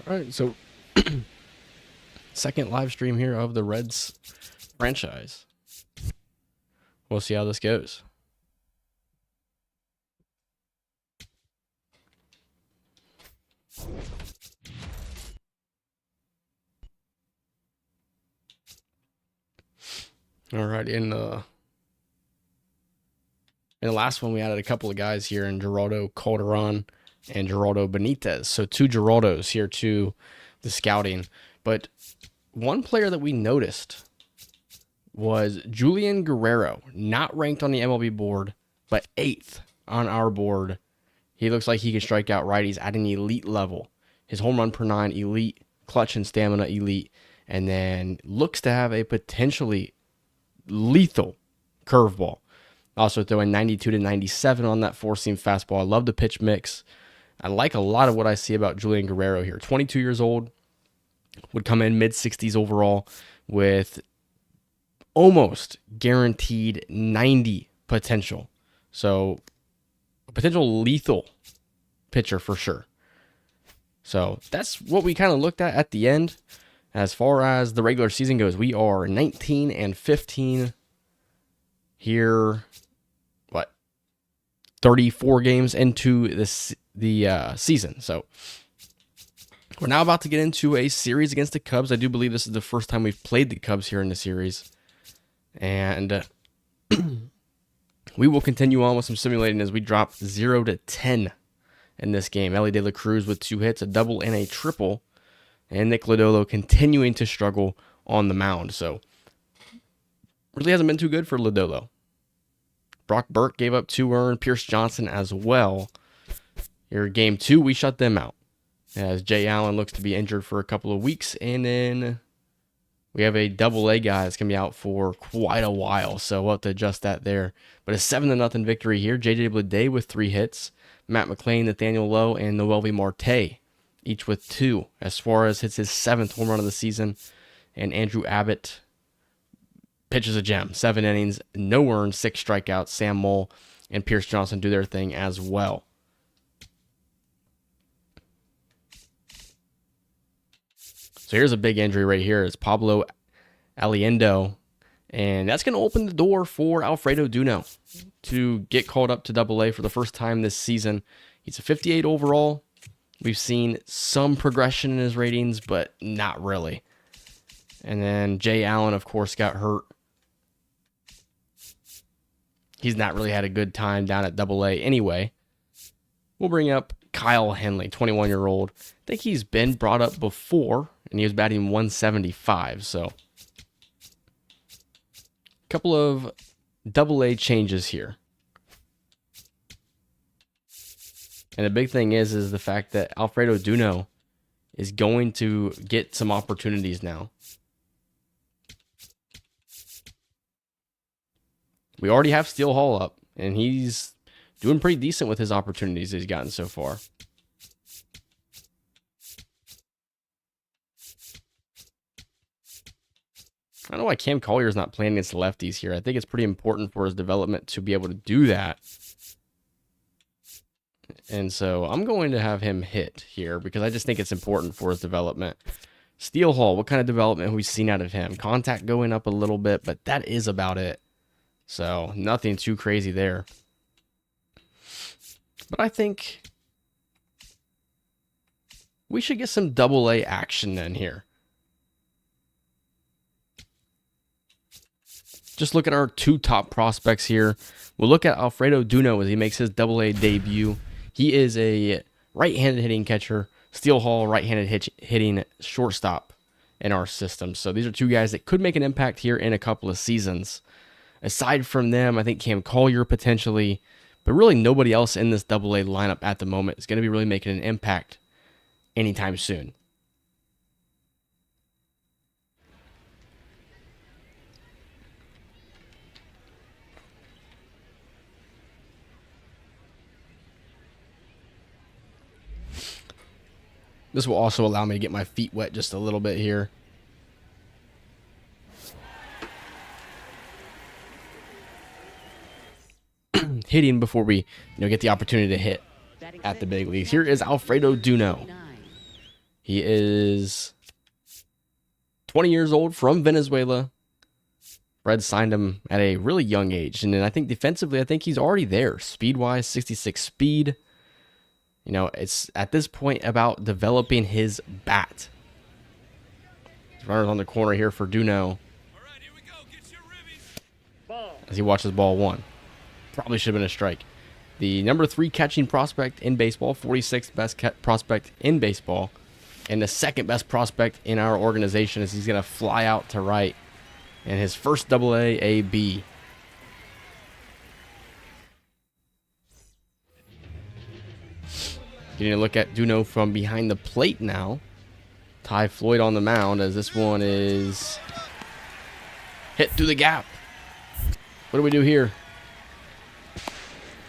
All right, so second live stream here of the Reds franchise. We'll see how this goes. All right, in the last one we added a couple of guys here in Geraldo Calderon and Geraldo Benitez. So two Geraldos here to the scouting. But one player that we noticed was Julian Guerrero, not ranked on the MLB board, but 8th on our board. He looks like he can strike out righties at an elite level. His home run per 9, elite. Clutch and stamina, elite. And then looks to have a potentially lethal curveball. Also throwing 92 to 97 on that four-seam fastball. I love the pitch mix. I like a lot of what I see about Julian Guerrero here. 22 years old. Would come in mid-60s overall with almost guaranteed 90 potential. So a potential lethal pitcher for sure. So that's what we kind of looked at the end. As far as the regular season goes, we are 19 and 15 here. 34 games into the season. So we're now about to get into a series against the Cubs. I do believe this is the first time we've played the Cubs here in the series. And we will continue on with some simulating as we drop 0 to 10 in this game. Ellie De La Cruz with 2 hits, a double and a triple. And Nick Lodolo continuing to struggle on the mound. So really hasn't been too good for Lodolo. Brock Burke gave up 2 earned, Pierce Johnson as well. Here, game 2, we shut them out. As Jay Allen looks to be injured for a couple of weeks. And then we have a double-A guy that's going to be out for quite a while. So we'll have to adjust that there. But a 7-0 victory here. J.J. Bleday with 3 hits. Matt McClain, Nathaniel Lowe, and Noelvi Marte, each with 2. As Suarez hits his 7th home run of the season. And Andrew Abbott pitches a gem. 7 innings, no earned, 6 strikeouts. Sam Moll and Pierce Johnson do their thing as well. So here's a big injury right here. It's Pablo Aliendo. And that's going to open the door for Alfredo Duno to get called up to Double-A for the first time this season. He's a 58 overall. We've seen some progression in his ratings, but not really. And then Jay Allen, of course, got hurt. He's not really had a good time down at Double-A anyway. We'll bring up Kyle Henley, 21-year-old. I think he's been brought up before, and he was batting 175. So, a couple of Double-A changes here. And the big thing is the fact that Alfredo Duno is going to get some opportunities now. We already have Steele Hall up, and he's doing pretty decent with his opportunities he's gotten so far. I don't know why Cam Collier's not playing against lefties here. I think it's pretty important for his development to be able to do that. And so I'm going to have him hit here because I just think it's important for his development. Steele Hall, what kind of development have we seen out of him? Contact going up a little bit, but that is about it. So, nothing too crazy there. But I think we should get some Double-A action in here. Just look at our 2 top prospects here. We'll look at Alfredo Duno as he makes his Double-A debut. He is a right-handed hitting catcher. Steele Hall, right-handed hitting shortstop in our system. So, these are 2 guys that could make an impact here in a couple of seasons. Aside from them, I think Cam Collier potentially, but really nobody else in this Double-A lineup at the moment is going to be really making an impact anytime soon. This will also allow me to get my feet wet just a little bit here. Hitting before we get the opportunity to hit at the big leagues. Here is Alfredo Duno. He is 20 years old, from Venezuela. Reds signed him at a really young age. And then I think defensively, I think he's already there. Speed-wise, 66 speed. You know, it's at this point about developing his bat. Runners on the corner here for Duno. As he watches ball one. Probably should have been a strike. The number 3 catching prospect in baseball, 46th best prospect in baseball, and the 2nd best prospect in our organization, as he's going to fly out to right in his first Double-A AB. Getting a look at Duno from behind the plate now. Ty Floyd on the mound, as this one is hit through the gap. What do we do here?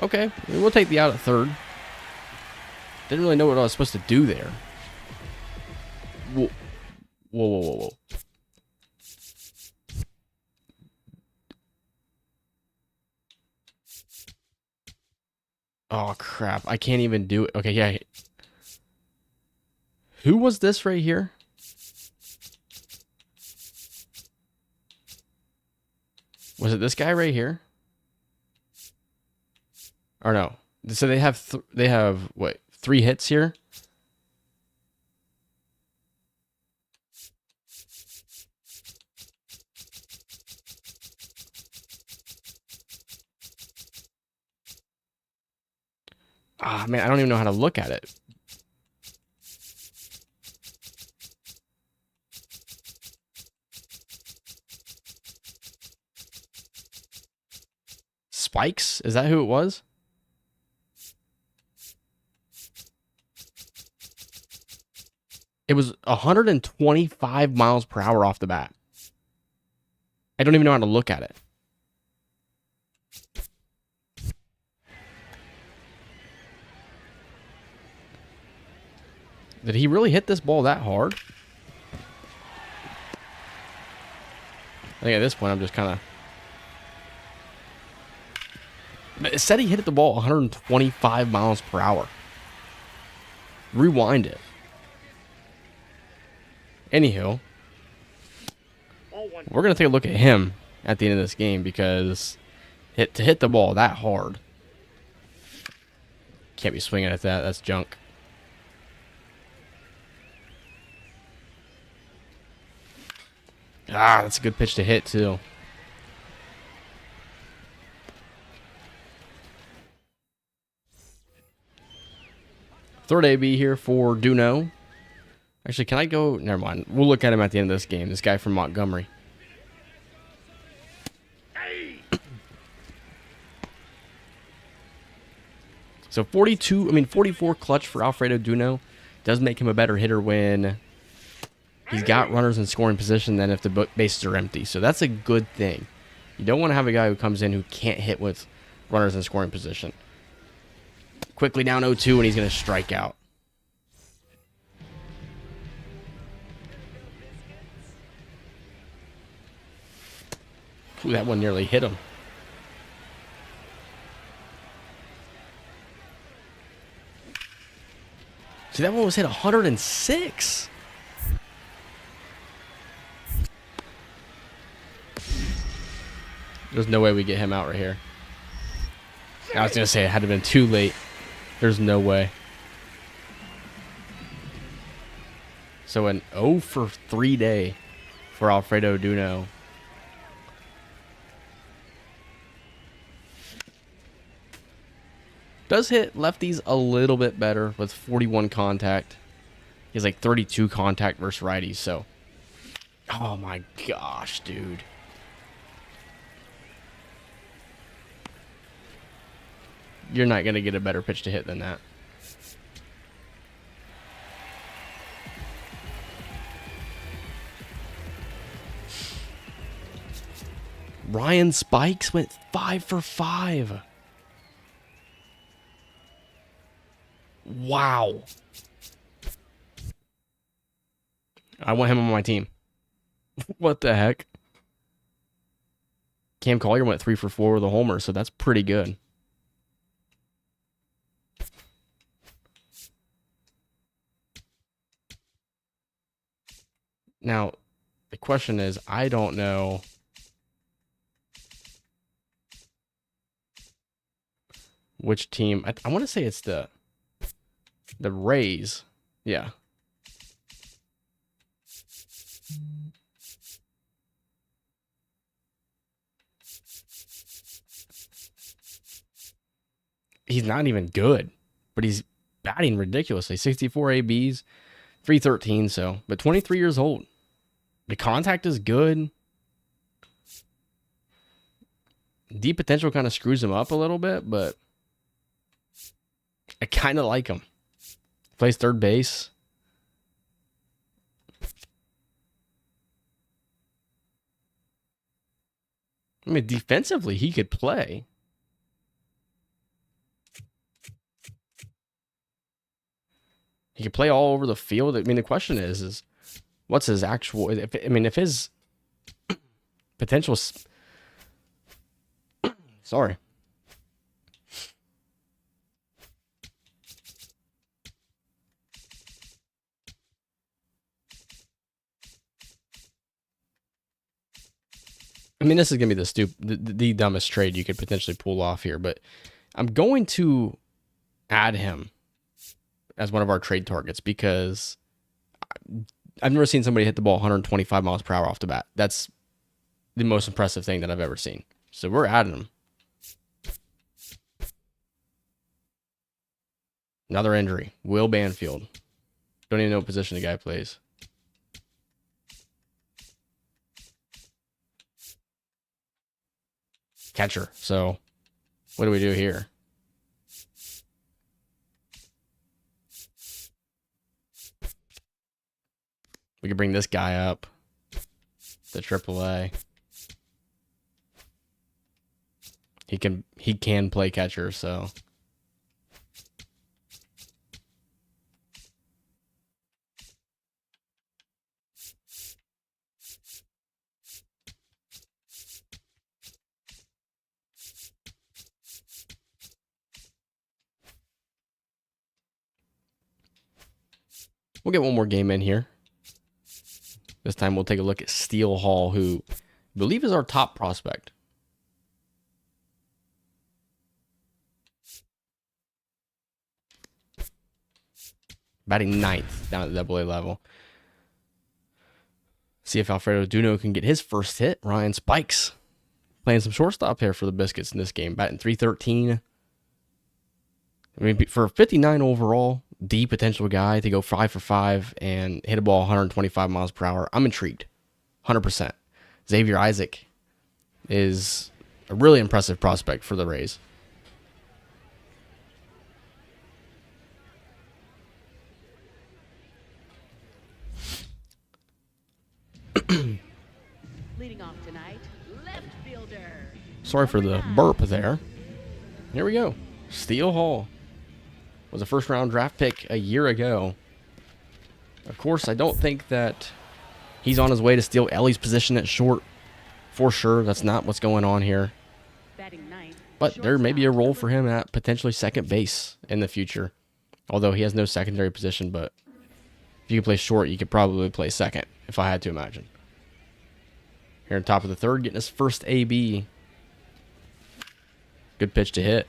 Okay, we'll take the out at third. Didn't really know what I was supposed to do there. Whoa, whoa, whoa, whoa, whoa. Oh, crap. I can't even do it. Okay, yeah. Who was this right here? Was it this guy right here? Or no? So they have what, 3 hits here? Ah, man, I don't even know how to look at it. Spikes? Is that who it was? It was 125 miles per hour off the bat. I don't even know how to look at it. Did he really hit this ball that hard? I think at this point I'm just kind of... It said he hit the ball 125 miles per hour. Rewind it. Anywho, we're going to take a look at him at the end of this game, because to hit the ball that hard, can't be swinging at that. That's junk. Ah, that's a good pitch to hit, too. Third AB here for Duno. Actually, can I go? Never mind. We'll look at him at the end of this game. This guy from Montgomery. So 44 clutch for Alfredo Duno. Does make him a better hitter when he's got runners in scoring position than if the bases are empty. So that's a good thing. You don't want to have a guy who comes in who can't hit with runners in scoring position. Quickly down 0-2, and he's going to strike out. Ooh, that one nearly hit him. See, that one was hit 106. There's no way we get him out right here. I was going to say it had to have been too late. There's no way. So an 0 for 3 day for Alfredo Duno. Does hit lefties a little bit better with 41 contact. He has like 32 contact versus righties, so. Oh my gosh, dude. You're not going to get a better pitch to hit than that. Ryan Spikes went 5 for 5. Wow. I want him on my team. What the heck? Cam Collier went 3 for 4 with a homer, so that's pretty good. Now, the question is, I don't know which team. I want to say it's the Rays. Yeah. He's not even good, but he's batting ridiculously. 64 ABs, 313, but 23 years old. The contact is good. Deep potential kind of screws him up a little bit, but I kind of like him. Plays third base. I mean, defensively, he could play. He could play all over the field. I mean, the question is what's his actual... if his potential... Sorry. I mean, this is going to be the dumbest trade you could potentially pull off here, but I'm going to add him as one of our trade targets because I've never seen somebody hit the ball 125 miles per hour off the bat. That's the most impressive thing that I've ever seen. So we're adding him. Another injury. Will Banfield. Don't even know what position the guy plays. Catcher. So what do we do here? We could bring this guy up to AAA. He can play catcher, so we'll get one more game in here. This time we'll take a look at Steele Hall, who I believe is our top prospect. Batting 9th down at the AA level. See if Alfredo Duno can get his first hit. Ryan Spikes playing some shortstop here for the Biscuits in this game. Batting 313. I mean, for 59 overall, D potential guy to go 5 for 5 and hit a ball 125 miles per hour. I'm intrigued. 100%. Xavier Isaac is a really impressive prospect for the Rays. Leading off tonight, left fielder. Sorry for the burp there. Here we go. Steele Hall was a first-round draft pick a year ago. Of course, I don't think that he's on his way to steal Ellie's position at short. For sure, that's not what's going on here. But there may be a role for him at potentially second base in the future. Although he has no secondary position, but if you could play short, you could probably play second, if I had to imagine. Here on top of the third, getting his first AB. Good pitch to hit.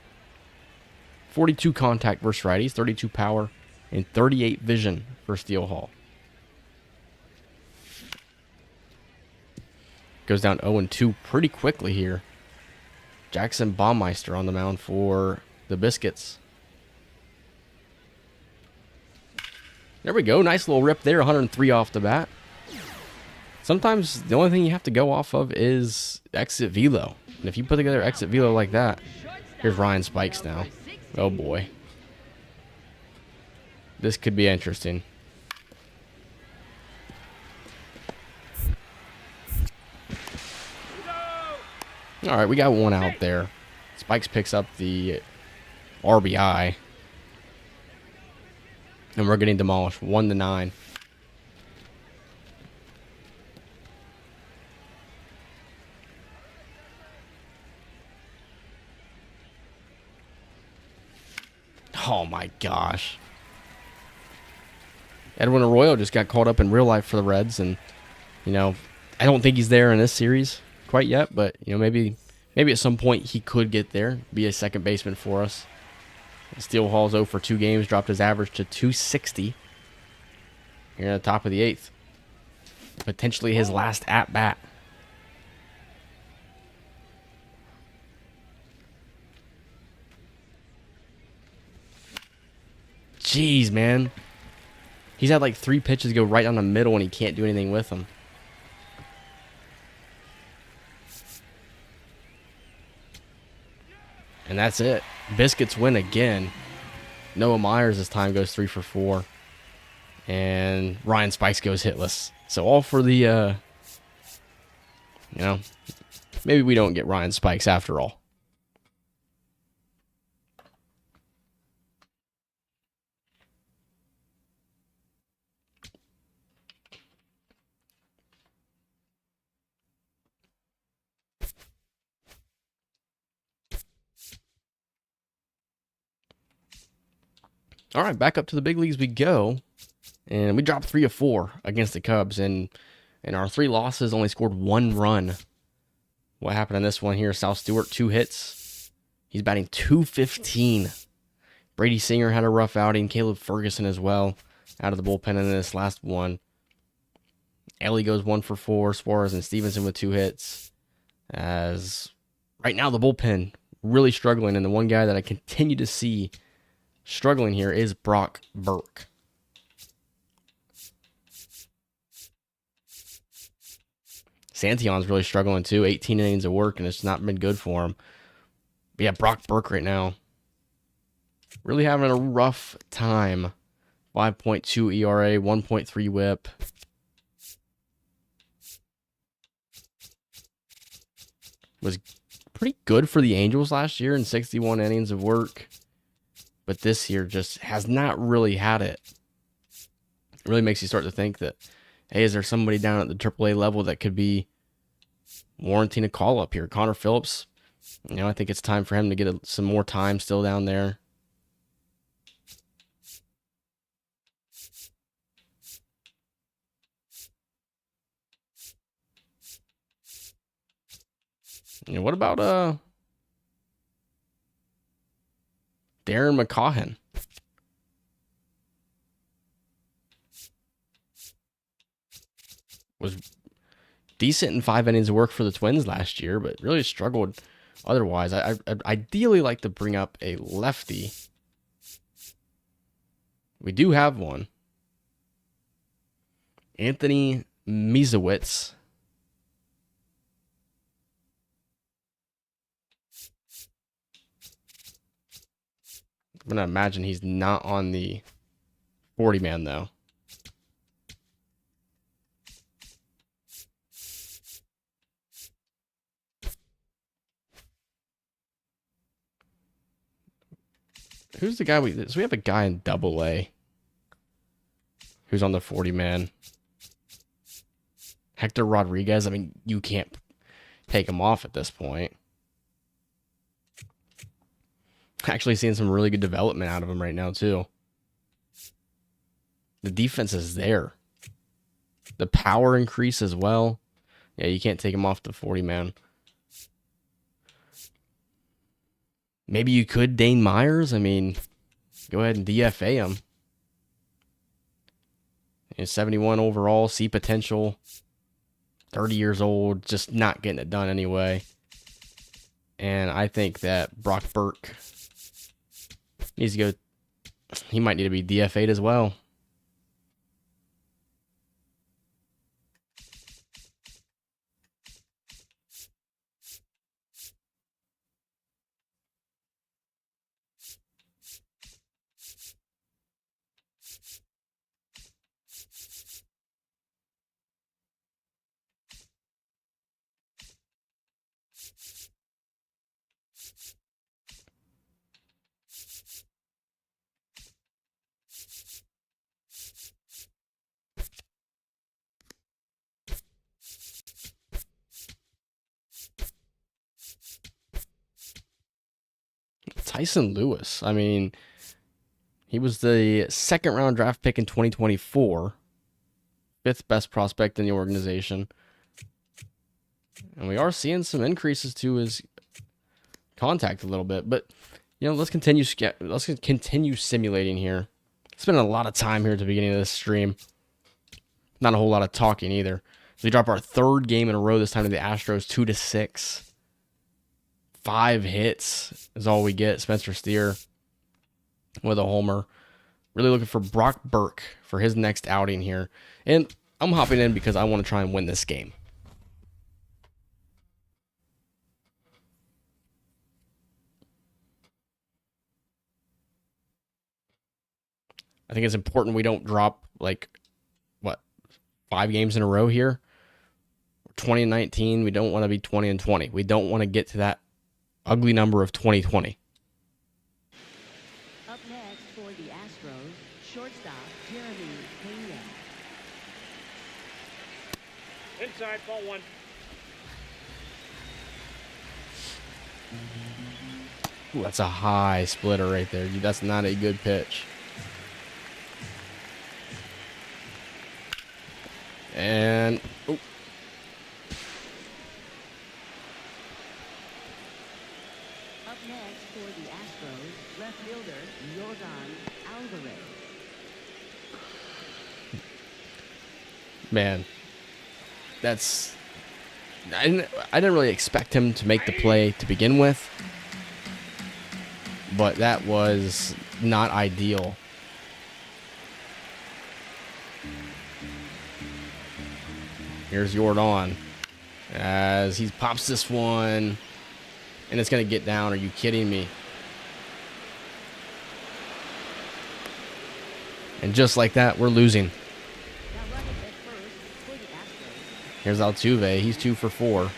42 contact versus righties, 32 power, and 38 vision for Steele Hall. Goes down 0-2 pretty quickly here. Jackson Baumeister on the mound for the Biscuits. There we go. Nice little rip there. 103 off the bat. Sometimes the only thing you have to go off of is exit velo. And if you put together exit velo like that, here's Ryan Spikes now. Oh boy. This could be interesting. All right, we got one out there. Spikes picks up the RBI. And we're getting demolished 1-9. Oh my gosh. Edwin Arroyo just got called up in real life for the Reds, and You know, I don't think he's there in this series quite yet, but maybe at some point he could get there, be a second baseman for us. Steel Hall's 0 for 2 games, dropped his average to 260 here at the top of the 8th. Potentially his last at bat. Jeez, man. He's had like 3 pitches go right down the middle and he can't do anything with them. And that's it. Biscuits win again. Noah Myers this time goes 3 for 4. And Ryan Spikes goes hitless. So all for the, maybe we don't get Ryan Spikes after all. All right, back up to the big leagues we go. And we dropped 3 of 4 against the Cubs. And our 3 losses only scored 1 run. What happened in this one here? Sal Stewart, 2 hits. He's batting .215. Brady Singer had a rough outing. Caleb Ferguson as well, out of the bullpen in this last one. Ellie goes 1 for 4. Suarez and Stevenson with 2 hits. As right now the bullpen really struggling. And the one guy that I continue to see struggling here is Brock Burke. Santion's really struggling too. 18 innings of work, and it's not been good for him. But yeah, Brock Burke right now really having a rough time. 5.2 ERA, 1.3 whip. Was pretty good for the Angels last year in 61 innings of work. But this year just has not really had it. It really makes you start to think that, hey, is there somebody down at the AAA level that could be warranting a call-up here? Connor Phillips, I think it's time for him to get some more time still down there. What about Darren McCaughan? Was decent in 5 innings of work for the Twins last year, but really struggled otherwise. I'd ideally like to bring up a lefty. We do have one. Anthony Miezowitz. I'm going to imagine he's not on the 40-man, though. Who's the guy so we have a guy in AA who's on the 40-man. Hector Rodriguez. I mean, you can't take him off at this point. Actually seeing some really good development out of him right now, too. The defense is there. The power increase as well. Yeah, you can't take him off the 40-man. Maybe you could Dane Myers. I mean, go ahead and DFA him. He's 71 overall, see potential. 30 years old, just not getting it done anyway. And I think that Brock Burke needs to go. He might need to be DFA'd as well. Tyson Lewis. I mean, he was the second round draft pick in 2024. fifth best prospect in the organization. And we are seeing some increases to his contact a little bit. But, you know, let's continue simulating here. Spending a lot of time here at the beginning of this stream. Not a whole lot of talking either. We drop our third game in a row this time to the Astros, 2-6. 5 hits is all we get. Spencer Steer with a homer. Really looking for Brock Burke for his next outing here. And I'm hopping in because I want to try and win this game. I think it's important we don't drop, like, 5 games in a row here. 2019, we don't want to be 20-20. We don't want to get to that ugly number of 2020. Up next for the Astros, shortstop Jeremy Pena. Inside, ball 1. Ooh, that's a high splitter right there. That's not a good pitch. And oh. Up next for the Astros, left fielder Jordan Alvarez. Man, that's I didn't really expect him to make the play to begin with, but that was not ideal. Here's Jordan as he pops this one, and it's going to get down. Are you kidding me? And just like that, we're losing. Now running at first for the Astros. Here's Altuve. He's 2 for 4.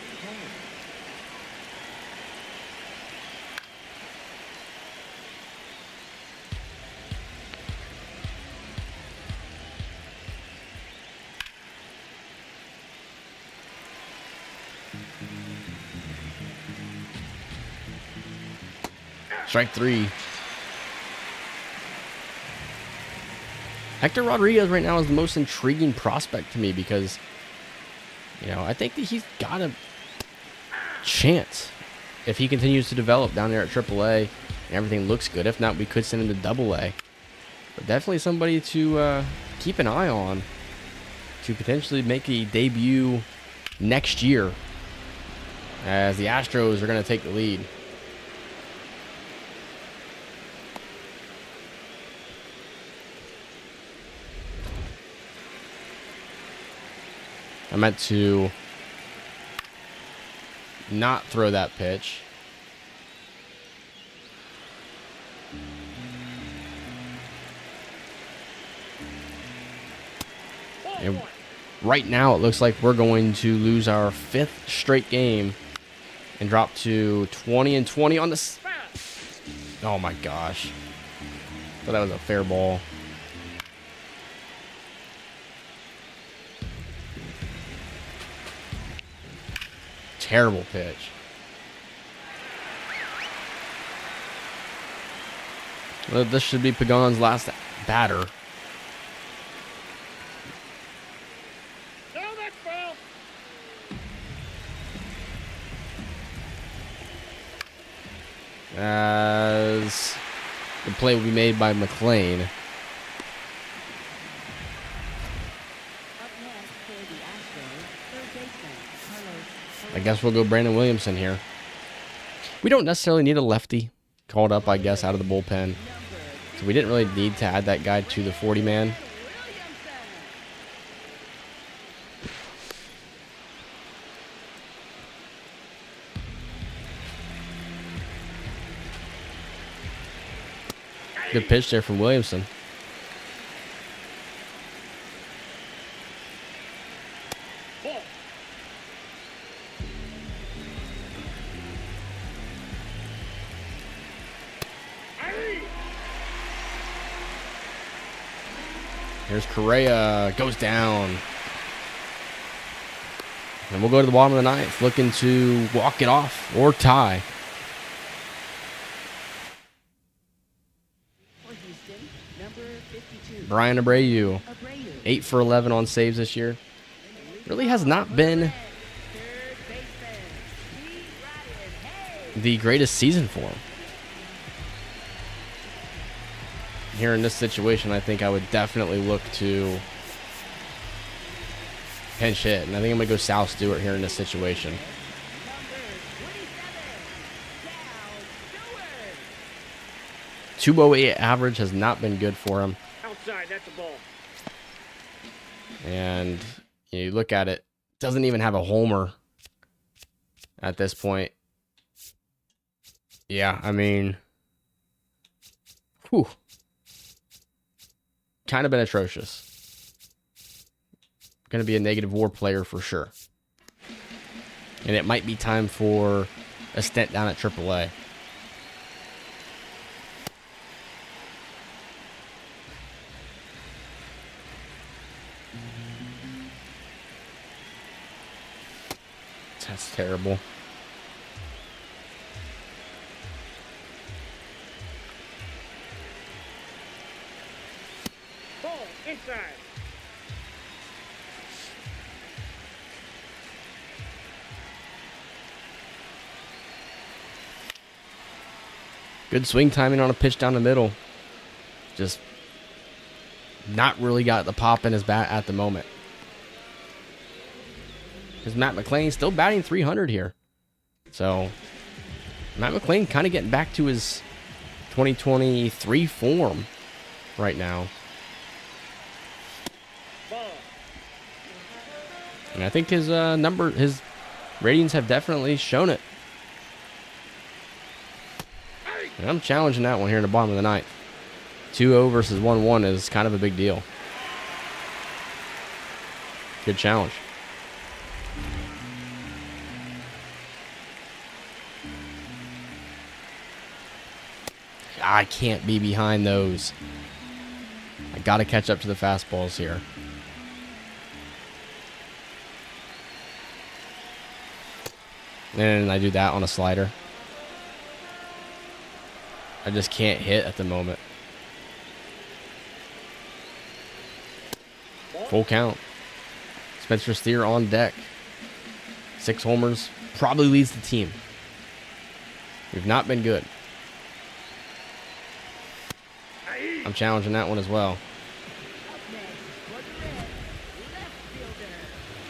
Strike 3. Hector Rodriguez right now is the most intriguing prospect to me because, you know, I think that he's got a chance if he continues to develop down there at AAA and everything looks good. If not, we could send him to AA. But definitely somebody to keep an eye on to potentially make a debut next year as the Astros are going to take the lead. I meant to not throw that pitch. And right now it looks like we're going to lose our 5th straight game and drop to 20-20 on the... Oh my gosh. Thought that was a fair ball. Terrible pitch. Well, this should be Pagan's last batter. No, that's foul. As the play will be made by McLean. Up next for the Astros, third baseman Carlos. I guess we'll go Brandon Williamson here. We don't necessarily need a lefty called up, I guess, out of the bullpen. So we didn't really need to add that guy to the 40-man. Good pitch there from Williamson. Ball. Here's Correa, goes down. And we'll go to the bottom of the 9th, looking to walk it off or tie. For Houston, number 52. Brian Abreu, Abreu. 8 for 11 on saves this year. Really has not been the greatest season for him. Here in this situation, I think I would definitely look to pinch hit. And I think I'm going to go Sal Stewart here in this situation. .208 average has not been good for him. Outside, that's a ball. And you look at it, doesn't even have a homer at this point. Yeah, I mean, whew. Kind of been atrocious. Going to be a negative WAR player for sure. And it might be time for a stint down at AAA. That's terrible. Ball inside. Good swing timing on a pitch down the middle. Just not really got the pop in his bat at the moment. Because Matt McLain still batting .300 here. So Matt McLain kind of getting back to his 2023 form right now. Ball. And I think his his ratings have definitely shown it. And I'm challenging that one here in the bottom of the ninth. 2-0 versus 1-1 is kind of a big deal. Good challenge. I can't be behind those. I got to catch up to the fastballs here. And I do that on a slider. I just can't hit at the moment. Full count. Spencer Steer on deck. 6 homers. Probably leads the team. We've not been good. I'm challenging that one as well.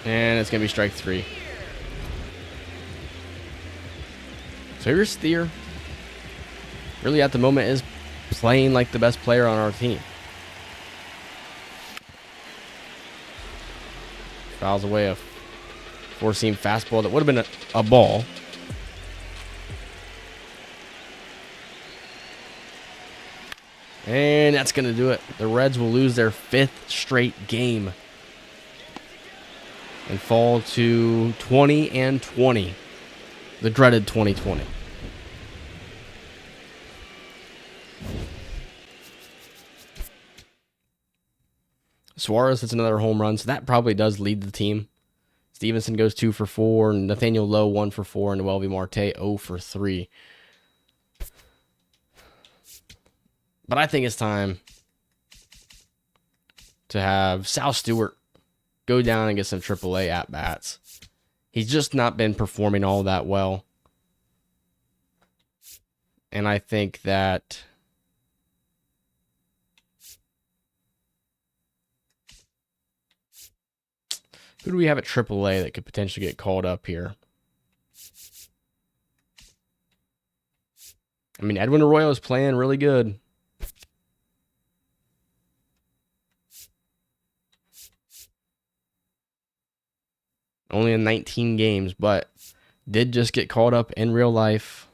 And it's going to be strike 3. So here's Steer. Really at the moment is playing like the best player on our team. Fouls away a four-seam fastball that would have been a ball. And that's going to do it. The Reds will lose their 5th straight game and fall to 20-20. The dreaded 2020. Suarez hits another home run, so that probably does lead the team. Stevenson goes 2 for 4, and Nathaniel Lowe 1 for 4, and Noelvi Marte 0 for 3. But I think it's time to have Sal Stewart go down and get some AAA at-bats. He's just not been performing all that well. And I think that who do we have at AAA that could potentially get called up here? I mean, Edwin Arroyo is playing really good. Only in 19 games, but did just get called up in real life.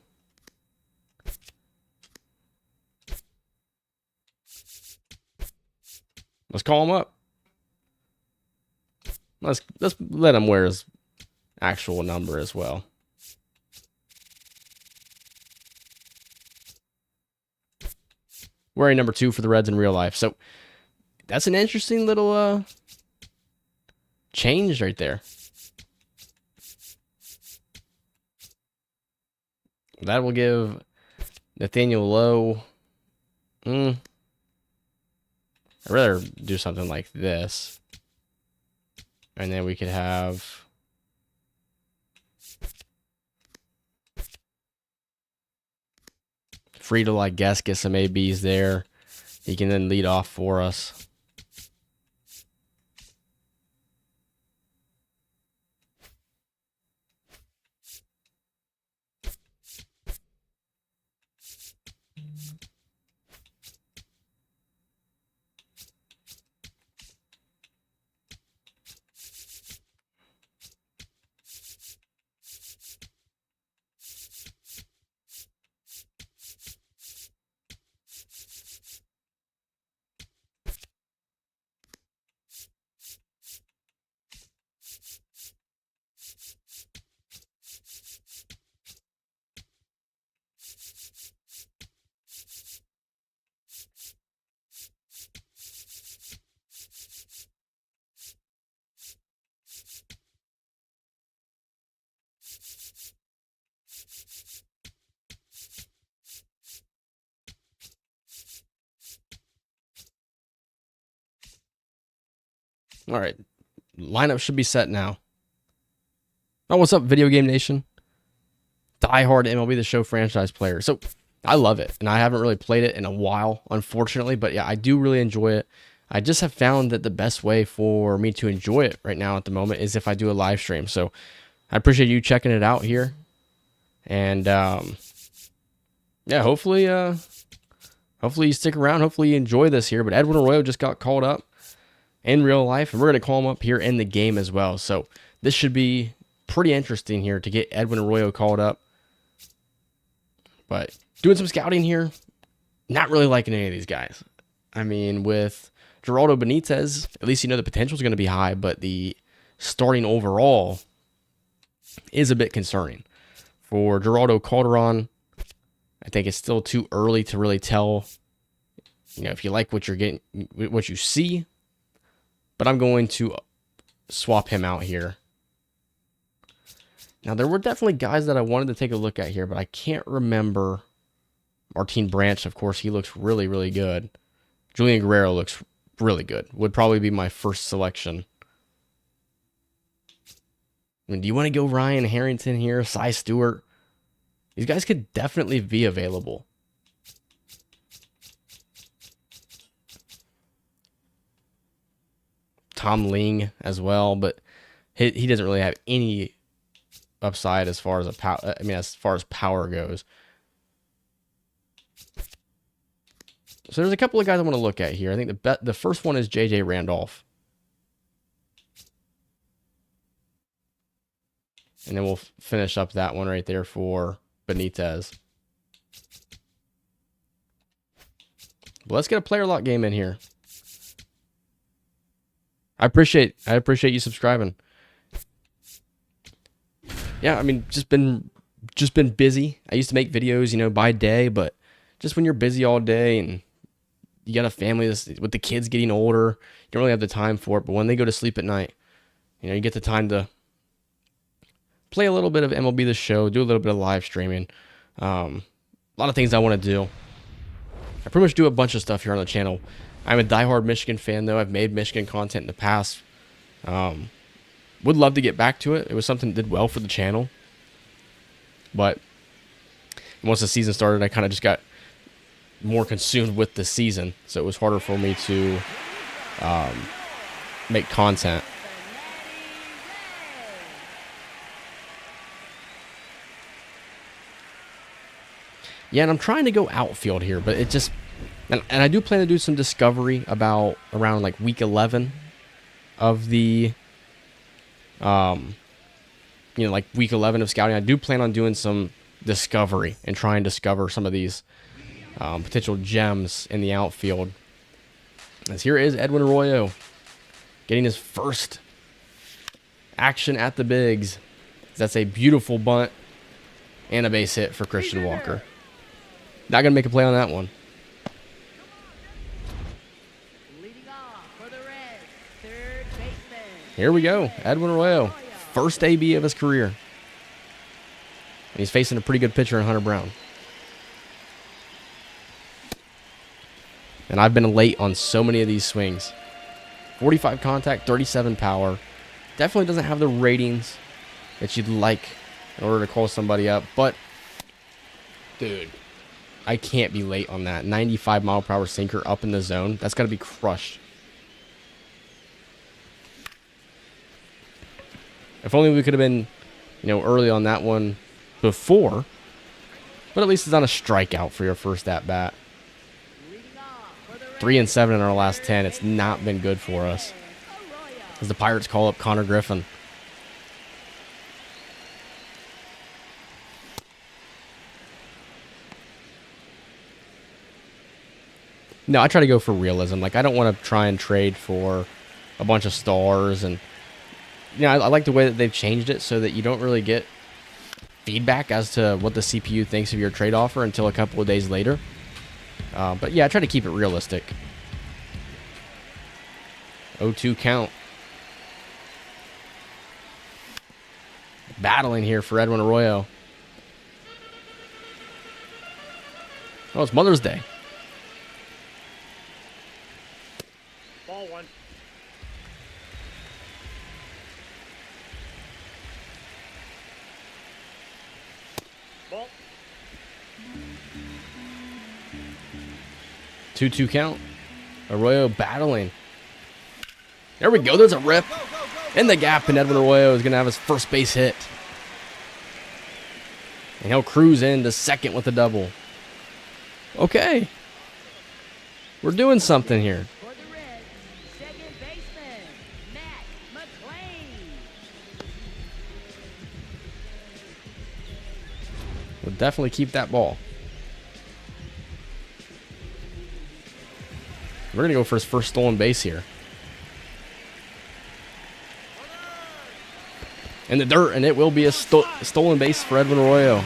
Let's call him up. Let's let him wear his actual number as well. Wearing number 2 for the Reds in real life. So that's an interesting little change right there. That will give Nathaniel Lowe I'd rather do something like this. And then we could have Friedel, I guess, get some ABs there. He can then lead off for us. All right. Lineup should be set now. Oh, what's up, Video Game Nation? Die-hard MLB The Show franchise player. So, I love it, and I haven't really played it in a while, unfortunately, but yeah, I do really enjoy it. I just have found that the best way for me to enjoy it right now at the moment is if I do a live stream. So, I appreciate you checking it out here. And, yeah, hopefully you stick around. Hopefully you enjoy this here. But Edwin Arroyo just got called up in real life, and we're going to call him up here in the game as well. So this should be pretty interesting here to get Edwin Arroyo called up. But doing some scouting here, not really liking any of these guys. I mean, with Geraldo Benitez, at least you know the potential is going to be high, but the starting overall is a bit concerning. For Geraldo Calderon, I think it's still too early to really tell, you know, if you like what you're getting, what you see. But I'm going to swap him out here. Now, there were definitely guys that I wanted to take a look at here, but I can't remember. Martin Branch, of course, he looks really, really good. Julian Guerrero looks really good. Would probably be my first selection. I mean, do you want to go Ryan Harrington here? Cy Stewart? These guys could definitely be available. Tom Ling as well, but he doesn't really have any upside as far as as far as power goes. So there's a couple of guys I want to look at here. I think the first one is JJ Randolph. And then we'll finish up that one right there for Benitez. But let's get a player lock game in here. I appreciate you subscribing. Yeah, I mean, just been busy. I used to make videos, you know, by day, but just when you're busy all day and you got a family with the kids getting older, you don't really have the time for it. But when they go to sleep at night, you know, you get the time to play a little bit of MLB The Show, do a little bit of live streaming. A lot of things I want to do. I pretty much do a bunch of stuff here on the channel. I'm a diehard Michigan fan, though. I've made Michigan content in the past. Would love to get back to it. It was something that did well for the channel. But once the season started, I kind of just got more consumed with the season. So it was harder for me to make content. Yeah, and I'm trying to go outfield here, but it just... And I do plan to do some discovery about around like week 11 of the... you know, like week 11 of scouting. I do plan on doing some discovery and try and discover some of these potential gems in the outfield. As here is Edwin Arroyo getting his first action at the bigs. That's a beautiful bunt and a base hit for Christian Walker. Not going to make a play on that one. Leading off for the Reds, third baseman. Here we go. Edwin Arroyo. First AB of his career. And he's facing a pretty good pitcher in Hunter Brown. And I've been late on so many of these swings. 45 contact, 37 power. Definitely doesn't have the ratings that you'd like in order to call somebody up. But, dude, I can't be late on that. 95 mile per hour sinker up in the zone. That's got to be crushed. If only we could have been, early on that one before. But at least it's not a strikeout for your first at bat. 3 and 7 in our last 10. It's not been good for us. As the Pirates call up Connor Griffin. No, I try to go for realism. Like, I don't want to try and trade for a bunch of stars. And, I like the way that they've changed it so that you don't really get feedback as to what the CPU thinks of your trade offer until a couple of days later. But, yeah, I try to keep it realistic. 0-2 count. Battling here for Edwin Arroyo. Oh, it's Mother's Day. Ball one. Ball. 2-2 count. Arroyo battling. There we go. There's a rip in the gap, and Edwin Arroyo is going to have his first base hit. And he'll cruise into second with a double. Okay. We're doing something here. For the Reds, second baseman, Matt McLean. We'll definitely keep that ball. We're going to go for his first stolen base here. In the dirt, and it will be a stolen base for Edwin Arroyo.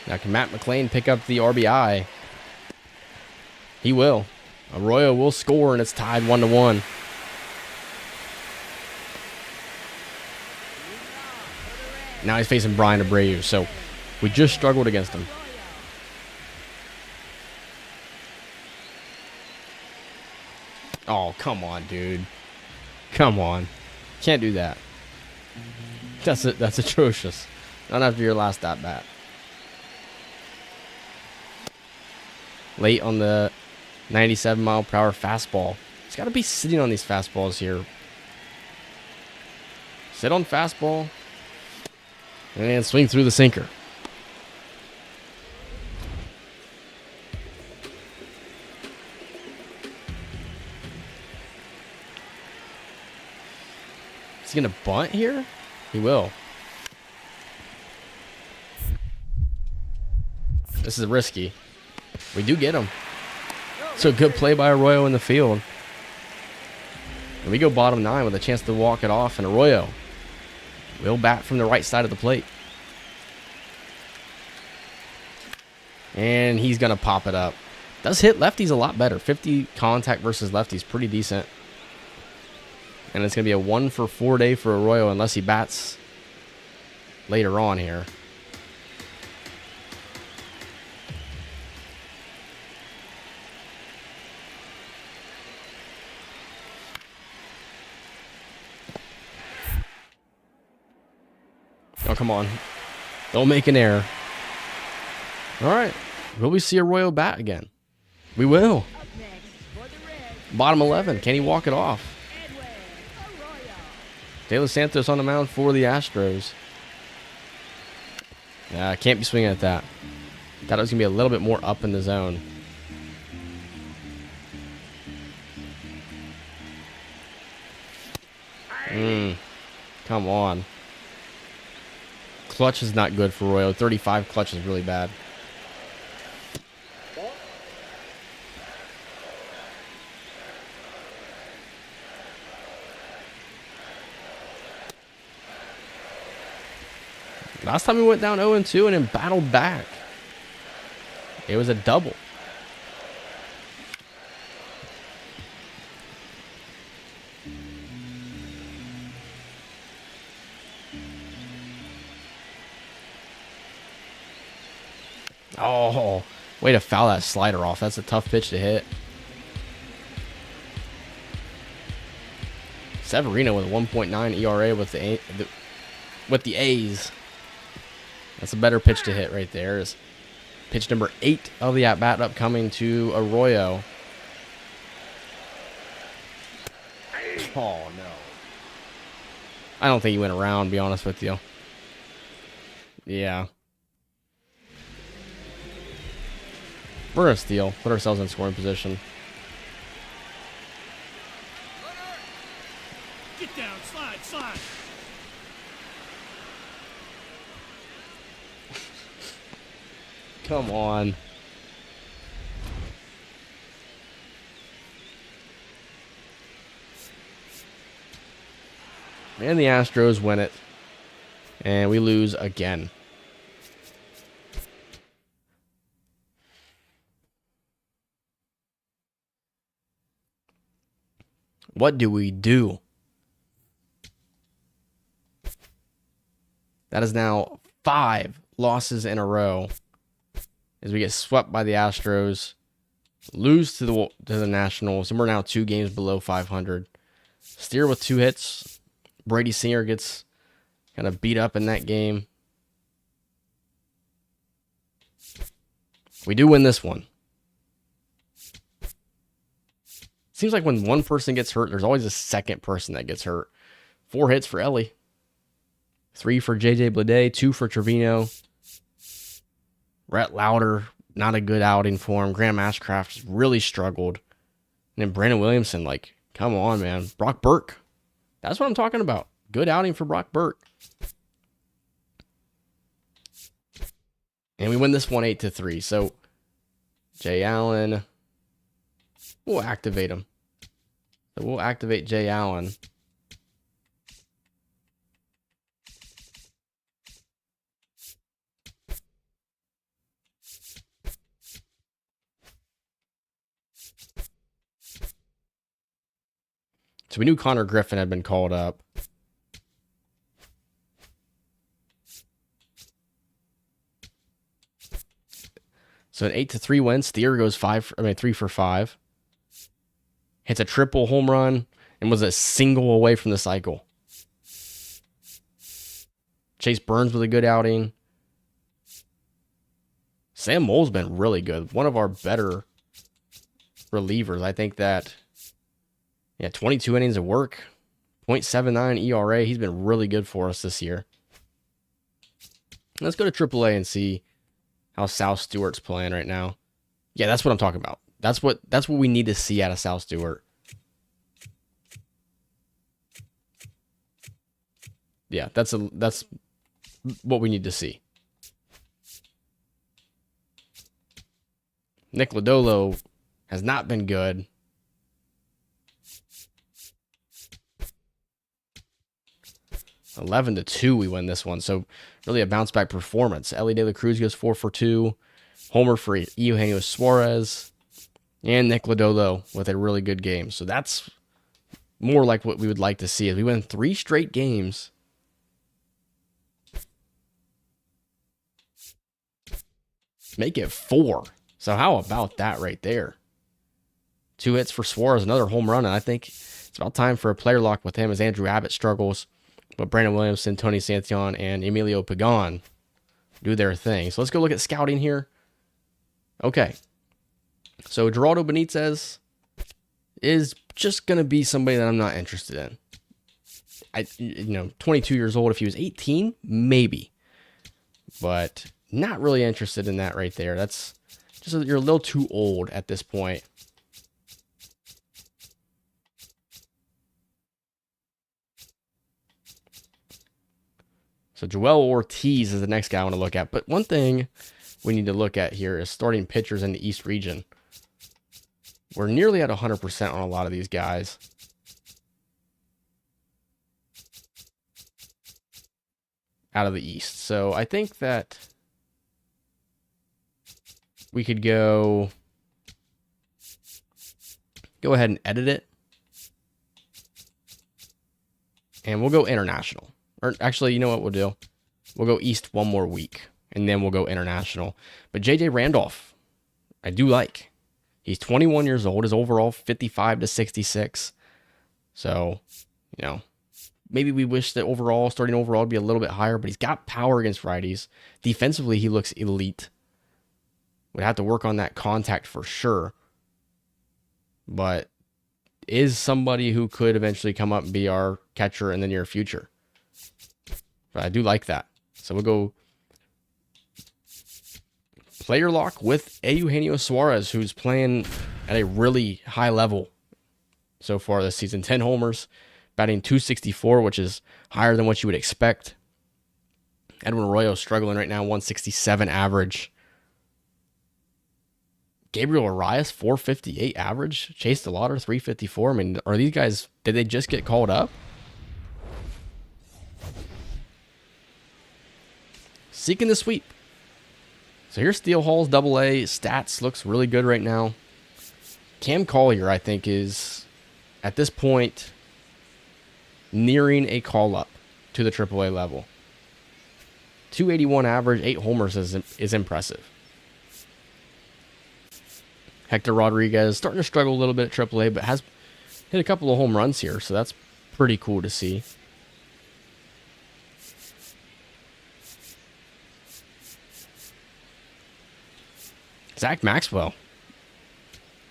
Now, can Matt McLean pick up the RBI? He will. Arroyo will score, and it's tied 1-1. Now he's facing Brian Abreu, so we just struggled against him. Oh, come on, dude. Come on. Can't do that. That's atrocious. Not after your last at-bat. Late on the 97 mile per hour fastball. He's got to be sitting on these fastballs here. Sit on fastball. And swing through the sinker. Is he going to bunt here? He will. This is risky. We do get him. So good play by Arroyo in the field. And we go bottom 9 with a chance to walk it off. And Arroyo will bat from the right side of the plate. And he's going to pop it up. Does hit lefties a lot better. 50 contact versus lefties. Pretty decent. And it's going to be a 1-for-4 day for Arroyo unless he bats later on here. Oh, come on. Don't make an error. All right. Will we see Arroyo bat again? We will. Up next for the Reds, Bottom 11. Can he walk it off? Edwin Arroyo. De Los Santos on the mound for the Astros. Yeah, I can't be swinging at that. Thought it was going to be a little bit more up in the zone. Come on. Clutch is not good for Arroyo. 35 clutch is really bad. Ball. Last time we went down 0-2 and then battled back. It was a double. Oh, way to foul that slider off. That's a tough pitch to hit. Severino with a 1.9 ERA with the A's. That's a better pitch to hit right there. Is pitch number 8 of the at-bat upcoming to Arroyo. Oh, no. I don't think he went around, to be honest with you. Yeah. We're going to steal. Put ourselves in scoring position. Get down, slide. Come on. And the Astros win it. And we lose again. What do we do? That is now 5 losses in a row as we get swept by the Astros, lose to the Nationals, and we're now 2 games below 500. Steer with 2 hits. Brady Singer gets kind of beat up in that game. We do win this one. Seems like when one person gets hurt, there's always a second person that gets hurt. 4 hits for Ellie. 3 for JJ Bleday, 2 for Trevino. Rhett Lauder, not a good outing for him. Graham Ashcraft really struggled. And then Brandon Williamson, like, come on, man. Brock Burke. That's what I'm talking about. Good outing for Brock Burke. And we win this one 8-3. So, Jay Allen, we'll activate him. So we'll activate Jay Allen. So we knew Connor Griffin had been called up. So an 8-3 win. Steer goes 3 for 5. Hits a triple home run and was a single away from the cycle. Chase Burns with a good outing. Sam Mole's been really good. One of our better relievers. I think that, 22 innings of work. 0.79 ERA. He's been really good for us this year. Let's go to AAA and see how Sal Stewart's playing right now. Yeah, that's what I'm talking about. That's what we need to see out of Sal Stewart. Yeah, that's what we need to see. Nick Lodolo has not been good. (11-2) we win this one. So really a bounce back performance. Ellie De La Cruz goes 4 for 2. Homer for Eugenio Suarez. And Nick Lodolo with a really good game. So that's more like what we would like to see as we win 3 straight games. Make it 4. So how about that right there? 2 hits for Suarez, another home run. And I think it's about time for a player lock with him as Andrew Abbott struggles. But Brandon Williamson, Tony Santillan, and Emilio Pagan do their thing. So let's go look at scouting here. Okay. So Geraldo Benitez is just going to be somebody that I'm not interested in. 22 years old. If he was 18, maybe. But not really interested in that right there. That's just, you're a little too old at this point. So Joel Ortiz is the next guy I want to look at. But one thing we need to look at here is starting pitchers in the East region. We're nearly at 100% on a lot of these guys. Out of the East. So I think that we could go ahead and edit it. And we'll go international. Or actually, you know what we'll do? We'll go East one more week, and then we'll go international. But J.J. Randolph, I do like. He's 21 years old. His overall 55 to 66. So, you know, maybe we wish that starting overall would be a little bit higher, but he's got power against righties. Defensively, he looks elite. Would have to work on that contact for sure. But is somebody who could eventually come up and be our catcher in the near future. But I do like that. So we'll go player lock with Eugenio Suarez, who's playing at a really high level so far this season. 10 homers, batting .264, which is higher than what you would expect. Edwin Arroyo struggling right now, 167 average. Gabriel Arias, 458 average. Chase DeLauder, 354. I mean, are these guys, did they just get called up? Seeking the sweep. So here's Steel Hall's AA. Stats looks really good right now. Cam Collier, I think, is, at this point, nearing a call-up to the AAA level. 281 average, 8 homers is impressive. Hector Rodriguez starting to struggle a little bit at AAA, but has hit a couple of home runs here, so that's pretty cool to see. Zach Maxwell.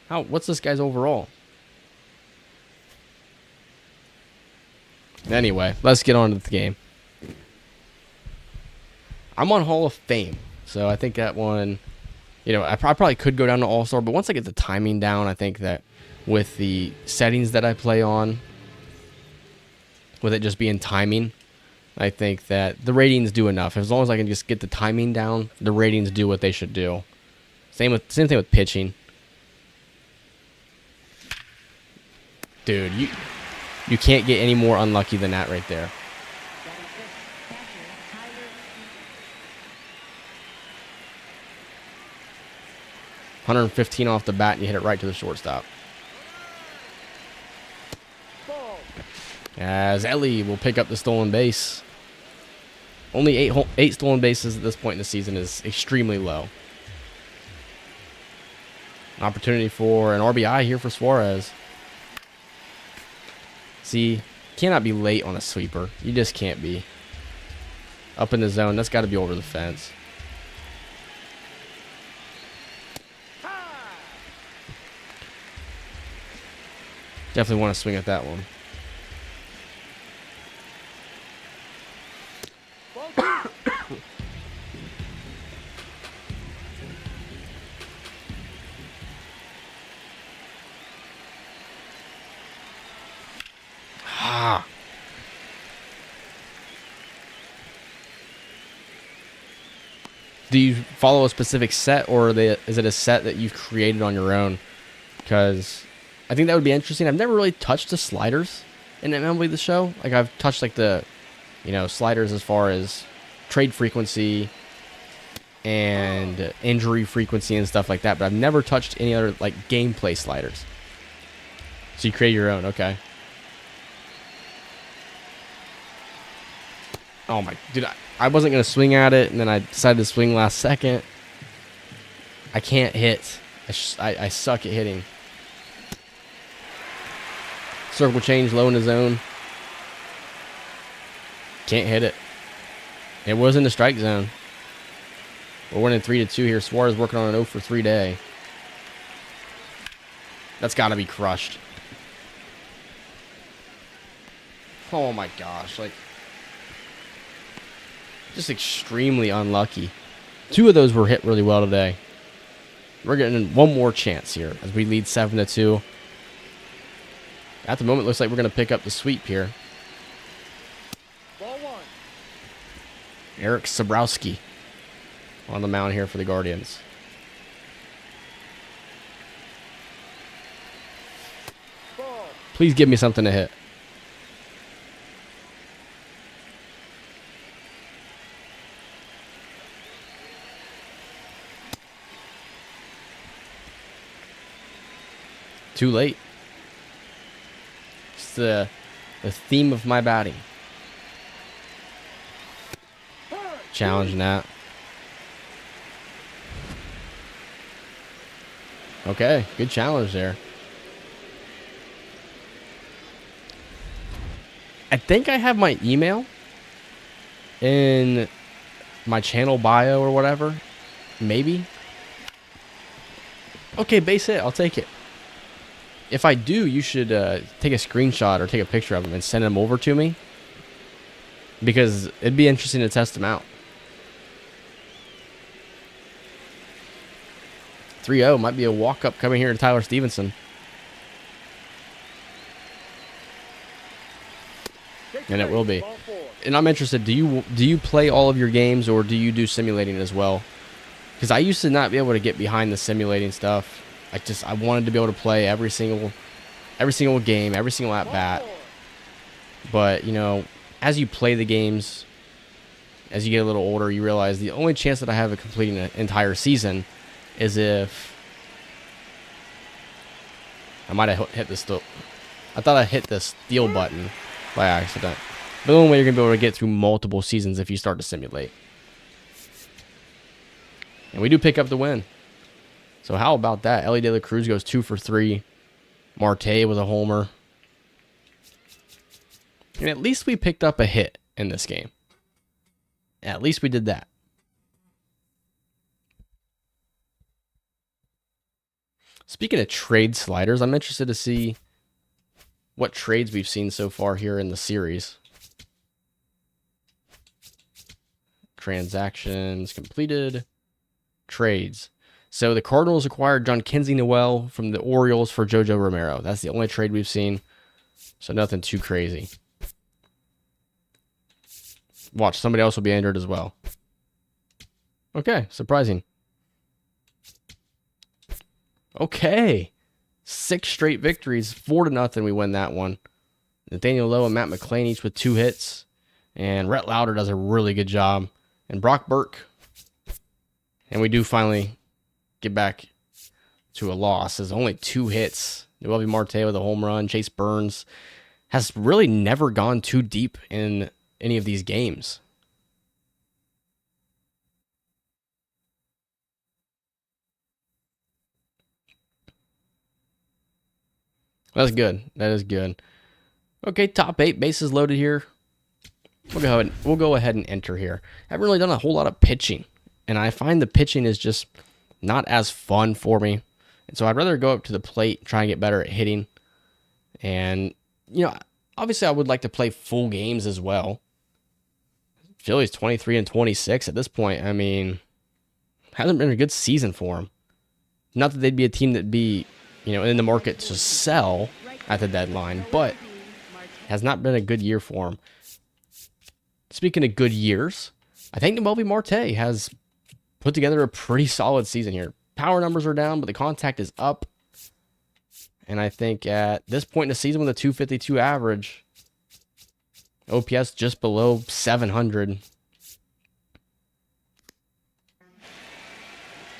What's this guy's overall? Anyway, let's get on to the game. I'm on Hall of Fame, so I think that one, you know, I probably could go down to All-Star, but once I get the timing down, I think that with the settings that I play on, with it just being timing, I think that the ratings do enough. As long as I can just get the timing down, the ratings do what they should do. Same thing with pitching. Dude, you can't get any more unlucky than that right there. 115 off the bat, and you hit it right to the shortstop. As Ellie will pick up the stolen base. Only 8 stolen bases at this point in the season is extremely low. Opportunity for an RBI here for Suarez. See, cannot be late on a sweeper. You just can't be. Up in the zone, that's got to be over the fence. Definitely want to swing at that one. Do you follow a specific set, or is it a set that you've created on your own? Because I think that would be interesting. I've never really touched the sliders in MLB The Show. Like, I've touched like the, sliders as far as trade frequency and injury frequency and stuff like that, but I've never touched any other like gameplay sliders. So you create your own, okay? Oh my, dude, I wasn't gonna swing at it, and then I decided to swing last second. I can't hit. I suck at hitting. Circle change, low in the zone. Can't hit it. It was in the strike zone. We're winning 3-2 here. Suarez working on an 0 for 3 day. That's got to be crushed. Oh my gosh, like, just extremely unlucky. 2 of those were hit really well today. We're getting one more chance here as we lead 7-2. At the moment, looks like we're going to pick up the sweep here. Ball 1. Eric Sabrowski on the mound here for the Guardians. Ball. Please give me something to hit. Too late. It's the theme of my batting. Challenging that. Okay, good challenge there. I think I have my email in my channel bio or whatever. Maybe. Okay, base hit. I'll take it. If I do, you should take a screenshot or take a picture of them and send them over to me. Because it'd be interesting to test them out. 3-0 might be a walk-up coming here to Tyler Stevenson. And it will be. And I'm interested, do you play all of your games or do you do simulating as well? Because I used to not be able to get behind the simulating stuff. I wanted to be able to play every single game, every single at bat. But, you know, as you play the games, as you get a little older, you realize the only chance that I have of completing an entire season is if I might have hit this. I thought I hit the steal button by accident. But the only way you're gonna be able to get through multiple seasons if you start to simulate. And we do pick up the win. So how about that? Ellie De La Cruz goes 2 for 3. Marte with a homer. And at least we picked up a hit in this game. At least we did that. Speaking of trade sliders, I'm interested to see what trades we've seen so far here in the series. Transactions completed. Trades. So the Cardinals acquired John Kinsey Noel from the Orioles for JoJo Romero. That's the only trade we've seen. So nothing too crazy. Watch, somebody else will be injured as well. Okay, surprising. Okay. 6 straight victories. 4-0 we win that one. Nathaniel Lowe and Matt McClain each with 2 hits. And Rhett Lauder does a really good job. And Brock Burke. And we do finally get back to a loss. There's only 2 hits. Noelvi Marte with a home run. Chase Burns has really never gone too deep in any of these games. That's good. That is good. Okay, top 8 bases loaded here. We'll go ahead and enter here. I haven't really done a whole lot of pitching, and I find the pitching is just not as fun for me. And so I'd rather go up to the plate, try and get better at hitting. And, you know, obviously I would like to play full games as well. Philly's 23-26 at this point. I mean, hasn't been a good season for them. Not that they'd be a team that'd be, you know, in the market to sell at the deadline, but has not been a good year for them. Speaking of good years, I think Noelvi Marte has put together a pretty solid season here. Power numbers are down, but the contact is up. And I think at this point in the season with a 252 average, OPS just below 700.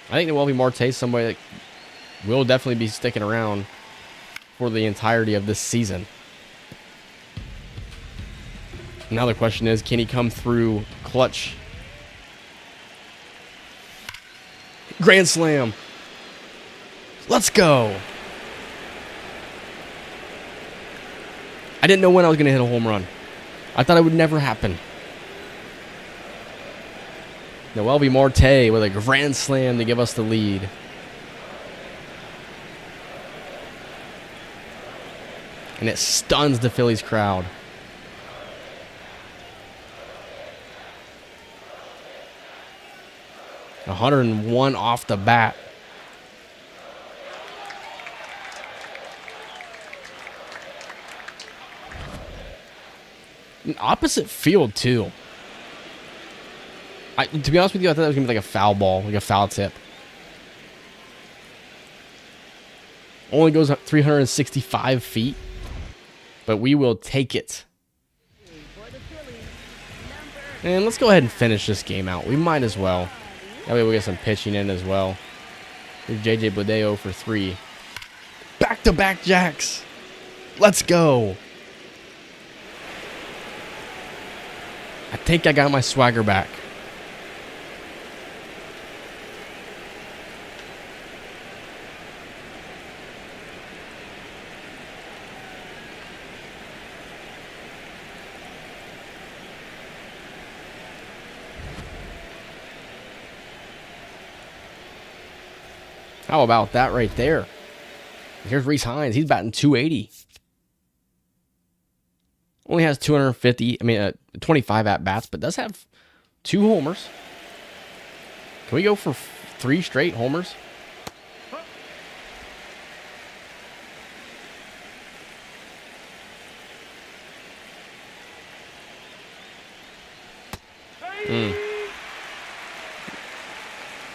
I think Noelvi Marte is somebody that will definitely be sticking around for the entirety of this season. Now the question is, can he come through clutch? Grand slam. Let's go. I didn't know when I was going to hit a home run. I thought it would never happen. Noelvi Marte with a grand slam to give us the lead. And it stuns the Phillies crowd. .101 off the bat. An opposite field, too. To be honest with you, I thought that was going to be like a foul ball, like a foul tip. Only goes 365 feet. But we will take it. And let's go ahead and finish this game out. We might as well. That way we'll get some pitching in as well. Here's JJ Bledeo for 3. Back-to-back jacks. Let's go. I think I got my swagger back. How about that right there? Here's Reese Hines. He's batting 280. Only has 25 at-bats, but does have 2 homers. Can we go for 3 straight homers?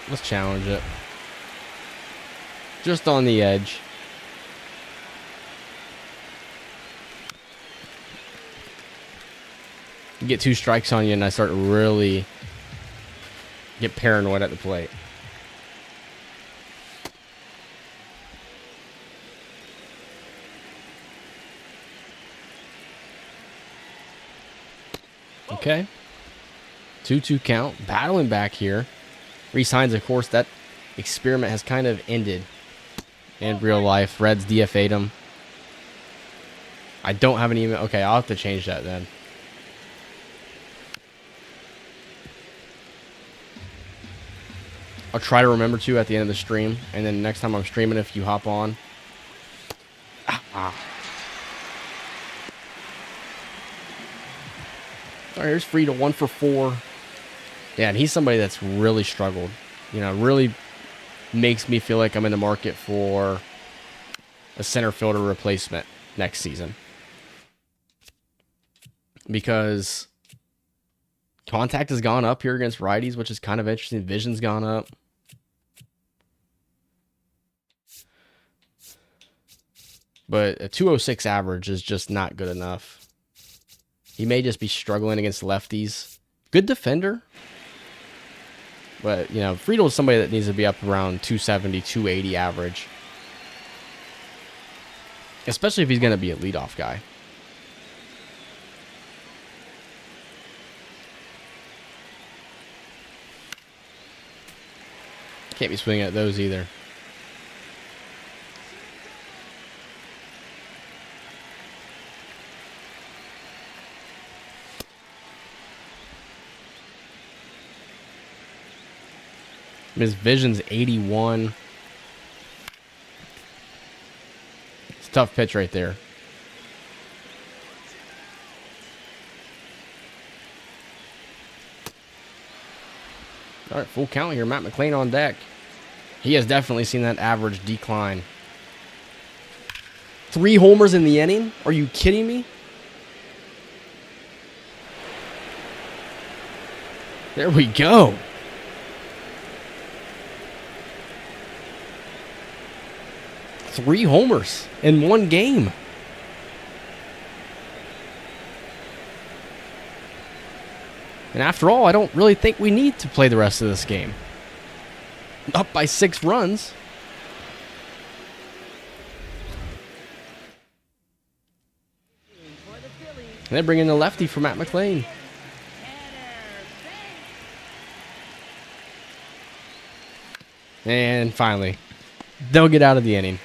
Let's challenge it. Just on the edge. You get 2 strikes on you and I start to really get paranoid at the plate. Okay. 2-2 count. Battling back here. Reese Hines, of course, that experiment has kind of ended in real life. Reds DFA'd him. I don't have an email. Okay, I'll have to change that then. I'll try to remember to at the end of the stream. And then next time I'm streaming, if you hop on. All right, here's Frieda, 1 for 4. Yeah, and he's somebody that's really struggled. You know, really makes me feel like I'm in the market for a center fielder replacement next season. Because contact has gone up here against righties, which is kind of interesting. Vision's gone up. But a 206 average is just not good enough. He may just be struggling against lefties. Good defender. But, you know, Friedel is somebody that needs to be up around 270, 280 average. Especially if he's going to be a leadoff guy. Can't be swinging at those either. His vision's 81. It's a tough pitch right there. All right, full count here. Matt McLean on deck. He has definitely seen that average decline. 3 homers in the inning? Are you kidding me? There we go. Three homers in one game. And after all, I don't really think we need to play the rest of this game. Up by 6 runs. And they bring in the lefty for Matt McLean. And finally, they'll get out of the inning.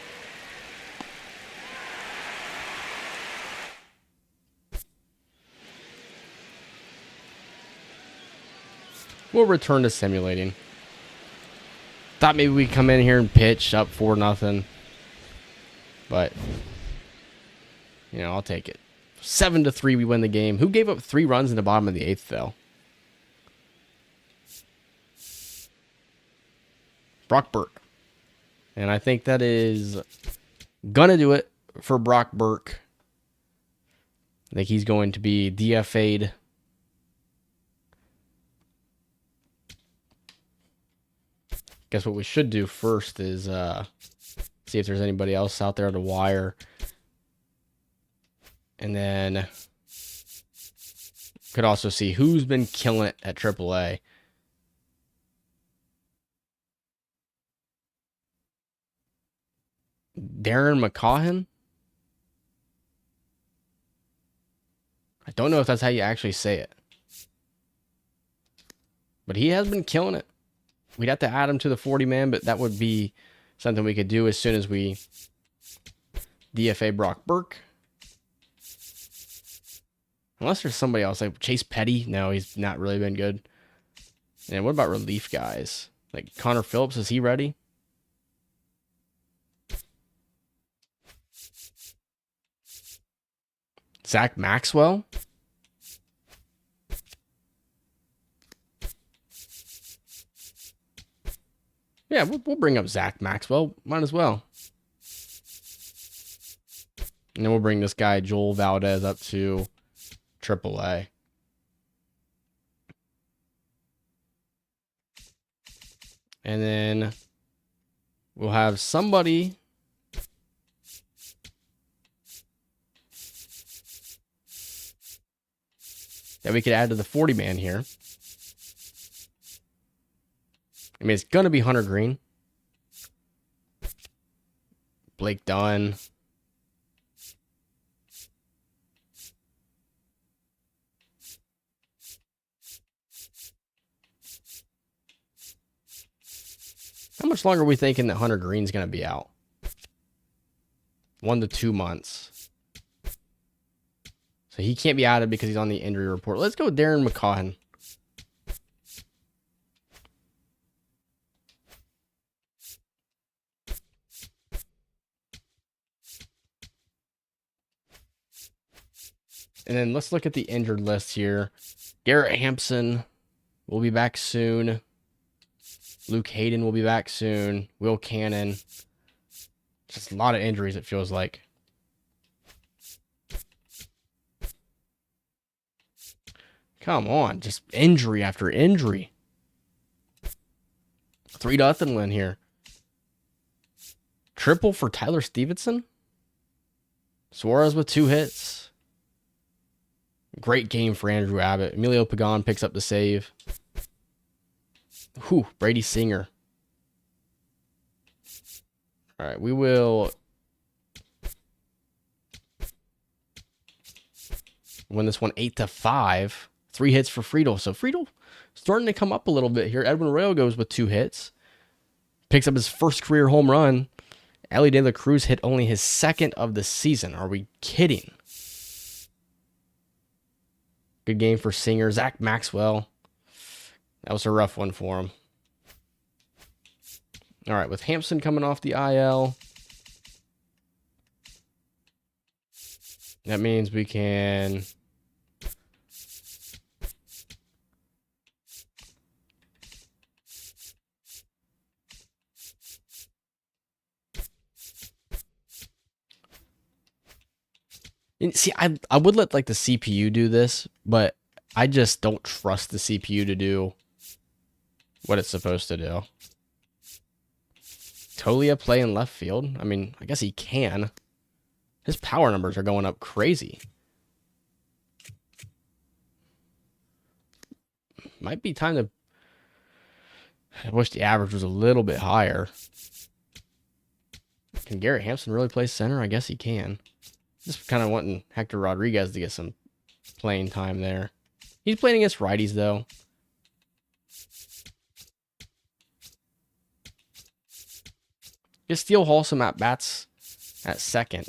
We'll return to simulating. Thought maybe we'd come in here and pitch up 4-0. But, you know, I'll take it. 7-3, we win the game. Who gave up 3 runs in the bottom of the 8th, though? Brock Burke. And I think that is going to do it for Brock Burke. I think he's going to be DFA'd. Guess what we should do first is see if there's anybody else out there to wire. And then could also see who's been killing it at AAA. Darren McCaughan. I don't know if that's how you actually say it. But he has been killing it. We'd have to add him to the 40-man, but that would be something we could do as soon as we DFA Brock Burke. Unless there's somebody else, like Chase Petty. No, he's not really been good. And what about relief guys? Like Connor Phillips, is he ready? Zach Maxwell? Yeah, we'll bring up Zach Maxwell. Might as well. And then we'll bring this guy, Joel Valdez, up to AAA. And then we'll have somebody that we could add to the 40-man here. I mean, it's going to be Hunter Green. Blake Dunn. How much longer are we thinking that Hunter Green's going to be out? 1 to 2 months. So he can't be added because he's on the injury report. Let's go with Darren McCaughan. And then let's look at the injured list here. Garrett Hampson will be back soon. Luke Hayden will be back soon. Will Cannon. Just a lot of injuries, it feels like. Come on, just injury after injury. 3-0 win here. Triple for Tyler Stevenson. Suarez with 2 hits. Great game for Andrew Abbott. Emilio Pagan picks up the save. Whew, Brady Singer. All right, we will win this one 8-5. 3 hits for Friedel. So Friedel starting to come up a little bit here. Edwin Arroyo goes with 2 hits. Picks up his first career home run. Ellie De La Cruz hit only his 2nd of the season. Are we kidding? Good game for Singer. Zach Maxwell. That was a rough one for him. All right, with Hampson coming off the IL, that means we can see, I would let like the CPU do this, but I just don't trust the CPU to do what it's supposed to do. Tolia play in left field? I mean, I guess he can. His power numbers are going up crazy. Might be time to... I wish the average was a little bit higher. Can Garrett Hampson really play center? I guess he can. Just kind of wanting Hector Rodriguez to get some playing time there. He's playing against righties, though. Just Steele Hall some at-bats at second.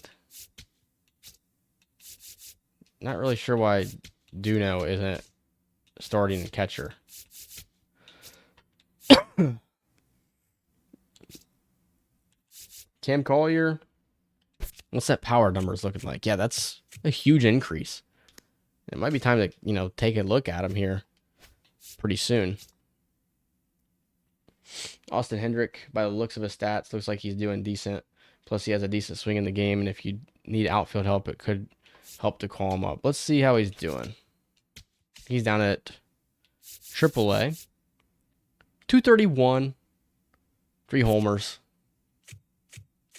Not really sure why Duno isn't starting catcher. Cam Collier. What's that power numbers looking like? Yeah, that's a huge increase. It might be time to, take a look at him here pretty soon. Austin Hendrick, by the looks of his stats, looks like he's doing decent. Plus, he has a decent swing in the game, and if you need outfield help, it could help to call him up. Let's see how he's doing. He's down at AAA. 231. 3 homers.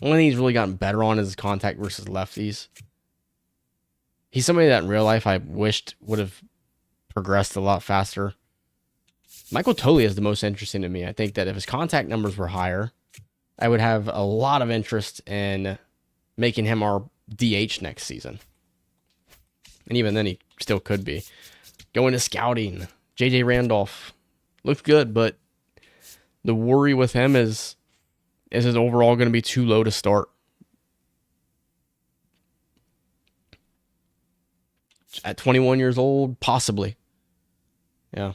Only thing he's really gotten better on is his contact versus lefties. He's somebody that in real life I wished would have progressed a lot faster. Michael Tolley is the most interesting to me. I think that if his contact numbers were higher, I would have a lot of interest in making him our DH next season. And even then, he still could be. Going to scouting. JJ Randolph looks good, but the worry with him is his overall going to be too low to start? At 21 years old, possibly. Yeah,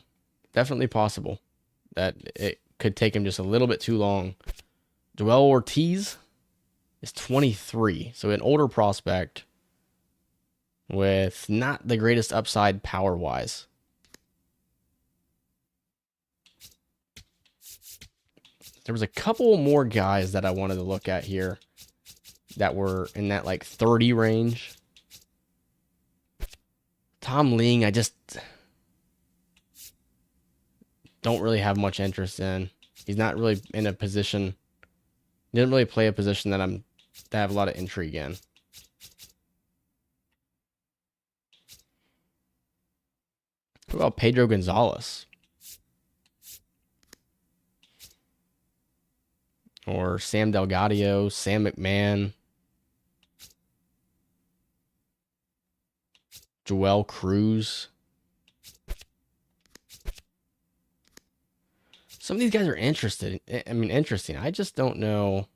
definitely possible that it could take him just a little bit too long. Joel Ortiz is 23, so an older prospect with not the greatest upside power-wise. There was a couple more guys that I wanted to look at here that were in that like 30 range. Tom Ling, I just don't really have much interest in. He's not really in a position. He didn't really play a position that I have a lot of intrigue in. What about Pedro Gonzalez? Or Sam Delgado, Sam McMahon, Joel Cruz. Some of these guys are interesting. I just don't know.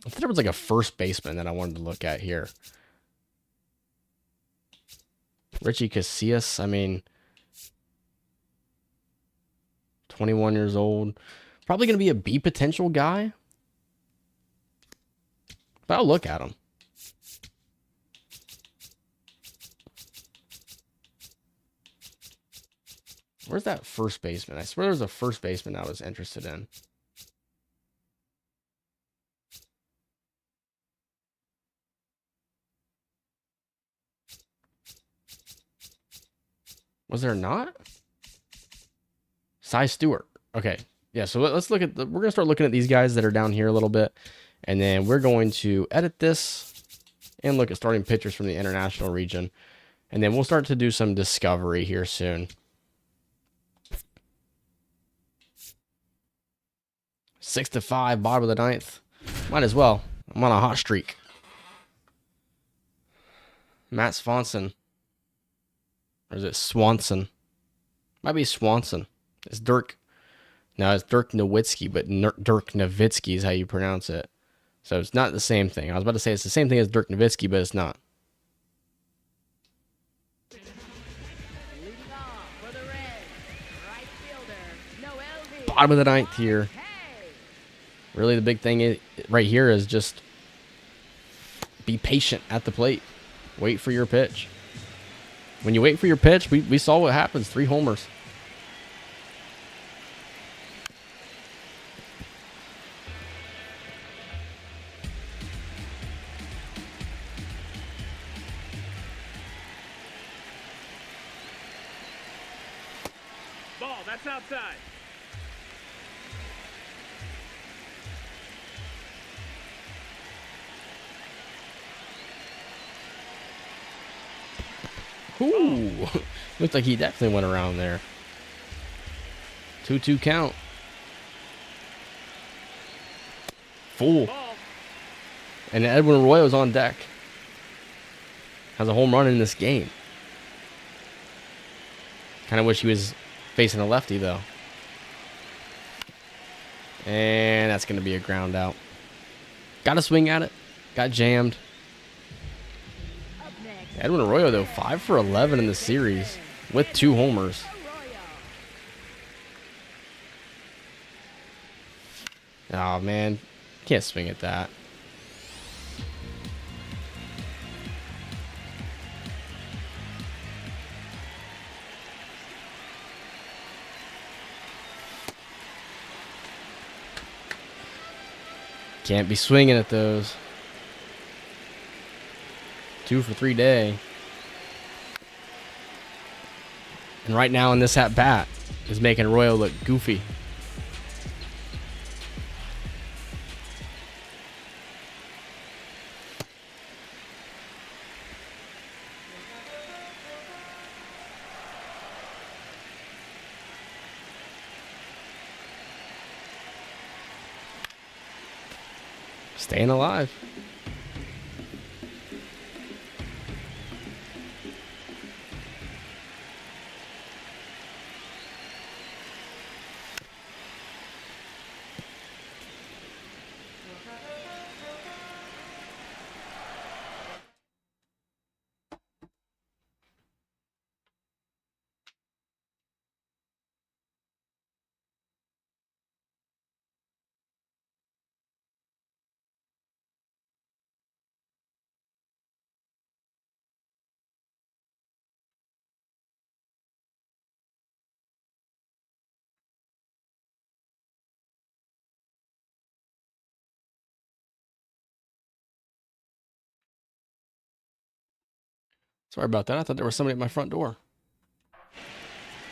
I thought there was like a first baseman that I wanted to look at here. Richie Casillas, 21 years old. Probably going to be a B potential guy. But I'll look at him. Where's that first baseman? I swear there was a first baseman I was interested in. Was there not? Cy Stewart. Okay. Yeah, so let's look at we're going to start looking at these guys that are down here a little bit. And then we're going to edit this and look at starting pitchers from the international region. And then we'll start to do some discovery here soon. 6-5, bottom of the ninth. Might as well. I'm on a hot streak. Matt Swanson. Or is it Swanson? Might be Swanson. It's Dirk. No, it's Dirk Nowitzki, but Dirk Nowitzki is how you pronounce it. So it's not the same thing. I was about to say it's the same thing as Dirk Nowitzki, but it's not. Bottom of the ninth here. Really, the big thing right here is just be patient at the plate. Wait for your pitch. When you wait for your pitch, we saw what happens. 3 homers. Ball, that's outside. Ooh, looks like he definitely went around there. 2-2 count. Full. And Edwin Arroyo's on deck. Has a home run in this game. Kind of wish he was facing a lefty, though. And that's going to be a ground out. Got to swing at it. Got jammed. Edwin Arroyo, though, 5 for 11 in the series with 2 homers. Oh, man. Can't swing at that. Can't be swinging at those. 2 for 3 day. And right now in this at bat is making Arroyo look goofy. Staying alive. Sorry about that. I thought there was somebody at my front door.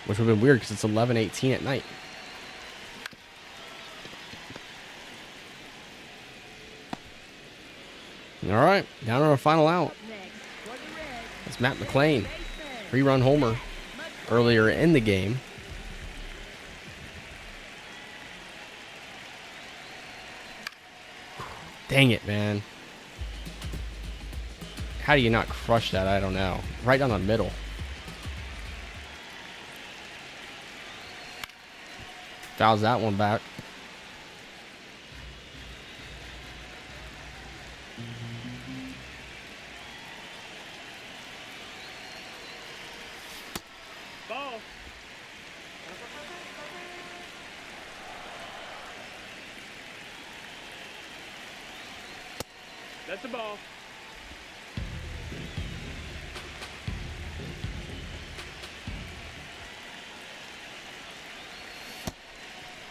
Which would have been weird because it's 11:18 at night. All right, down to our final out. It's Matt McClain. 3-run homer earlier in the game. Dang it, man. How do you not crush that? I don't know. Right down the middle. Fouls that one back. Ball. That's a ball.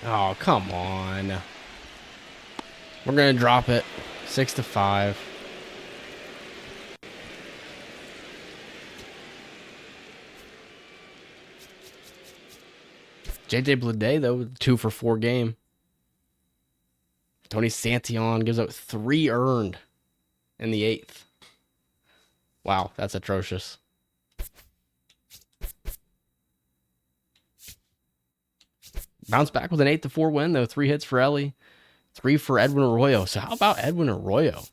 Oh, come on. We're going to drop it. 6-5. JJ Bleday, though, 2-for-4 game. Tony Santillan gives up 3 earned in the 8th. Wow, that's atrocious. Bounce back with an 8-4 win, though. 3 hits for Ellie, 3 for Edwin Arroyo. So how about Edwin Arroyo?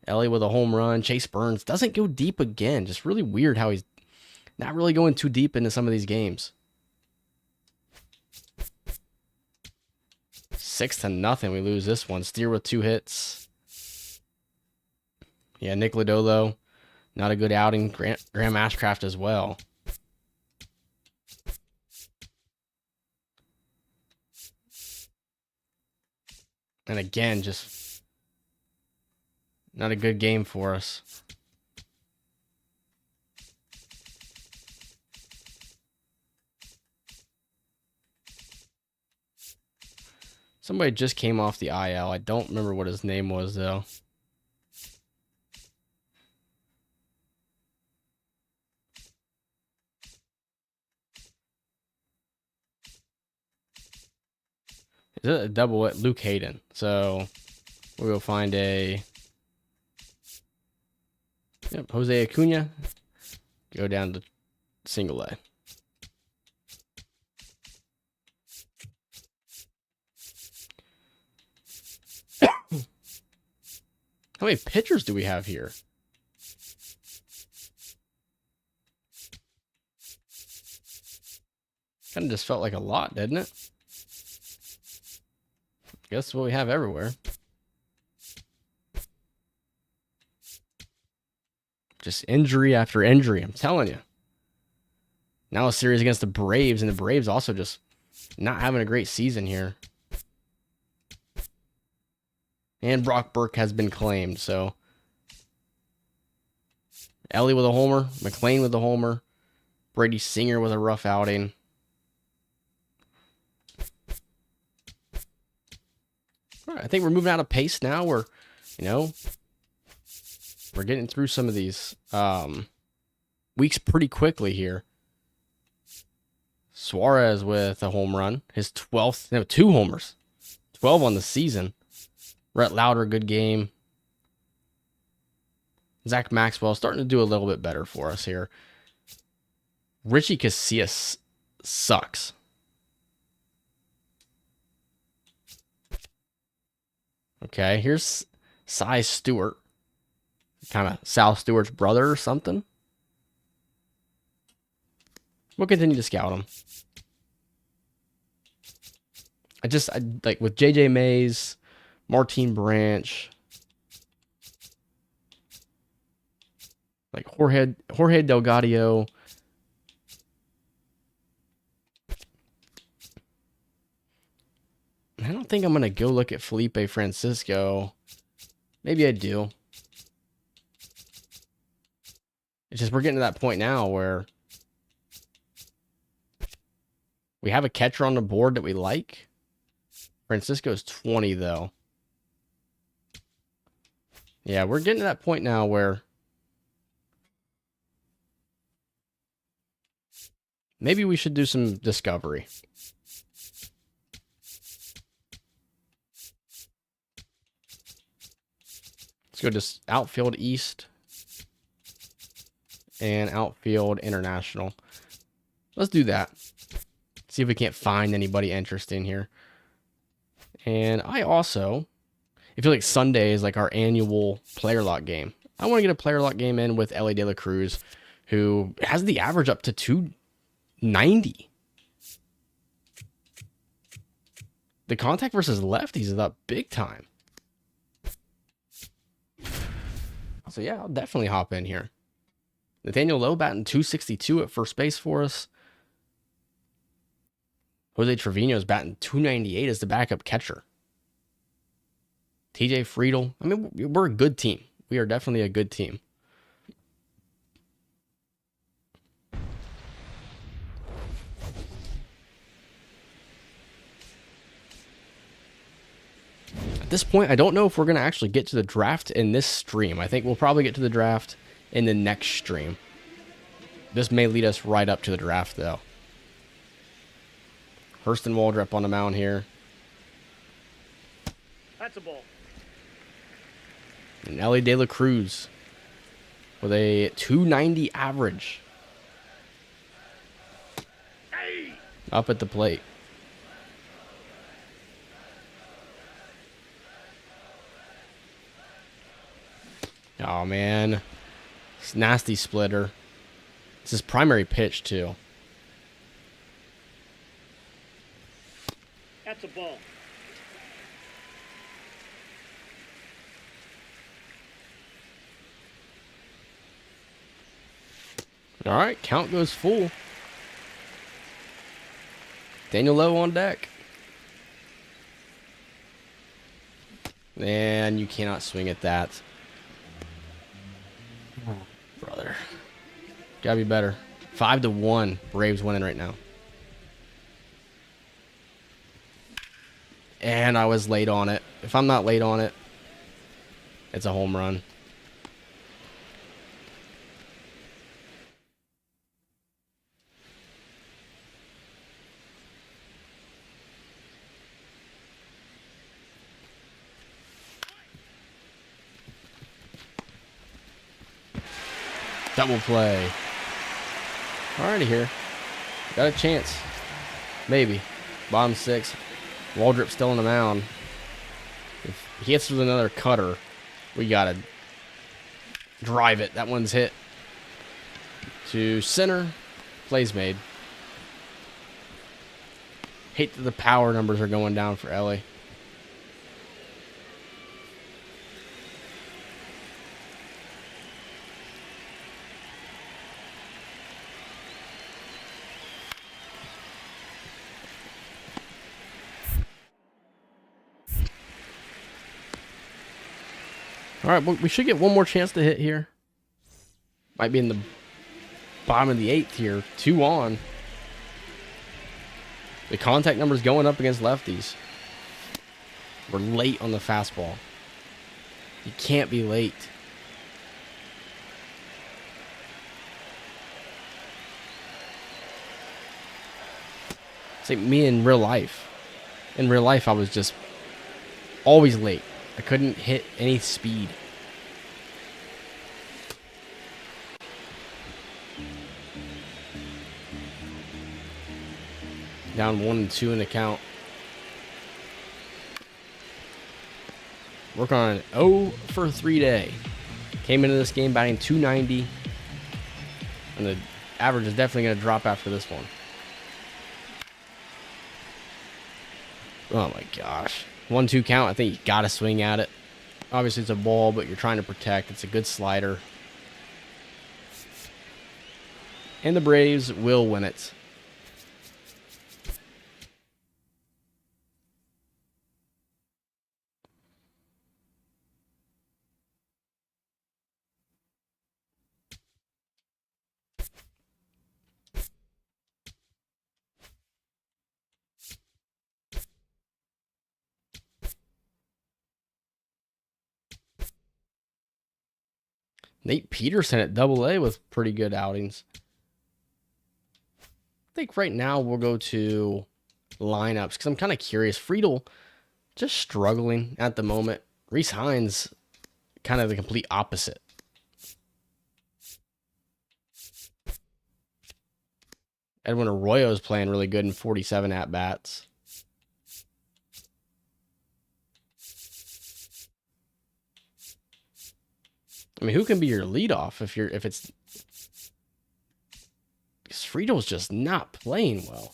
Ellie with a home run. Chase Burns doesn't go deep again. Just really weird how he's not really going too deep into some of these games. 6-0. We lose this one. Steer with 2 hits. Yeah, Nick Lodolo, not a good outing. Graham Ashcraft as well. And again, just not a good game for us. Somebody just came off the IL. I don't remember what his name was, though. Is it a double at Luke Hayden? So we'll go find a... Yep, Jose Acuna. Go down to single A. How many pitchers do we have here? Kind of just felt like a lot, didn't it? Guess what we have everywhere. Just injury after injury, I'm telling you. Now a series against the Braves, and the Braves also just not having a great season here. And Brock Burke has been claimed, so. Ellie with a homer, McClain with a homer, Brady Singer with a rough outing. All right, I think we're moving out of pace now. We're getting through some of these weeks pretty quickly here. Suarez with a home run, his 12th, no, 2 homers, 12 on the season. Rhett Lauder, good game. Zach Maxwell starting to do a little bit better for us here. Richie Casillas sucks. Okay, here's Cy Stewart. Kind of Sal Stewart's brother or something. We'll continue to scout him. I like with JJ Mays, Martine Branch, like Jorge Delgado. I don't think I'm going to go look at Felipe Francisco. Maybe I do. It's just we're getting to that point now where we have a catcher on the board that we like. Francisco's 20, though. Yeah, we're getting to that point now where maybe we should do some discovery. Let's go just outfield East and outfield International. Let's do that. See if we can't find anybody interesting here. And I feel like Sunday is like our annual player lock game. I want to get a player lock game in with Ellie De La Cruz, who has the average up to 290. The contact versus lefties is up big time. So yeah, I'll definitely hop in here. Nathaniel Lowe batting 262 at first base for us. Jose Trevino's batting 298 as the backup catcher. TJ Friedel. I mean, we're a good team. We are definitely a good team. At this point, I don't know if we're going to actually get to the draft in this stream. I think we'll probably get to the draft in the next stream. This may lead us right up to the draft, though. Hurston Waldrep on the mound here. That's a ball. And Ellie De La Cruz with a 290 average. Hey! Up at the plate. Oh, man. It's nasty splitter. It's his primary pitch, too. That's a ball. All right, count goes full. Daniel Lowe on deck. And you cannot swing at that. Brother. Gotta be better. 5-1. Braves winning right now. And I was late on it. If I'm not late on it, it's a home run. Double play. Alrighty here. Got a chance. Maybe. Bottom six. Waldrop still on the mound. If he hits with another cutter, we gotta drive it. That one's hit to center. Plays made. Hate that the power numbers are going down for Ellie. All right, well, we should get one more chance to hit here. Might be in the bottom of the 8th here. 2 on. The contact number's going up against lefties. We're late on the fastball. You can't be late. It's like me in real life. In real life, I was just always late. I couldn't hit any speed. Down 1-2 in the count. Work on an 0 for 3 day. Came into this game batting .290. And the average is definitely going to drop after this one. Oh my gosh. 1-2 count. I think you got to swing at it. Obviously, it's a ball, but you're trying to protect. It's a good slider. And the Braves will win it. Nate Peterson at Double-A with pretty good outings. I think right now we'll go to lineups because I'm kind of curious. Friedel just struggling at the moment. Reese Hines kind of the complete opposite. Edwin Arroyo is playing really good in 47 at-bats. I mean, who can be your leadoff if it's... Because Friedel's just not playing well.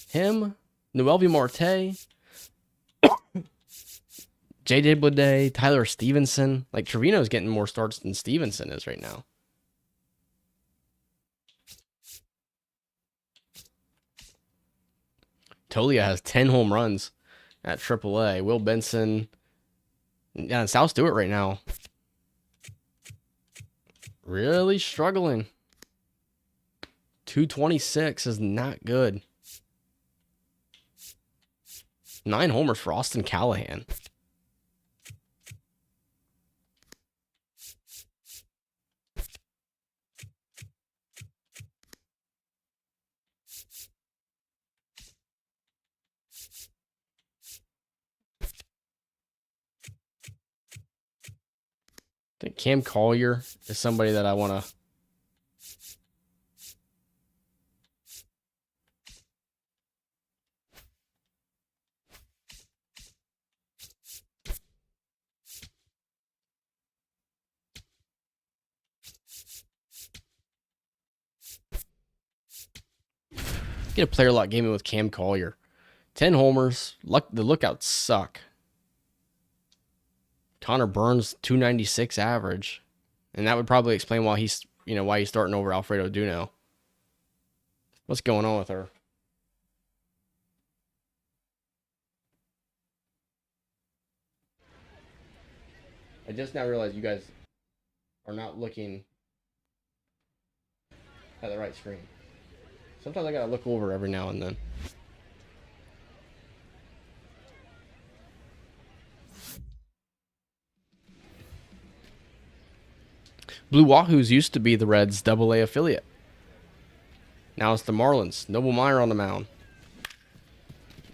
Him, Noelvi Marte, J.J. Bleday, Tyler Stevenson. Like, Trevino's getting more starts than Stevenson is right now. Tolia has 10 home runs at AAA. Will Benson, yeah, and Sal Stewart right now really struggling. 226 is not good. 9 homers for Austin Callahan. I think Cam Collier is somebody that I want to... Get a player lock gaming with Cam Collier. 10 homers. The lookouts suck. Connor Burns, 296 average. And that would probably explain why he's starting over Alfredo Duno. What's going on with her? I just now realized you guys are not looking at the right screen. Sometimes I gotta look over every now and then. Blue Wahoos used to be the Reds' Double-A affiliate. Now it's the Marlins. Noble Meyer on the mound.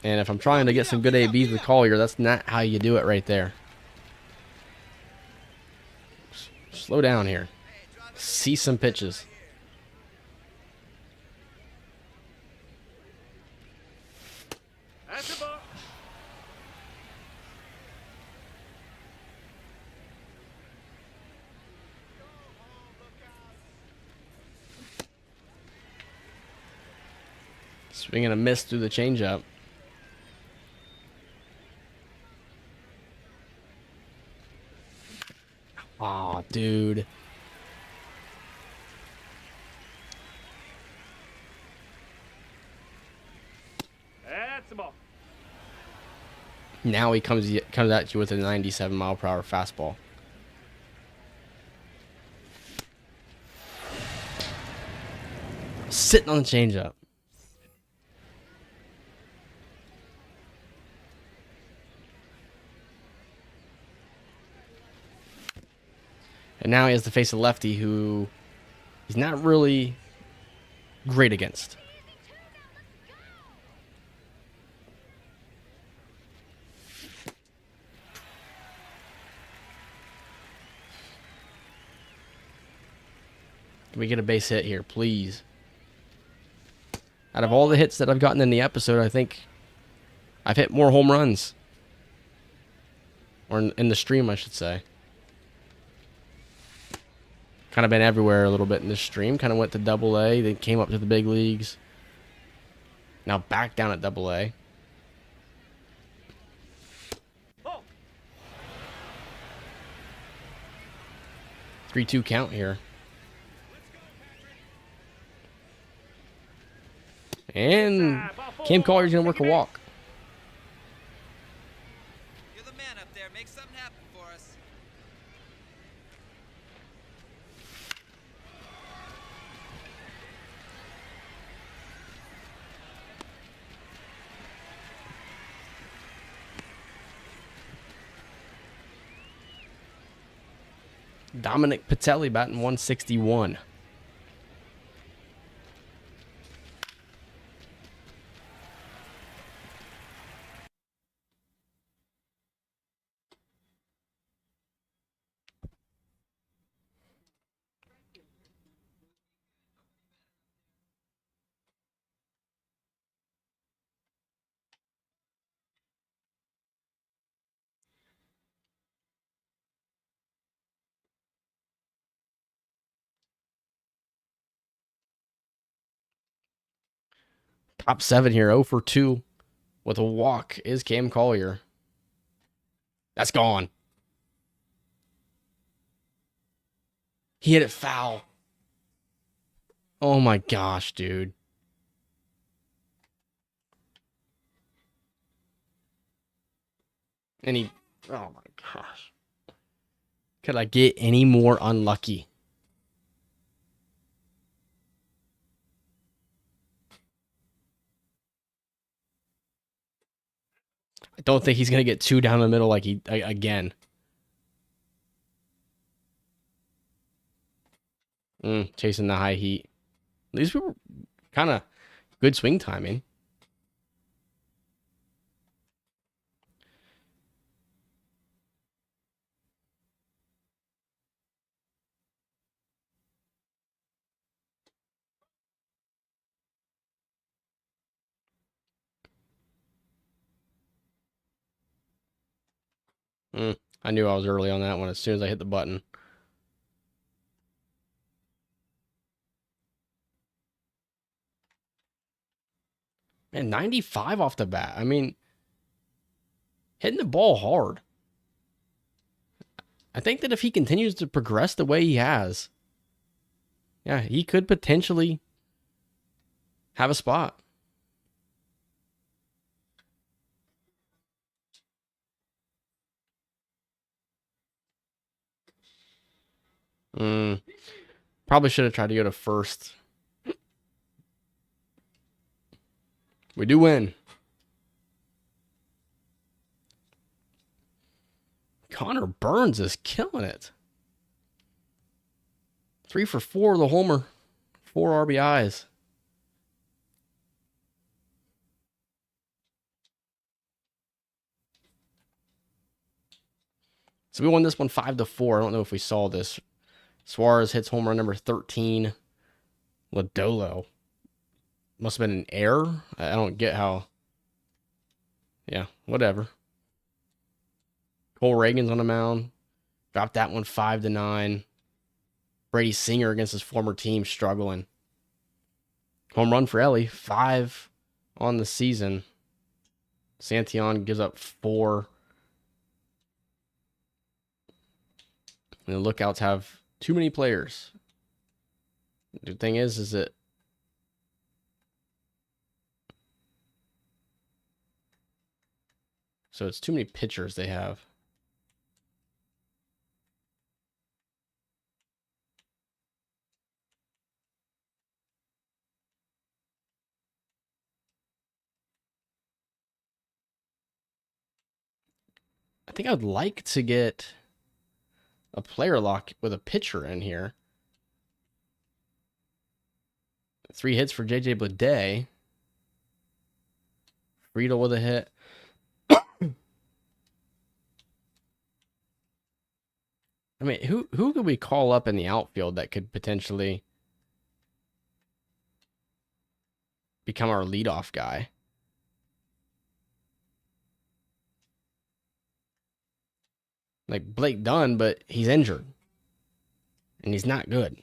And if I'm trying to get some good ABs with Collier, that's not how you do it right there. Slow down here. See some pitches. That's a ball. Swinging a miss through the changeup. Aw, dude. That's a ball. Now he comes at you with a 97 mile per hour fastball. Sitting on the changeup. And now he has to face a lefty who he's not really great against. Can we get a base hit here, please? Out of all the hits that I've gotten in the episode, I think I've hit more home runs. Or in the stream, I should say. Kind of been everywhere a little bit in this stream. Kind of went to Double A, then came up to the big leagues. Now back down at Double A. Oh, 3-2 count here. And Cam Collier's going to work a walk. You're the man up there. Make something happen for us. Dominic Patelli batting 161. Top 7 here, 0 for 2 with a walk is Cam Collier. That's gone. He hit it foul. Oh my gosh, dude. And he, oh my gosh. Could I get any more unlucky? I don't think he's going to get 2 down the middle like he, again. Chasing the high heat. These were kind of good swing timing. I knew I was early on that one as soon as I hit the button. Man, 95 off the bat. I mean, hitting the ball hard. I think that if he continues to progress the way he has, yeah, he could potentially have a spot. Probably should have tried to go to first. We do win. Connor Burns is killing it. 3 for 4 the homer. 4 RBIs. So we won this one 5-4. I don't know if we saw this. Suarez hits home run number 13. Lodolo. Must have been an error. I don't get how. Yeah, whatever. Cole Reagan's on the mound. Dropped that one 5-9. Brady Singer against his former team struggling. Home run for Ellie. 5 on the season. Santillan gives up 4. And the Lookouts have too many players. The thing is that so it's too many pitchers they have. I think I would like to get a player lock with a pitcher in here. 3 hits for JJ Bleday. Friedel with a hit. I mean, who could we call up in the outfield that could potentially become our leadoff guy? like Blake Dunn, but he's injured. And he's not good.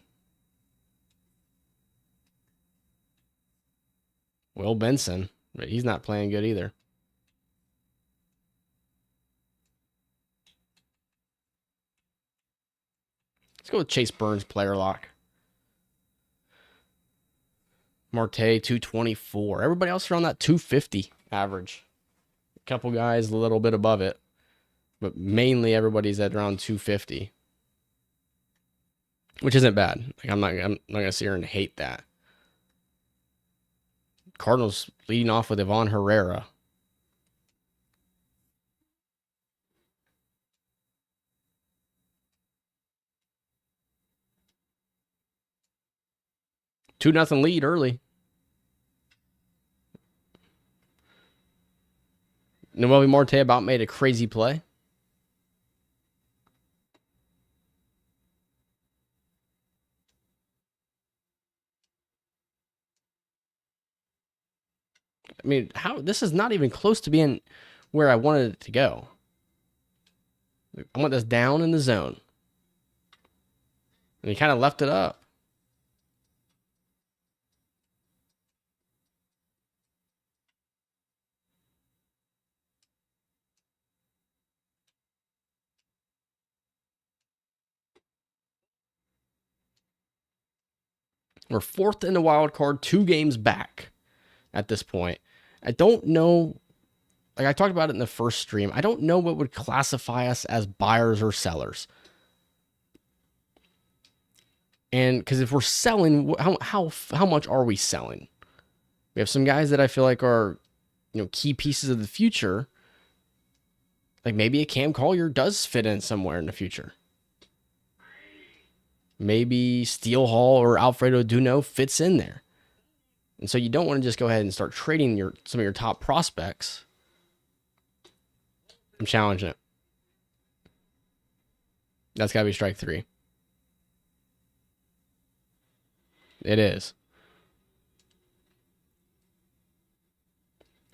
Will Benson, but he's not playing good either. Let's go with Chase Burns, player lock. Marte, 224. Everybody else around that 250 average. A couple guys a little bit above it, but mainly everybody's at around 250, which isn't bad. Like I'm not gonna sit here and hate that. Cardinals leading off with Ivan Herrera. Two nothing lead early. Noel Marte about made a crazy play. I mean, how this is not even close to being where I wanted it to go. I want this down in the zone. And he kind of left it up. We're fourth in the wild card, 2 games back at this point. I don't know, like I talked about it in the first stream, I don't know what would classify us as buyers or sellers. And because if we're selling, how much are we selling? We have some guys that I feel like are, key pieces of the future. Like maybe a Cam Collier does fit in somewhere in the future. Maybe Steele Hall or Alfredo Duno fits in there. And so you don't want to just go ahead and start trading some of your top prospects. I'm challenging it. That's got to be strike 3. It is.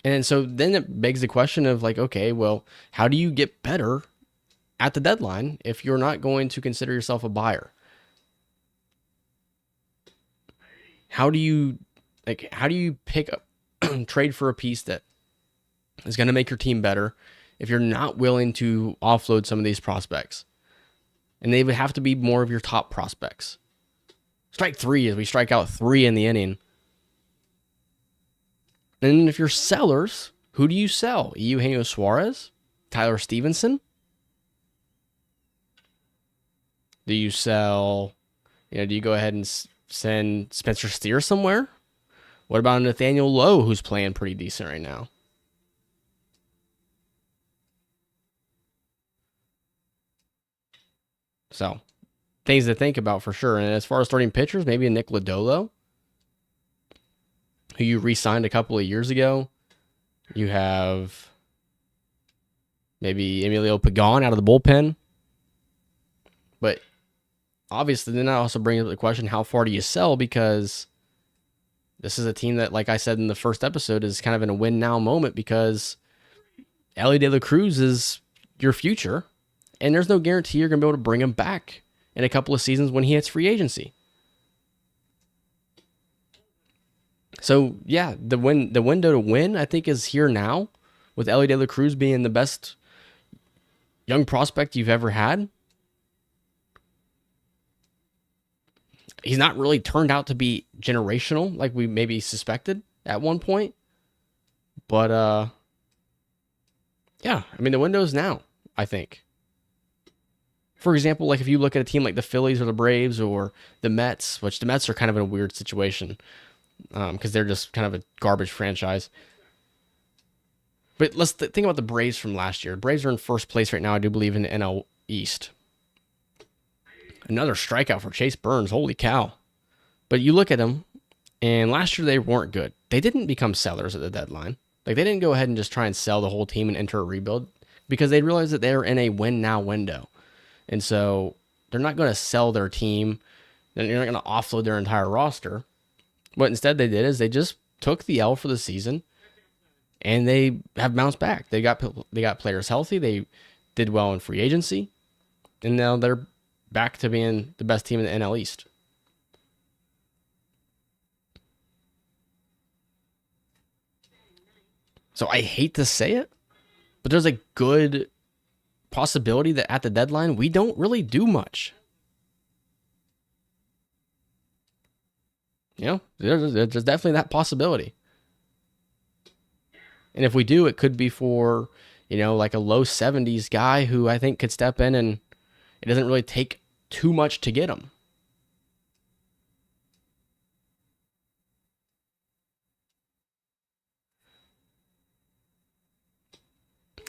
And so then it begs the question of like, okay, well, how do you get better at the deadline if you're not going to consider yourself a buyer? How do you pick up trade for a piece that is going to make your team better if you're not willing to offload some of these prospects? And they would have to be more of your top prospects. Strike 3 is we strike out 3 in the inning. And if you're sellers, who do you sell? Eugenio Suarez? Tyler Stevenson? Do you sell, do you go ahead and send Spencer Steer somewhere? What about Nathaniel Lowe, who's playing pretty decent right now? So, things to think about for sure. And as far as starting pitchers, maybe a Nick Lodolo, who you re-signed a couple of years ago. You have maybe Emilio Pagan out of the bullpen. But obviously, then that also brings up the question, how far do you sell? Because this is a team that, like I said in the first episode, is kind of in a win-now moment because Elly De La Cruz is your future, and there's no guarantee you're going to be able to bring him back in a couple of seasons when he hits free agency. So, yeah, the window to win, I think, is here now, with Elly De La Cruz being the best young prospect you've ever had. He's not really turned out to be generational like we maybe suspected at one point. But, yeah, I mean, the window's now, I think. For example, like if you look at a team like the Phillies or the Braves or the Mets, which the Mets are kind of in a weird situation because they're just kind of a garbage franchise. But let's think about the Braves from last year. The Braves are in first place right now, I do believe, in the NL East. Another strikeout for Chase Burns. Holy cow. But you look at them, and last year they weren't good. They didn't become sellers at the deadline. Like, they didn't go ahead and just try and sell the whole team and enter a rebuild because they realized that they're in a win-now window. And so they're not going to sell their team. They're not going to offload their entire roster. What instead they did is they just took the L for the season, and they have bounced back. They got players healthy. They did well in free agency. And now they're back to being the best team in the NL East. So I hate to say it, but there's a good possibility that at the deadline, we don't really do much. You know, there's definitely that possibility. And if we do, it could be for, like a low 70s guy who I think could step in, and it doesn't really take too much to get him.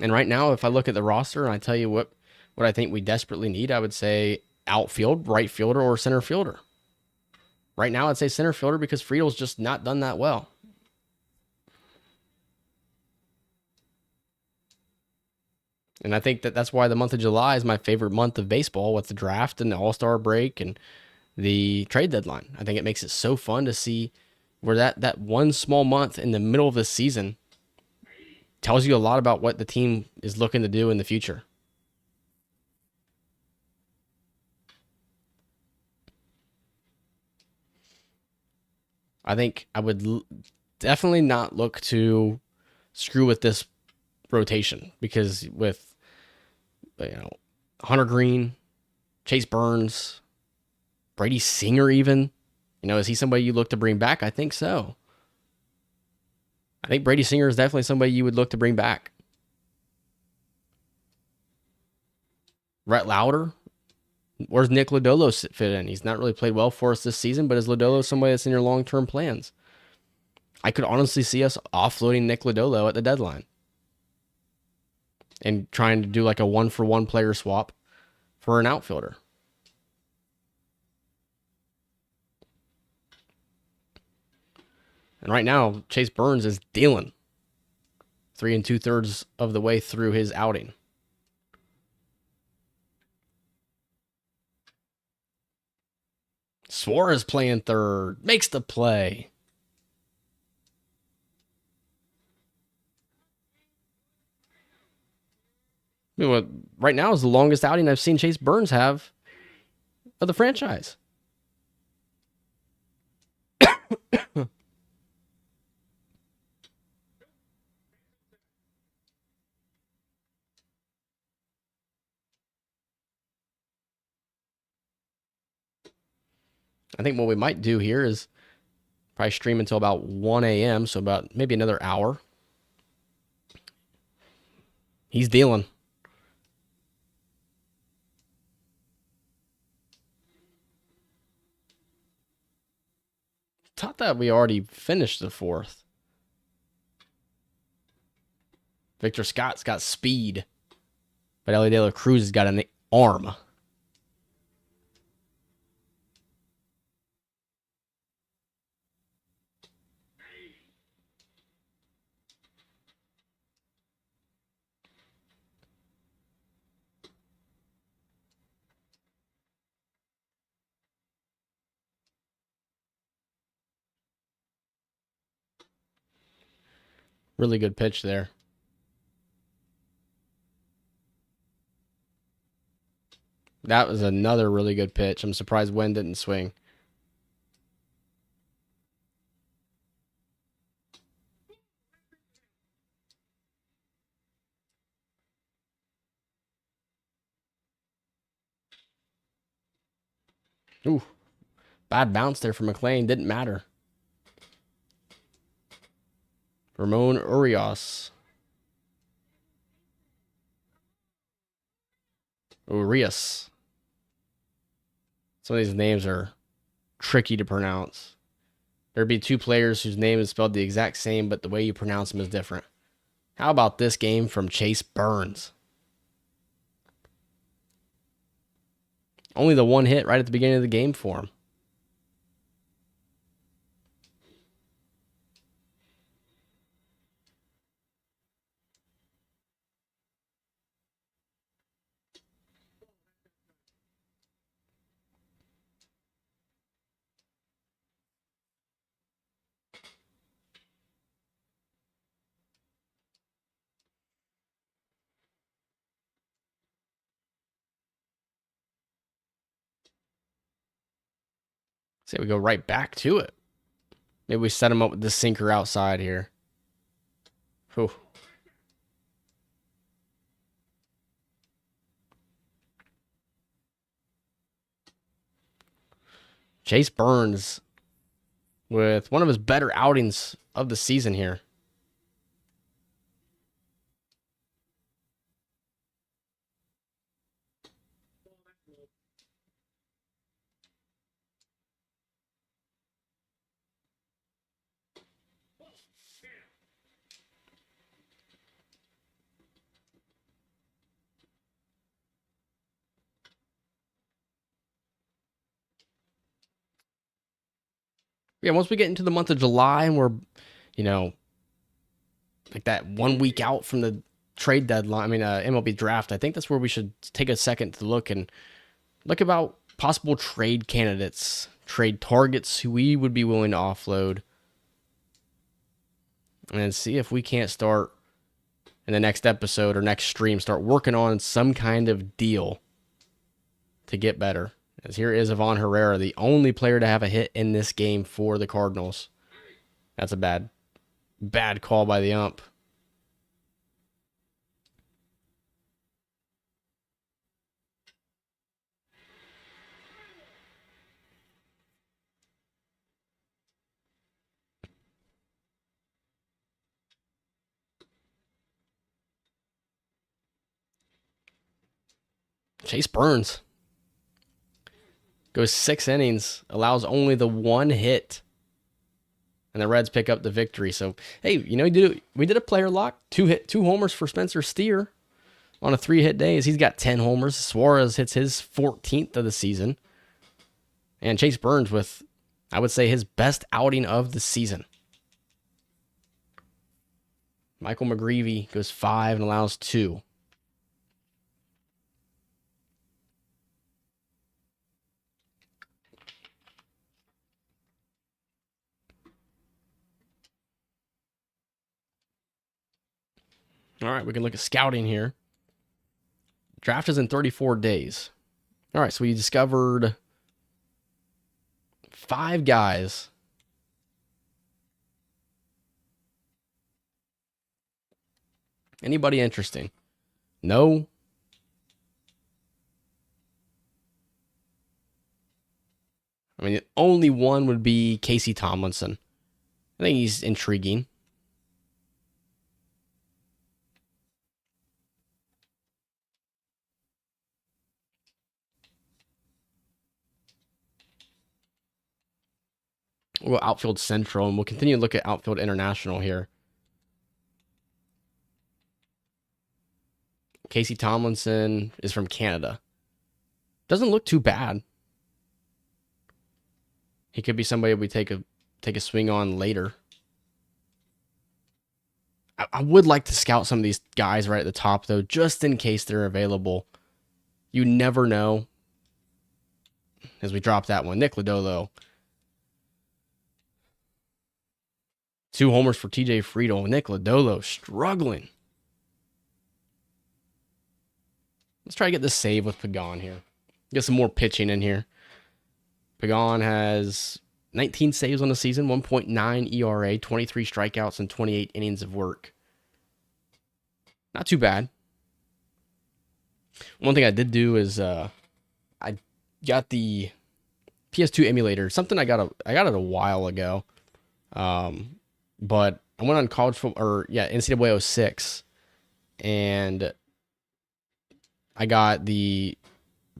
And right now, if I look at the roster and I tell you what I think we desperately need, I would say outfield, right fielder, or center fielder. Right now, I'd say center fielder because Friedel's just not done that well. And I think that's why the month of July is my favorite month of baseball, with the draft and the All-Star break and the trade deadline. I think it makes it so fun to see where that one small month in the middle of the season tells you a lot about what the team is looking to do in the future. I think I would definitely not look to screw with this rotation, because with Hunter Green, Chase Burns, Brady Singer even, is he somebody you look to bring back? I think so. I think Brady Singer is definitely somebody you would look to bring back. Rhett Lauder, where's Nick Lodolo fit in? He's not really played well for us this season, but is Lodolo somebody that's in your long-term plans? I could honestly see us offloading Nick Lodolo at the deadline and trying to do like a 1-for-1 player swap for an outfielder. And right now, Chase Burns is dealing 3 2/3 of the way through his outing. Suarez playing third, makes the play. Right now is the longest outing I've seen Chase Burns have of the franchise. I think what we might do here is probably stream until about 1 a.m., so about maybe another hour. He's dealing. Thought that we already finished the fourth. Victor Scott's got speed, but Ellie De La Cruz has got an arm. Really good pitch there. That was another really good pitch. I'm surprised Wen didn't swing. Ooh, bad bounce there for McLean. Didn't matter. Ramon Urias. Urias. Some of these names are tricky to pronounce. There'd be two players whose name is spelled the exact same, but the way you pronounce them is different. How about this game from Chase Burns? Only the one hit right at the beginning of the game for him. Say we go right back to it. Maybe we set him up with the sinker outside here. Whew. Chase Burns with one of his better outings of the season here. Yeah, once we get into the month of July and we're, you know, like that 1 week out from the trade deadline, MLB draft, I think that's where we should take a second to look about possible trade candidates, trade targets who we would be willing to offload, and see if we can't start in the next episode or next stream, start working on some kind of deal to get better. As here is Ivan Herrera, the only player to have a hit in this game for the Cardinals. That's a bad call by the ump. Chase Burns goes 6 innings, allows only the 1 hit, and the Reds pick up the victory. So, hey, we did a player lock, 2 homers for Spencer Steer on a 3-hit day, as he's got 10 homers. Suarez hits his 14th of the season, and Chase Burns with, I would say, his best outing of the season. Michael McGreevy goes 5 and allows 2. All right, we can look at scouting here. Draft is in 34 days. All right, so we discovered 5 guys. Anybody interesting? No. Only one would be Casey Tomlinson. I think he's intriguing. We'll go outfield central, and we'll continue to look at outfield international here. Casey Tomlinson is from Canada. Doesn't look too bad. He could be somebody we take a swing on later. I would like to scout some of these guys right at the top, though, just in case they're available. You never know. As we drop that one. Nick Lodolo. 2 homers for TJ Friedel. Nick Lodolo struggling. Let's try to get this save with Pagan here. Get some more pitching in here. Pagan has 19 saves on the season, 1.9 ERA, 23 strikeouts, and 28 innings of work. Not too bad. One thing I did do is I got the PS2 emulator. Something I got it a while ago. But I went on NCAA 06, and I got the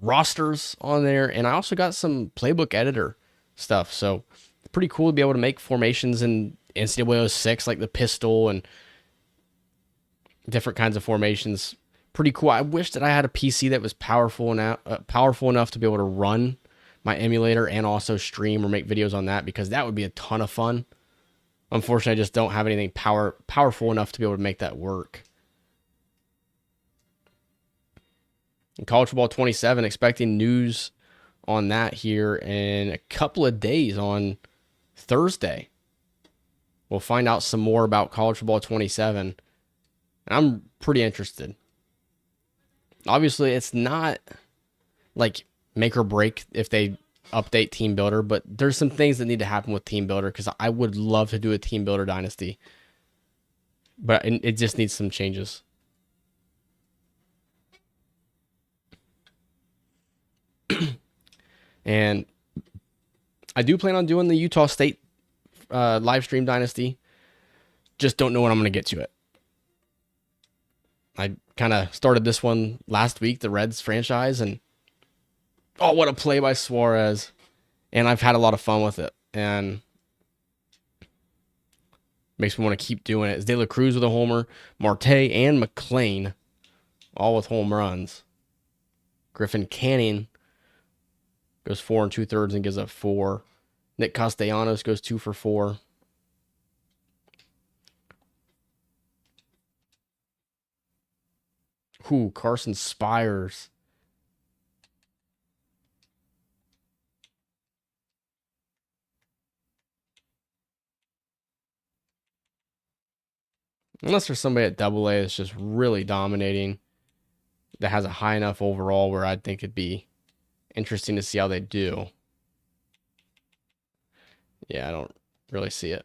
rosters on there, and I also got some playbook editor stuff. So pretty cool to be able to make formations in NCAA 06, like the pistol and different kinds of formations. Pretty cool. I wish that I had a PC that was powerful enough to be able to run my emulator and also stream or make videos on that, because that would be a ton of fun. Unfortunately, I just don't have anything powerful enough to be able to make that work. In College Football 27, expecting news on that here in a couple of days on Thursday. We'll find out some more about College Football 27. I'm pretty interested. Obviously, it's not like make or break if they update Team Builder, but there's some things that need to happen with Team Builder because I would love to do a Team Builder Dynasty, but it just needs some changes. And I do plan on doing the Utah State Livestream Dynasty. Just don't know when I'm going to get to it. I kind of started this one last week, the Reds franchise, and oh, what a play by Suarez. And I've had a lot of fun with it, and makes me want to keep doing it. It's De La Cruz with a homer, Marte and McClain, all with home runs. Griffin Canning goes 4 2/3 and gives up 4. Nick Castellanos goes 2 for 4. Ooh, Carson Spires. Unless there's somebody at AA that's just really dominating, that has a high enough overall where I'd think it'd be interesting to see how they do. Yeah, I don't really see it.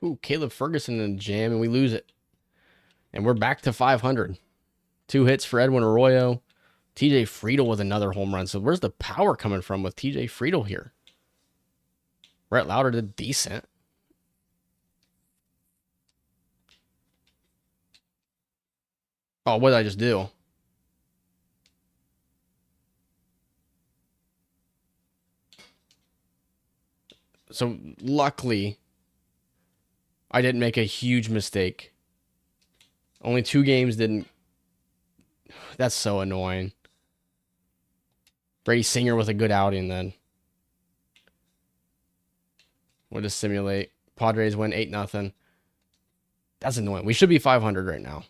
Ooh, Caleb Ferguson in the jam, and we lose it. And we're back to 500. 2 hits for Edwin Arroyo. TJ Friedel with another home run. So where's the power coming from with TJ Friedel here? Brett Lauder did decent. Oh, what did I just do? So luckily, I didn't make a huge mistake. Only 2 games didn't. That's so annoying. Brady Singer with a good outing then. We'll just simulate. Padres win 8-0. That's annoying. We should be 500 right now.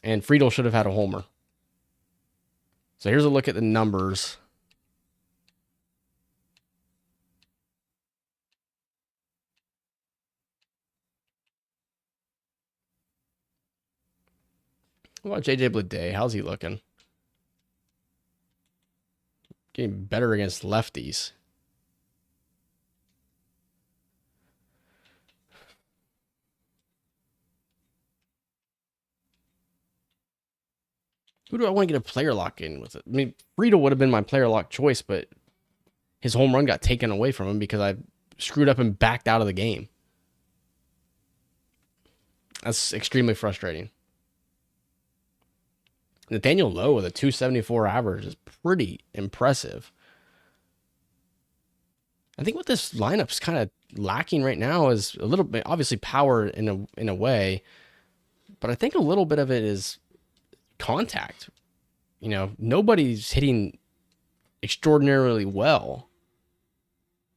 And Friedel should have had a homer. So here's a look at the numbers. What about JJ Bleday? How's he looking? Getting better against lefties. Who do I want to get a player lock in with it? I mean, Friedel would have been my player lock choice, but his home run got taken away from him because I screwed up and backed out of the game. That's extremely frustrating. Nathaniel Lowe with a 274 average is pretty impressive. I think what this lineup's kind of lacking right now is a little bit, obviously power in a way, but I think a little bit of it is contact. You know, nobody's hitting extraordinarily well.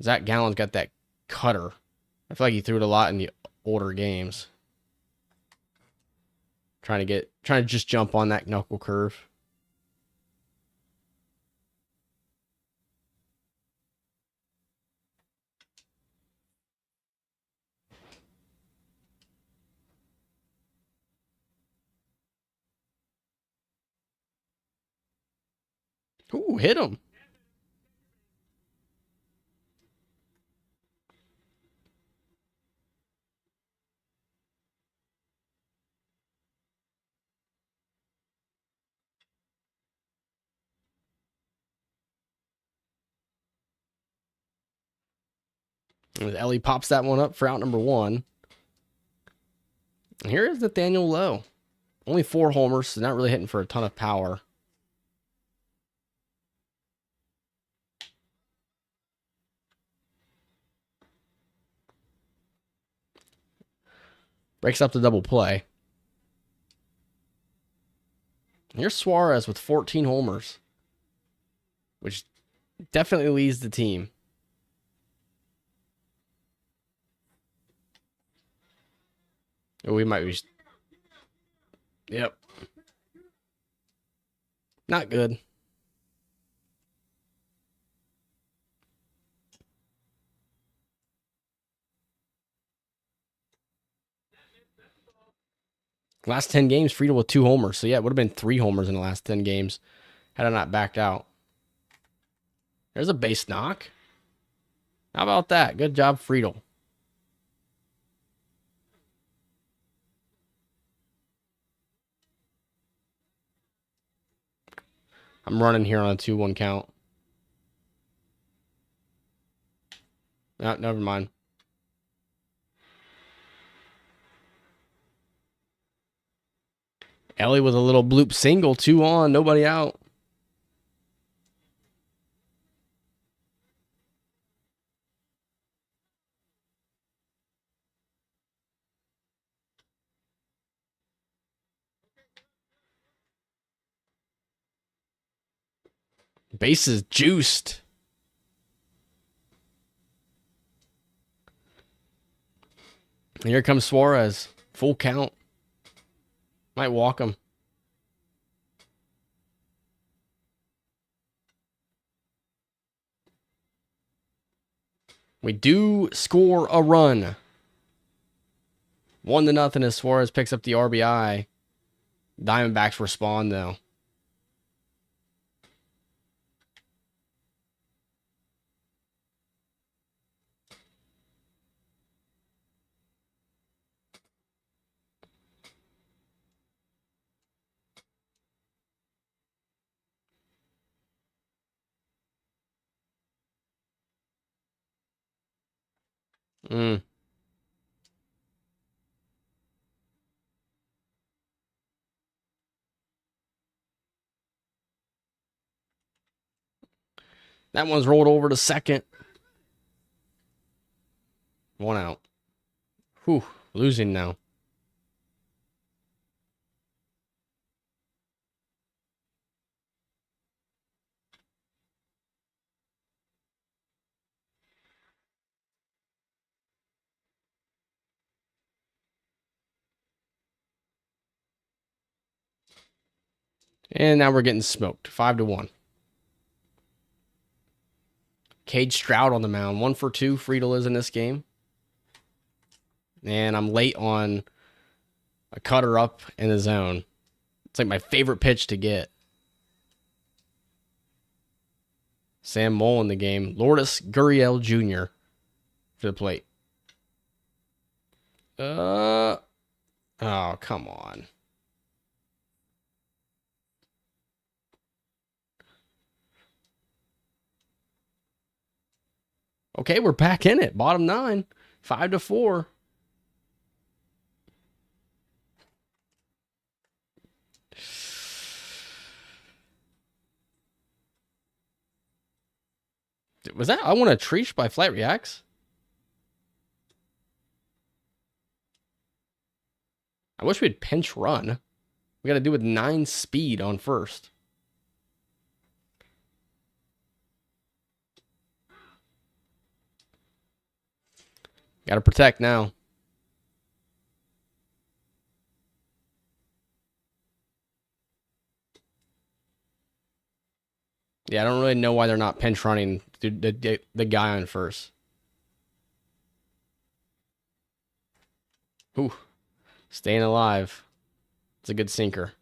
Zach Gallen's got that cutter. I feel like he threw it a lot in the older games. Trying to just jump on that knuckle curve. Ooh, hit him. And Ellie pops that one up for out number 1. And here is Nathaniel Lowe. Only 4 homers, so not really hitting for a ton of power. Breaks up the double play. Here's Suarez with 14 homers, which definitely leads the team. Oh, we might be. Yep. Not good. Last 10 games, Friedel with 2 homers. So, yeah, it would have been 3 homers in the last 10 games had I not backed out. There's a base knock. How about that? Good job, Friedel. I'm running here on a 2-1 count. No, never mind. Ellie with a little bloop single, 2 on, nobody out. Bases juiced. And here comes Suarez. Full count. Might walk him. We do score a run. 1-0 as Suarez picks up the RBI. Diamondbacks respond, though. Mm. That one's rolled over to second. 1 out. Whew, losing now. And now we're getting smoked. 5-1. Cade Stroud on the mound. 1 for 2. Friedel is in this game. And I'm late on a cutter up in the zone. It's like my favorite pitch to get. Sam Mole in the game. Lourdes Gurriel Jr. for the plate. Oh, come on. Okay, we're back in it. Bottom 9. 5-4. Was that I want a Treesh by Flight Reacts? I wish we'd pinch run. We got to do with 9 speed on first. Got to protect now. Yeah, I don't really know why they're not pinch running the guy on first. Ooh, staying alive. It's a good sinker.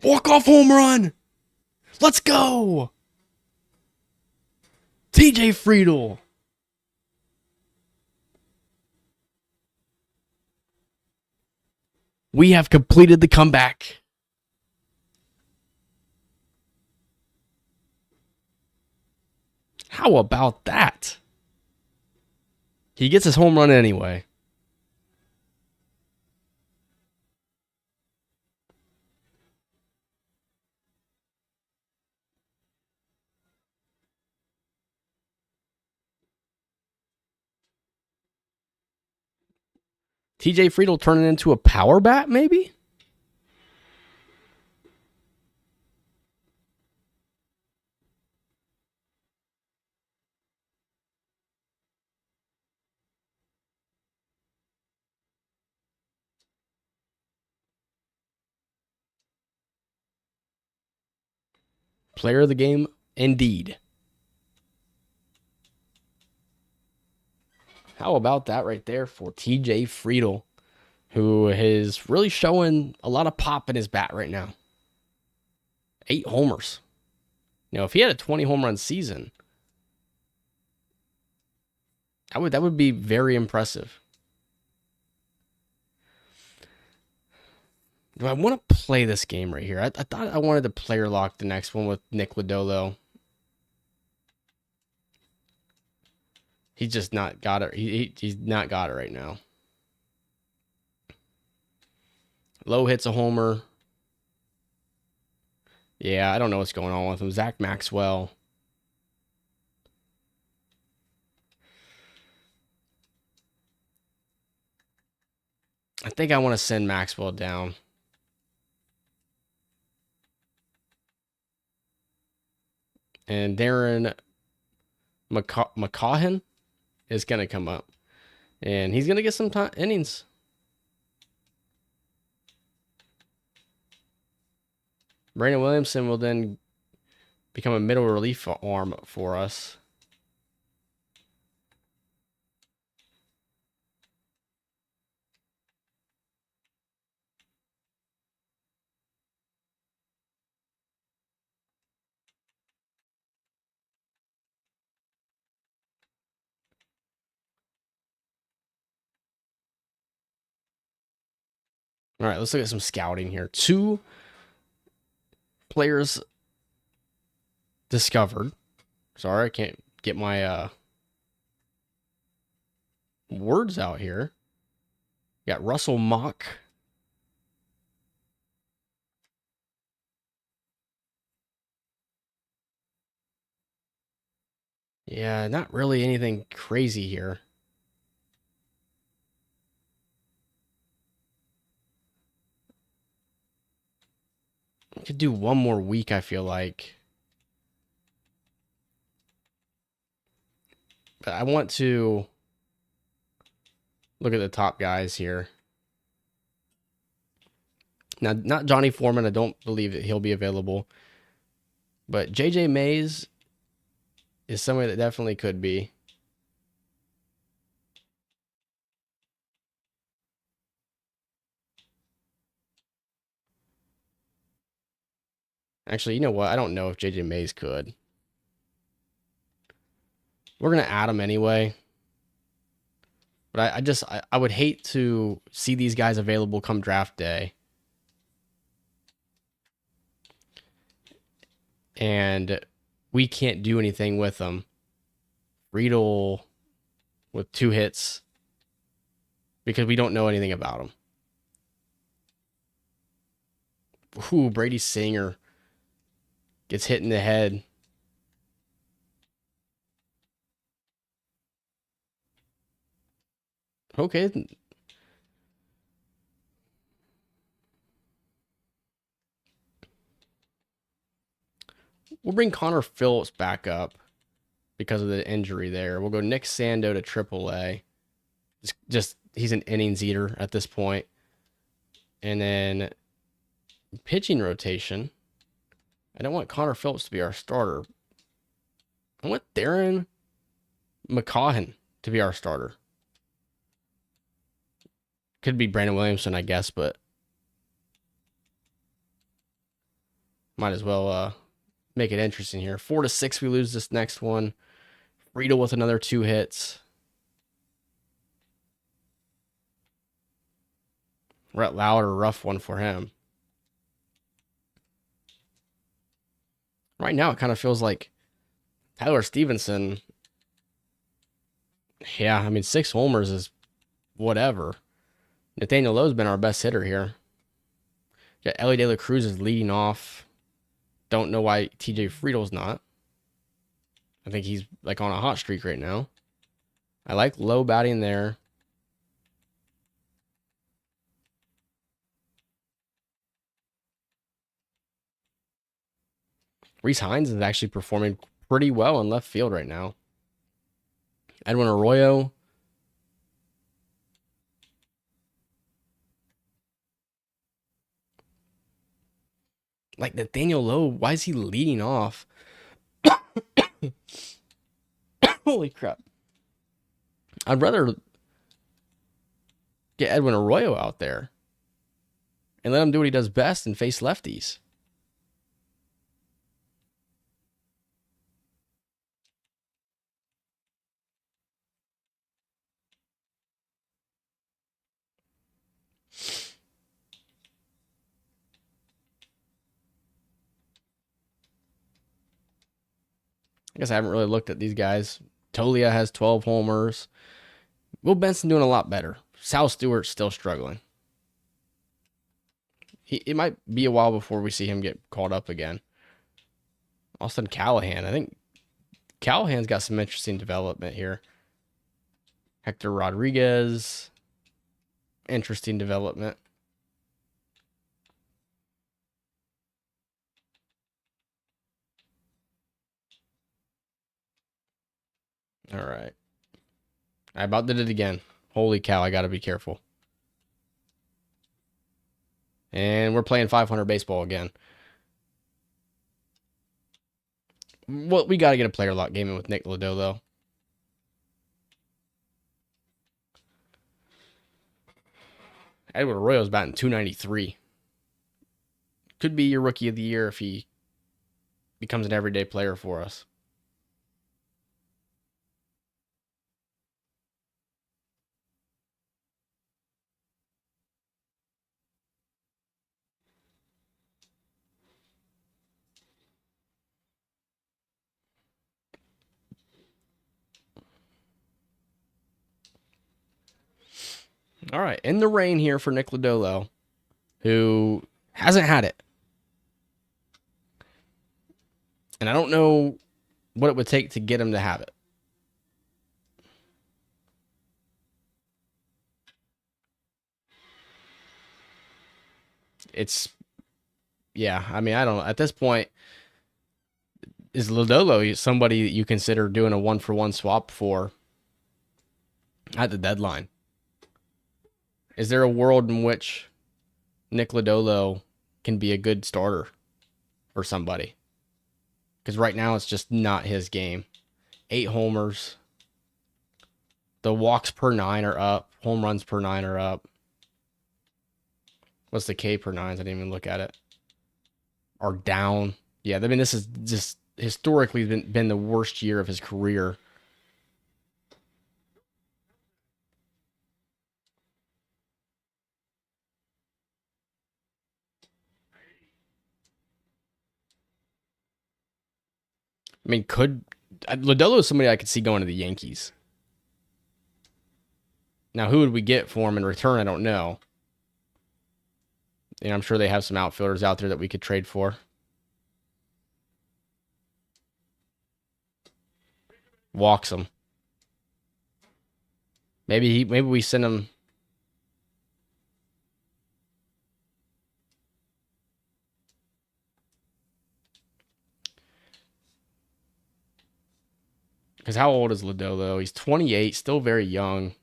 Walk-off home run! Let's go! TJ Friedel. We have completed the comeback. How about that? He gets his home run anyway. TJ Friedel turning into a power bat, maybe? Player of the game, indeed. How about that right there for TJ Friedl, who is really showing a lot of pop in his bat right now. 8 homers. You know, if he had a 20 home run season, that would be very impressive. Do I want to play this game right here? I thought I wanted to player lock the next one with Nick Lodolo. He's just not got it. He's not got it right now. Low hits a homer. Yeah, I don't know what's going on with him. Zach Maxwell. I think I want to send Maxwell down. And Darren McCaughan is going to come up. And he's going to get some innings. Brandon Williamson will then become a middle relief arm for us. All right, let's look at some scouting here. 2 players discovered. Sorry, I can't get my words out here. Got Russell Mock. Yeah, not really anything crazy here. I could do one more week, I feel like. But I want to look at the top guys here. Now, not Johnny Foreman. I don't believe that he'll be available. But JJ Mays is somebody that definitely could be. Actually, you know what? I don't know if JJ Mays could. We're going to add him anyway. But I would hate to see these guys available come draft day. And we can't do anything with them. Friedl with 2 hits because we don't know anything about him. Ooh, Brady Singer gets hit in the head. Okay. We'll bring Connor Phillips back up because of the injury there. We'll go Nick Sando to AAA. Just he's an innings eater at this point. And then pitching rotation. I don't want Connor Phillips to be our starter. I want Darren McCaughan to be our starter. Could be Brandon Williamson, I guess, but might as well make it interesting here. 4-6, we lose this next one. Friedl with another 2 hits. Rhett Lauder, rough one for him. Right now, it kind of feels like Tyler Stevenson. Yeah, I mean, 6 homers is whatever. Nathaniel Lowe's been our best hitter here. Yeah, Ellie De La Cruz is leading off. Don't know why TJ Friedl's not. I think he's like on a hot streak right now. I like Lowe batting there. Reese Hines is actually performing pretty well in left field right now. Edwin Arroyo. Like Nathaniel Lowe, why is he leading off? Holy crap. I'd rather get Edwin Arroyo out there and let him do what he does best and face lefties. I guess I haven't really looked at these guys. Tolia has 12 homers. Will Benson doing a lot better. Sal Stewart's still struggling. It might be a while before we see him get called up again. Austin Callahan. I think Callahan's got some interesting development here. Hector Rodriguez. Interesting development. All right. I about did it again. Holy cow, I got to be careful. And we're playing 500 baseball again. Well, we got to get a player lock game in with Nick Lodolo. Edward Arroyo's batting 293. Could be your rookie of the year if he becomes an everyday player for us. All right, in the rain here for Nick Lodolo, who hasn't had it. And I don't know what it would take to get him to have it. Yeah, I mean, I don't know. At this point, is Lodolo somebody that you consider doing a 1-for-1 swap for at the deadline? Is there a world in which Nick Lodolo can be a good starter for somebody? Because right now it's just not his game. 8 homers. The walks per 9 are up. Home runs per 9 are up. What's the K per 9s? I didn't even look at it. Are down. Yeah, I mean, this is just historically been the worst year of his career. I mean, Lodolo is somebody I could see going to the Yankees. Now, who would we get for him in return? I don't know. And I'm sure they have some outfielders out there that we could trade for. Walks him. Maybe we send him. Because how old is Lodolo? He's 28, still very young.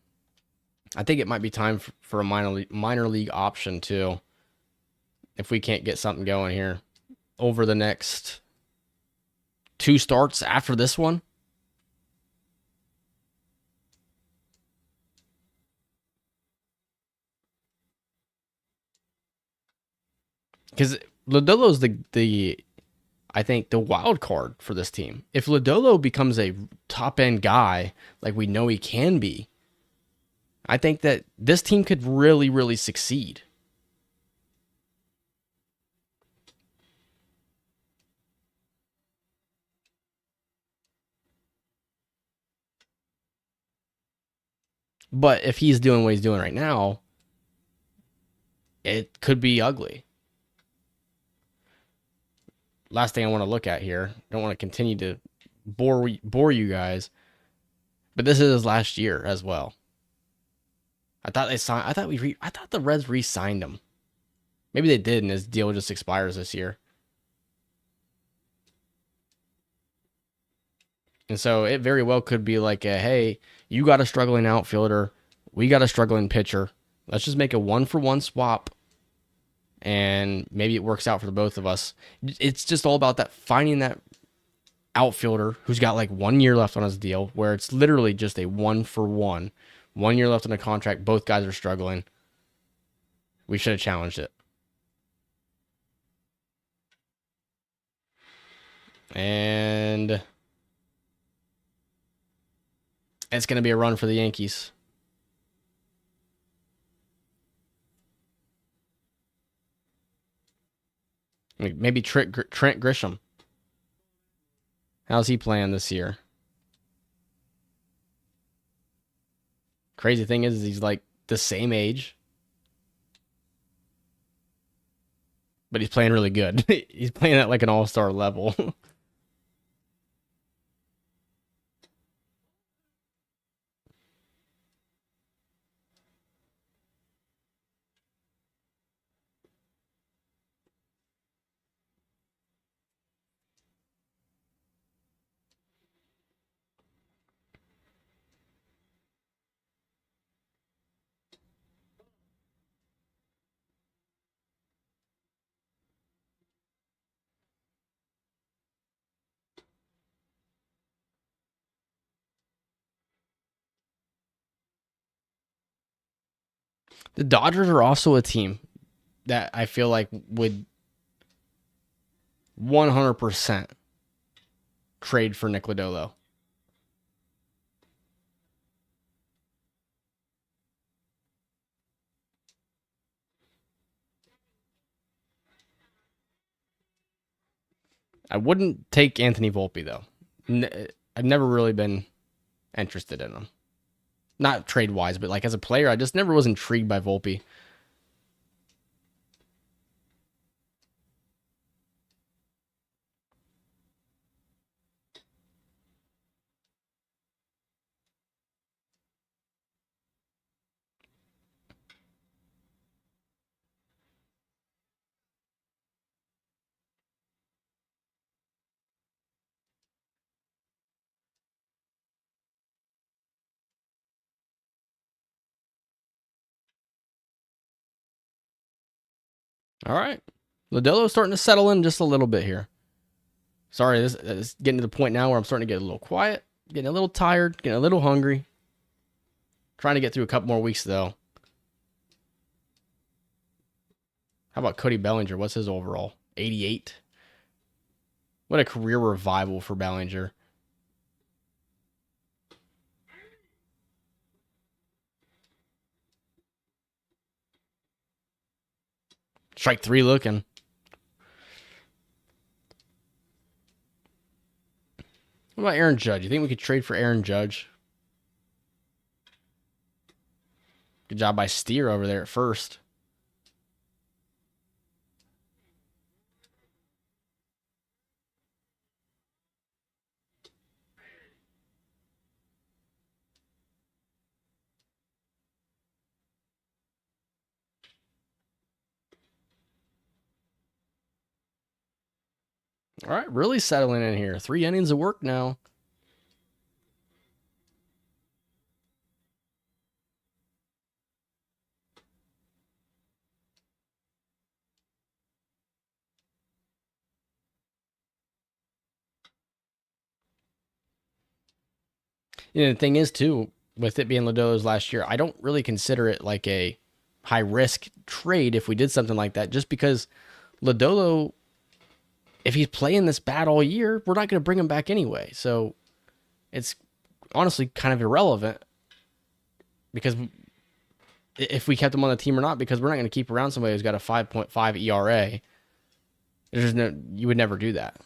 I think it might be time for a minor league option too. If we can't get something going here over the next 2 starts after this one. Because Lodolo's I think the wild card for this team. If Lodolo becomes a top end guy like we know he can be, I think that this team could really, really succeed. But if he's doing what he's doing right now, it could be ugly. Last thing I want to look at here. Don't want to continue to bore you guys, but this is his last year as well. I thought the Reds re-signed him. Maybe they did, and his deal just expires this year. And so it very well could be like, hey, you got a struggling outfielder, we got a struggling pitcher. Let's just make a 1-for-1 swap, and maybe it works out for the both of us. It's just all about that finding that outfielder who's got like 1 year left on his deal, where it's literally just a 1-for-1. 1 year left on the contract. Both guys are struggling. We should have challenged it. And it's going to be a run for the Yankees. Maybe Trent Grisham. How's he playing this year? Crazy thing is he's like the same age, but he's playing really good. He's playing at like an all-star level. The Dodgers are also a team that I feel like would 100% trade for Nick Lodolo. I wouldn't take Anthony Volpe, though. I've never really been interested in him. Not trade-wise, but like as a player, I just never was intrigued by Volpe. All right. Lodolo's starting to settle in just a little bit here. Sorry, this is getting to the point now where I'm starting to get a little quiet, getting a little tired, getting a little hungry. Trying to get through a couple more weeks, though. How about Cody Bellinger? What's his overall? 88. What a career revival for Bellinger. Strike 3 looking. What about Aaron Judge? You think we could trade for Aaron Judge? Good job by Steer over there at first. All right, really settling in here. 3 innings of work now. You know, the thing is, too, with it being Lodolo's last year, I don't really consider it like a high-risk trade if we did something like that, just because Lodolo, if he's playing this bad all year, we're not going to bring him back anyway. So it's honestly kind of irrelevant because if we kept him on the team or not, because we're not going to keep around somebody who's got a 5.5 ERA. You would never do that.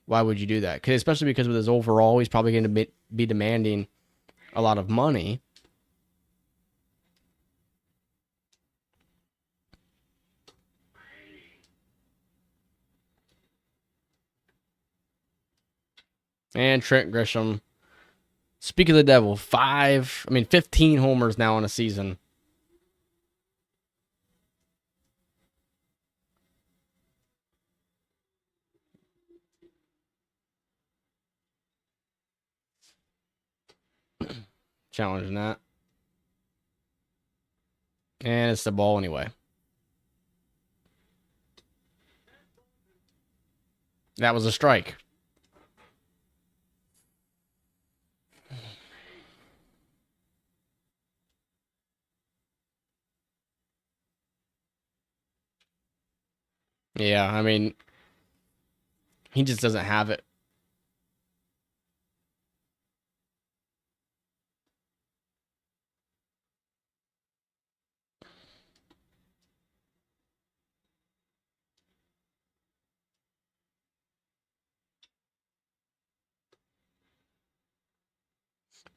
Why would you do that? Especially because with his overall, he's probably going to be demanding a lot of money. And Trent Grisham. Speak of the devil, 15 homers now in a season. Challenging that. And it's the ball anyway. That was a strike. Yeah, I mean, he just doesn't have it.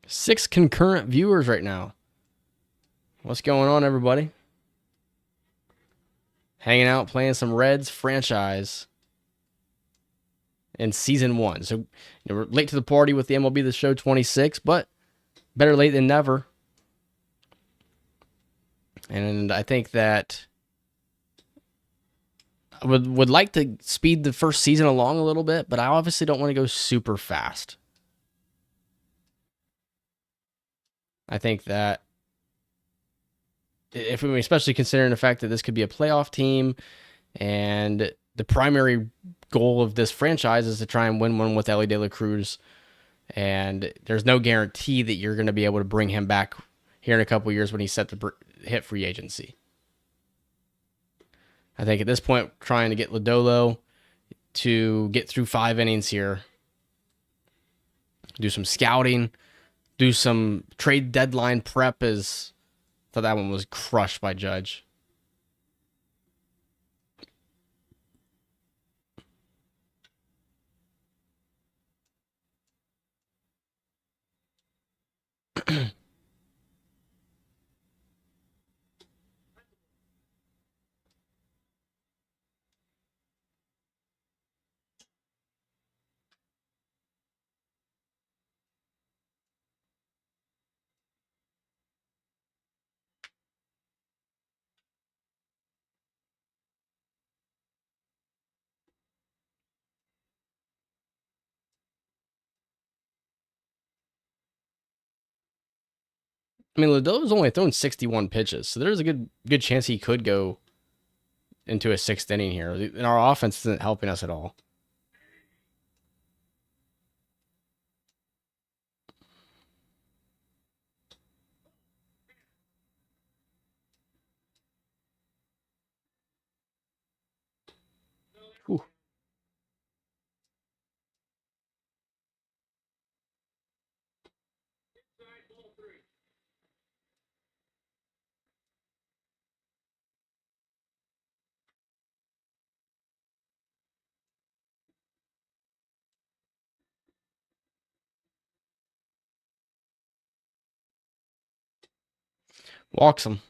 Six concurrent viewers right now. What's going on, everybody? Hanging out, playing some Reds franchise in season 1. So, we're late to the party with the MLB The Show 26, but better late than never. And I think that I would like to speed the first season along a little bit, but I obviously don't want to go super fast. I think that if we, especially considering the fact that this could be a playoff team, and the primary goal of this franchise is to try and win one with Ellie De La Cruz, and there's no guarantee that you're going to be able to bring him back here in a couple years when he's set to hit free agency. I think at this point, trying to get Lodolo to get through 5 innings here, do some scouting, do some trade deadline prep. Thought that one was crushed by Judge. I mean, Lodolo's only thrown 61 pitches, so there's a good chance he could go into a 6th inning here. And our offense isn't helping us at all. Whew. Walks him.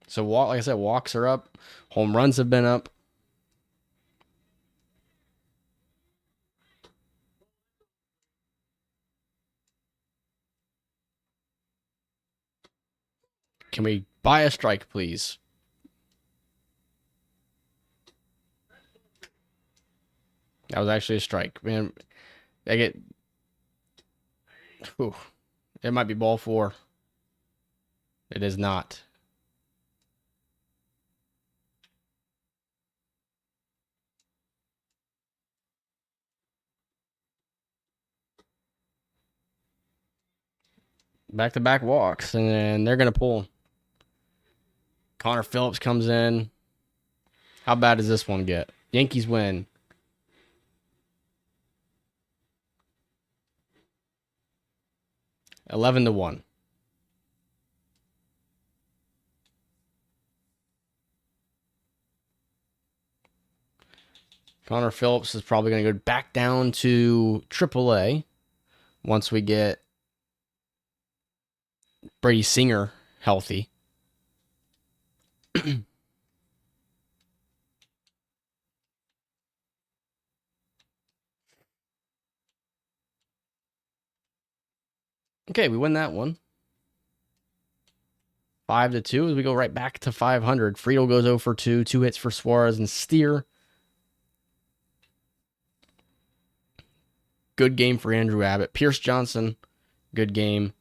So, like I said, walks are up. Home runs have been up. Can we buy a strike, please? That was actually a strike. Man, I get... Whew. It might be ball 4. It is not. Back-to-back walks, and then they're going to pull. Connor Phillips comes in. How bad does this one get? Yankees win. $11-1. Connor Phillips is probably going to go back down to AAA once we get Brady Singer healthy. Okay, we win that one. 5-2 as we go right back to 500. Friedel goes 0 for 2. 2 hits for Suarez and Steer. Good game for Andrew Abbott. Pierce Johnson, good game.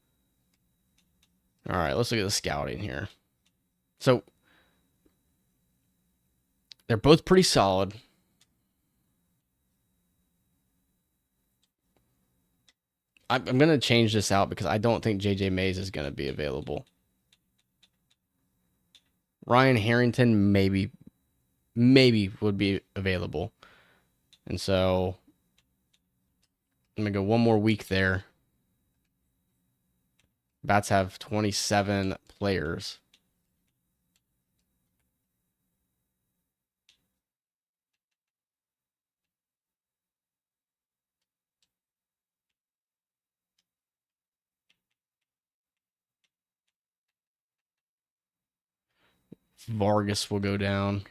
All right, let's look at the scouting here. So, they're both pretty solid. I'm going to change this out because I don't think J.J. Mays is going to be available. Ryan Harrington maybe would be available. And so I'm going to go one more week there. Bats have 27 players. Vargas will go down.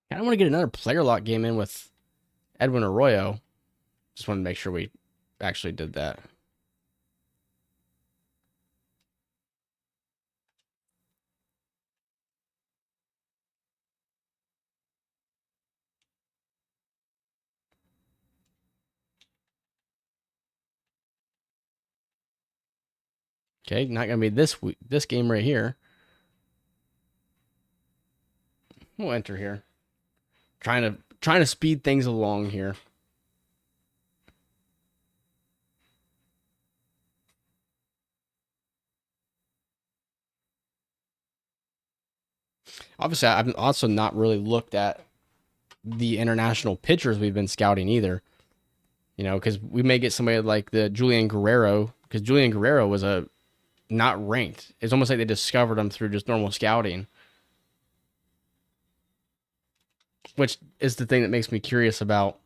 I don't want to get another player lock game in with Edwin Arroyo. Just wanted to make sure we actually did that. Okay, not gonna be this week, this game right here. We'll enter here. Trying to speed things along here. Obviously, I've also not really looked at the international pitchers we've been scouting either. You know, because we may get somebody like the Julian Guerrero, because Julian Guerrero was a not ranked. It's almost like they discovered him through just normal scouting, which is the thing that makes me curious about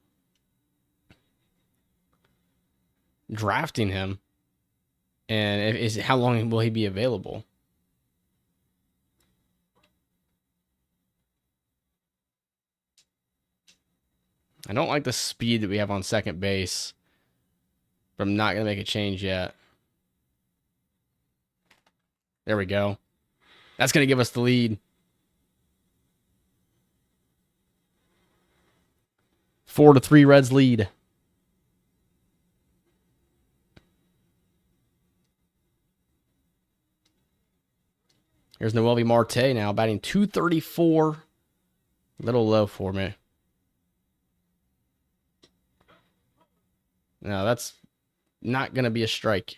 drafting him. And is how long will he be available? I don't like the speed that we have on second base, but I'm not going to make a change yet. There we go. That's going to give us the lead. 4-3 Reds lead. Here's Noelvi Marte now batting .234. Little low for me. No, that's not going to be a strike.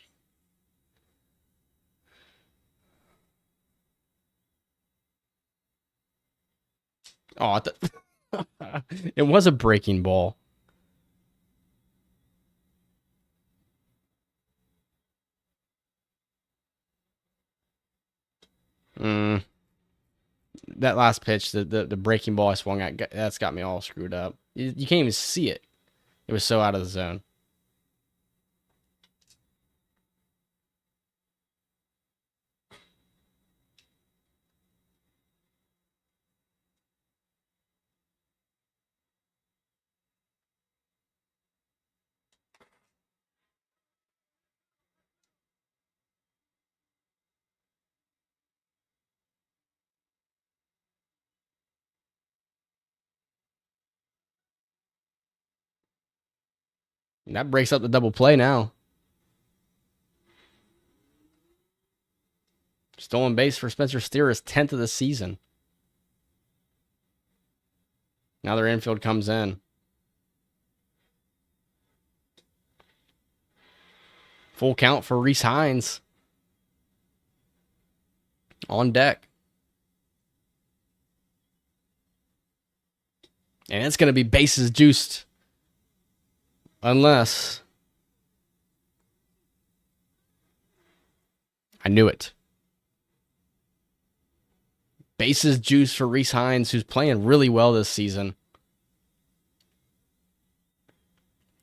Oh, it was a breaking ball. That last pitch, the breaking ball I swung at, that's got me all screwed up. You can't even see it. It was so out of the zone. And that breaks up the double play now. Stolen base for Spencer Steer is 10th of the season. Now their infield comes in. Full count for Reese Hines. On deck. And it's going to be bases juiced. Unless. I knew it. Bases juiced for Reese Hines, who's playing really well this season.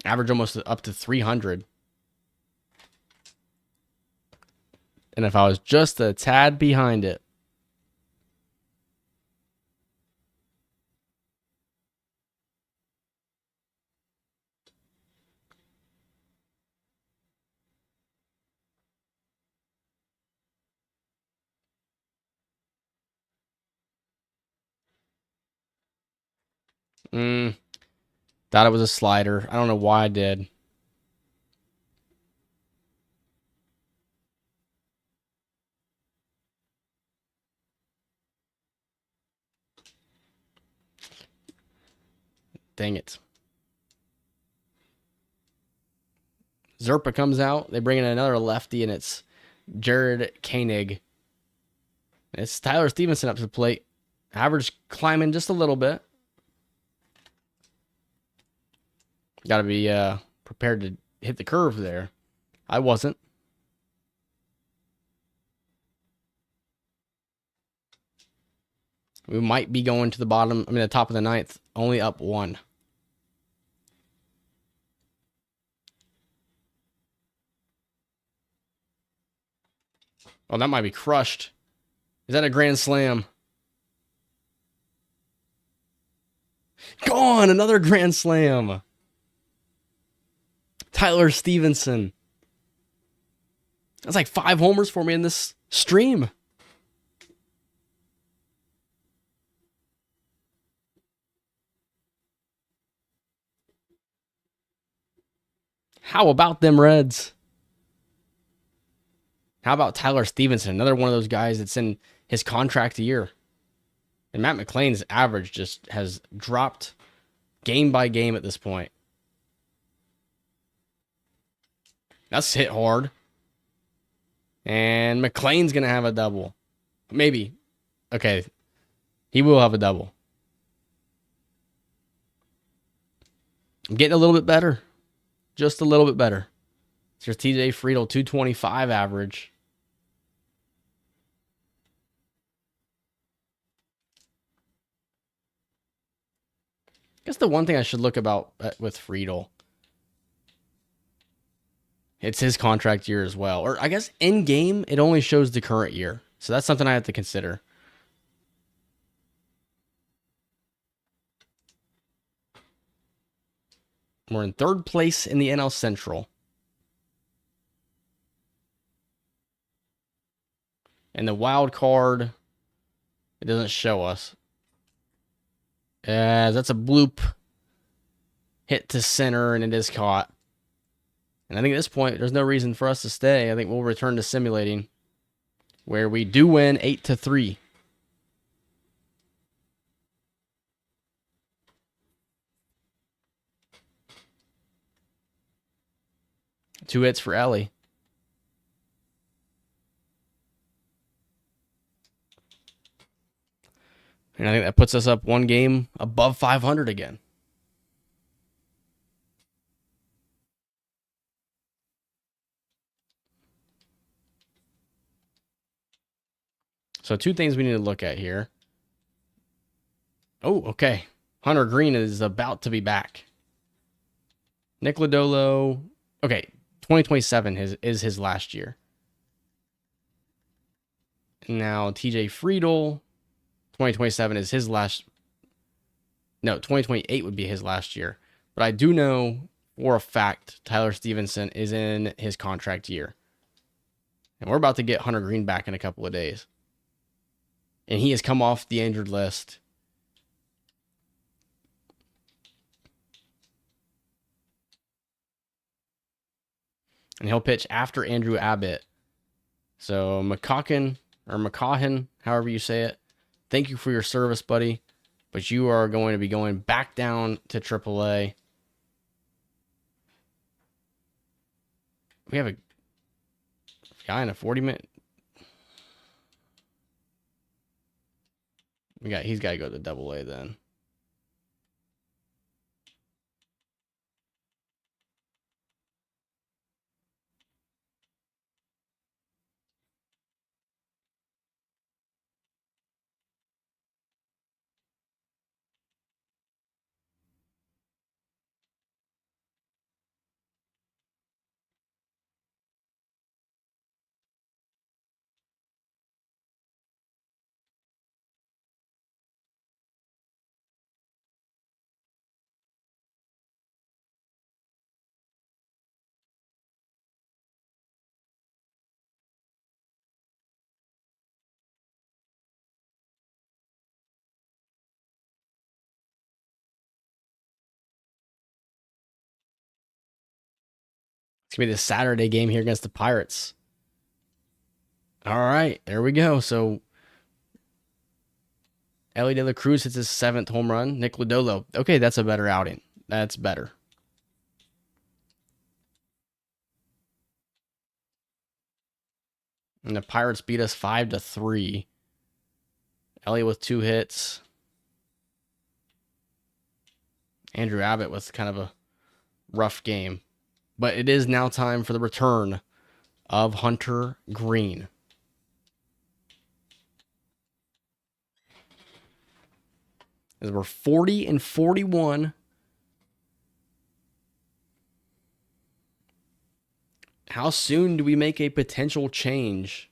Average almost up to 300. And if I was just a tad behind it. Mm, thought it was a slider. I don't know why I did. Dang it. Zerpa comes out. They bring in another lefty, and it's Jared Koenig. It's Tyler Stevenson up to the plate. Average climbing just a little bit. Got to be prepared to hit the curve there. I wasn't. We might be going to the bottom, the top of the ninth, only up 1. Oh, that might be crushed. Is that a grand slam? Gone! Another grand slam. Tyler Stevenson. That's like 5 homers for me in this stream. How about them Reds? How about Tyler Stevenson? Another one of those guys that's in his contract year. And Matt McLain's average just has dropped game by game at this point. That's hit hard. And McLain's going to have a double. Maybe. Okay. He will have a double. I'm getting a little bit better. Just a little bit better. It's your TJ Friedl 225 average. I guess the one thing I should look about with Friedl, it's his contract year as well. Or I guess in game, it only shows the current year. So that's something I have to consider. We're in 3rd place in the NL Central. And the wild card, it doesn't show us. That's a bloop hit to center, and it is caught. And I think at this point, there's no reason for us to stay. I think we'll return to simulating, where we do win 8-3. Two hits for Ellie. And I think that puts us up 1 game above 500 again. So 2 things we need to look at here. Oh, okay. Hunter Green is about to be back. Nick Lodolo. Okay, 2027 is his last year. Now, TJ Friedl, 2027 is his last. No, 2028 would be his last year. But I do know for a fact Tyler Stevenson is in his contract year. And we're about to get Hunter Green back in a couple of days. And he has come off the injured list. And he'll pitch after Andrew Abbott. So McCahan, however you say it, thank you for your service, buddy. But you are going to be going back down to AAA. We have a guy in a 40-minute. He's got to go to AA then. It's going to be the Saturday game here against the Pirates. All right, there we go. So, Ellie De La Cruz hits his 7th home run. Nick Lodolo. Okay, that's a better outing. That's better. And the Pirates beat us 5-3. Ellie with 2 hits. Andrew Abbott with kind of a rough game. But it is now time for the return of Hunter Green. As we're 40-41. How soon do we make a potential change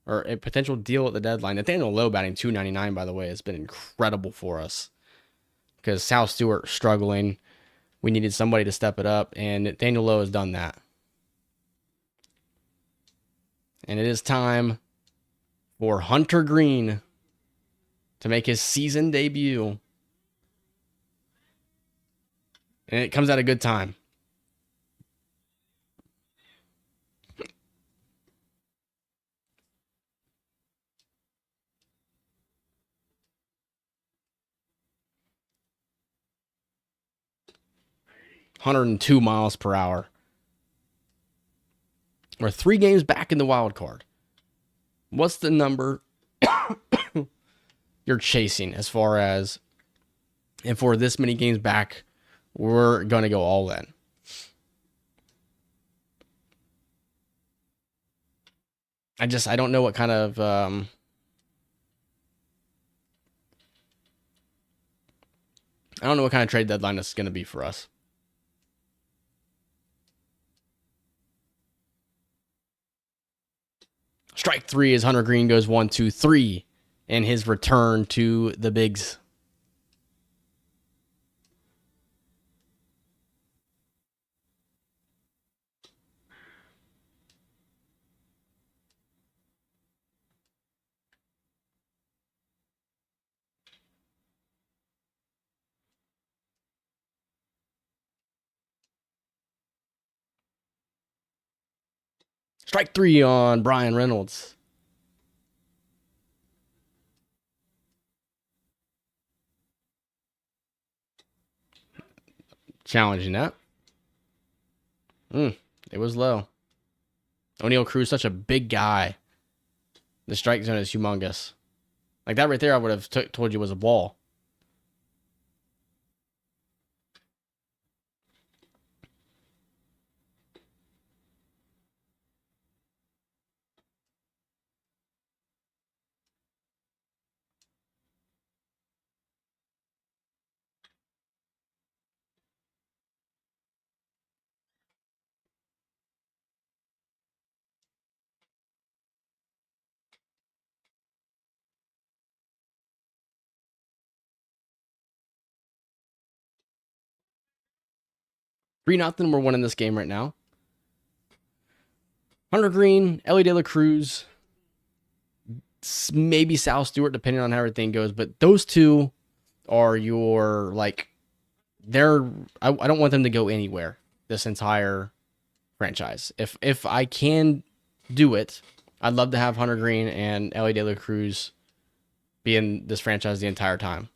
or a potential deal at the deadline? Nathaniel Lowe batting .299, by the way, has been incredible for us because Sal Stewart struggling. We needed somebody to step it up, and Nathaniel Lowe has done that. And it is time for Hunter Green to make his season debut. And it comes at a good time. .102 miles per hour. We're 3 games back in the wild card. What's the number you're chasing as far as, and for this many games back, we're going to go all in? I don't know what kind of I don't know what kind of trade deadline this is going to be for us. Strike 3 as Hunter Green goes 1-2-3 in his return to the Bigs. Strike 3 on Brian Reynolds. Challenging that. It was low. O'Neal Cruz, such a big guy. The strike zone is humongous. Like that right there, I would have told you was a ball. Three nothing. We're winning this game right now. Hunter Green, Ellie De La Cruz, maybe Sal Stewart, depending on how everything goes. But those two are your, like, they're, I don't want them to go anywhere this entire franchise. If I can do it, I'd love to have Hunter Green and Ellie De La Cruz be in this franchise the entire time.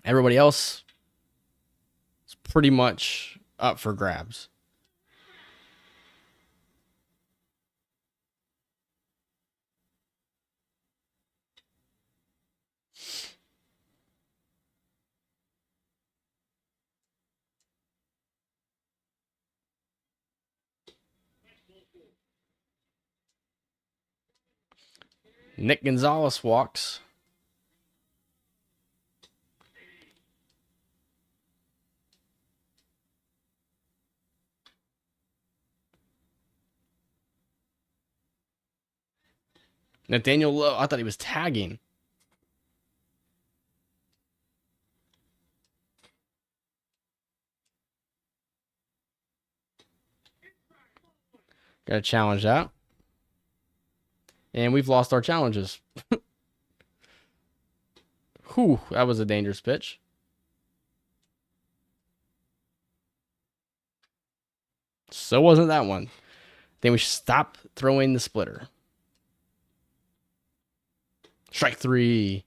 Everybody else is pretty much up for grabs. Nick Gonzalez walks. Nathaniel Lowe, I thought he was tagging. Got to challenge that. And we've lost our challenges. Whew, that was a dangerous pitch. So wasn't that one. Then we should stop throwing the splitter. Strike 3.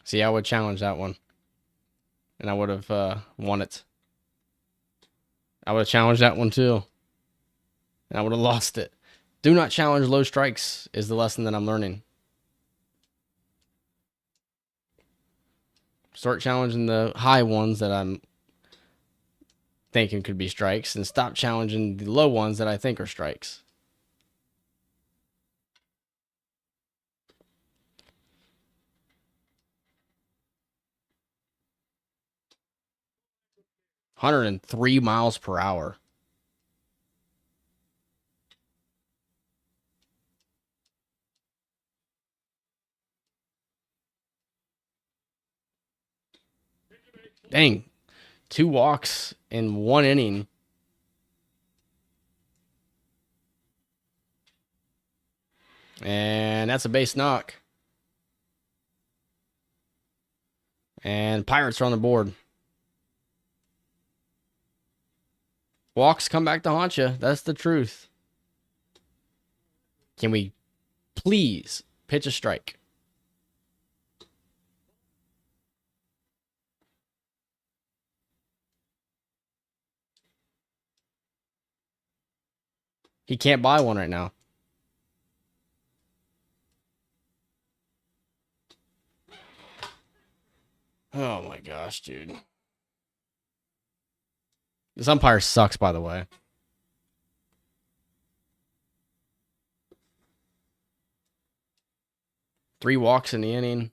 See, I would challenge that one. And I would have won it. I would have challenged that one too. And I would have lost it. Do not challenge low strikes is the lesson that I'm learning. Start challenging the high ones that I'm thinking could be strikes, and stop challenging the low ones that I think are strikes. (103 mph). Dang. 2 walks in 1 inning. And that's a base knock. And Pirates are on the board. Walks come back to haunt you. That's the truth. Can we please pitch a strike? He can't buy one right now. Oh my gosh, dude. This umpire sucks, by the way. Three walks in the inning.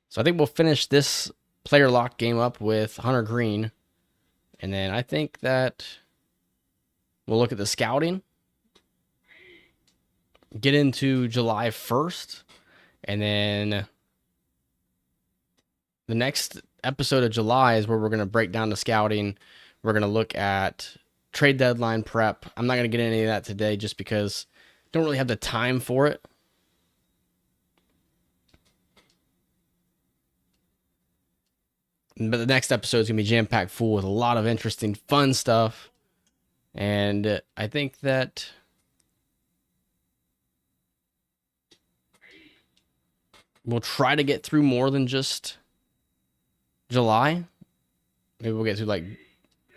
So I think we'll finish this player lock game up with Hunter Green. And then I think that we'll look at the scouting, get into July 1st, and then the next episode of July is where we're going to break down the scouting. We're going to look at trade deadline prep. I'm not going to get into any of that today just because I don't really have the time for it. But the next episode is going to be jam-packed full with a lot of interesting, fun stuff. And I think that we'll try to get through more than just July. Maybe we'll get through like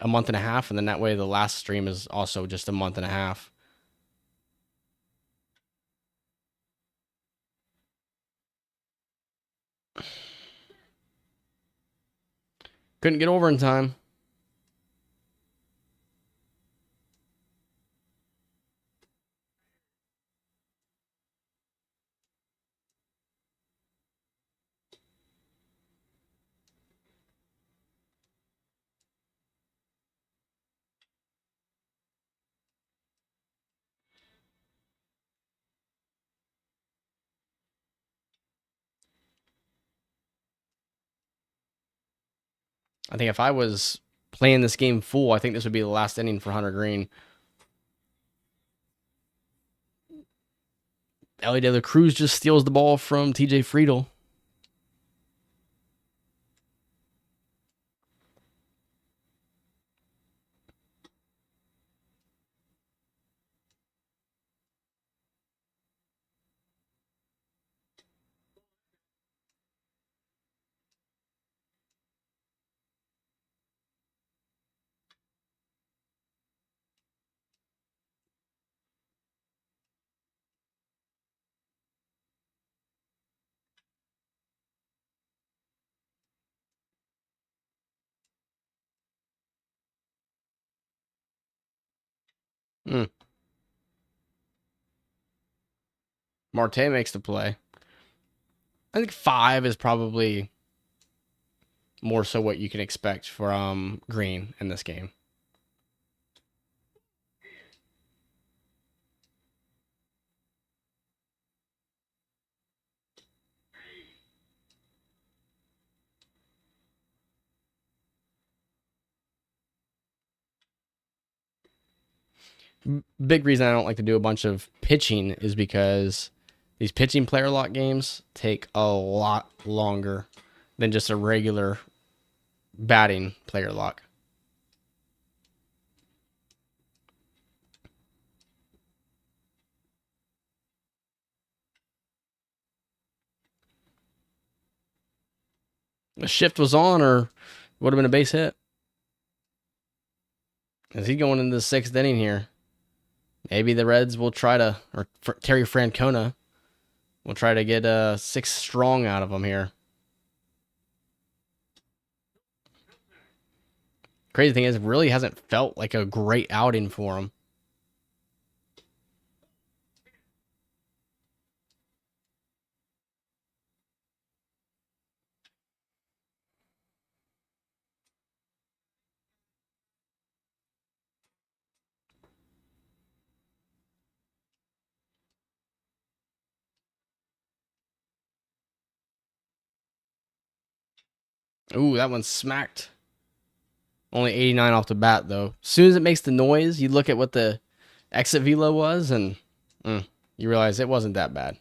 a month and a half, and then that way the last stream is also just a month and a half. Couldn't get over in time. I think if I was playing this game full, I think this would be the last inning for Hunter Green. Ellie De La Cruz just steals the ball from TJ Friedel. Marte makes the play. I think 5 is probably more so what you can expect from Green in this game. Big reason I don't like to do a bunch of pitching is because these pitching player lock games take a lot longer than just a regular batting player lock. The shift was on, or would have been a base hit. Is he going into the 6th inning here? Maybe the Reds will try to, or Terry Francona will try to get a 6 strong out of him here. Crazy thing is, it really hasn't felt like a great outing for him. Ooh, that one smacked. Only 89 off the bat, though. As soon as it makes the noise, you look at what the exit velo was, and you realize it wasn't that bad.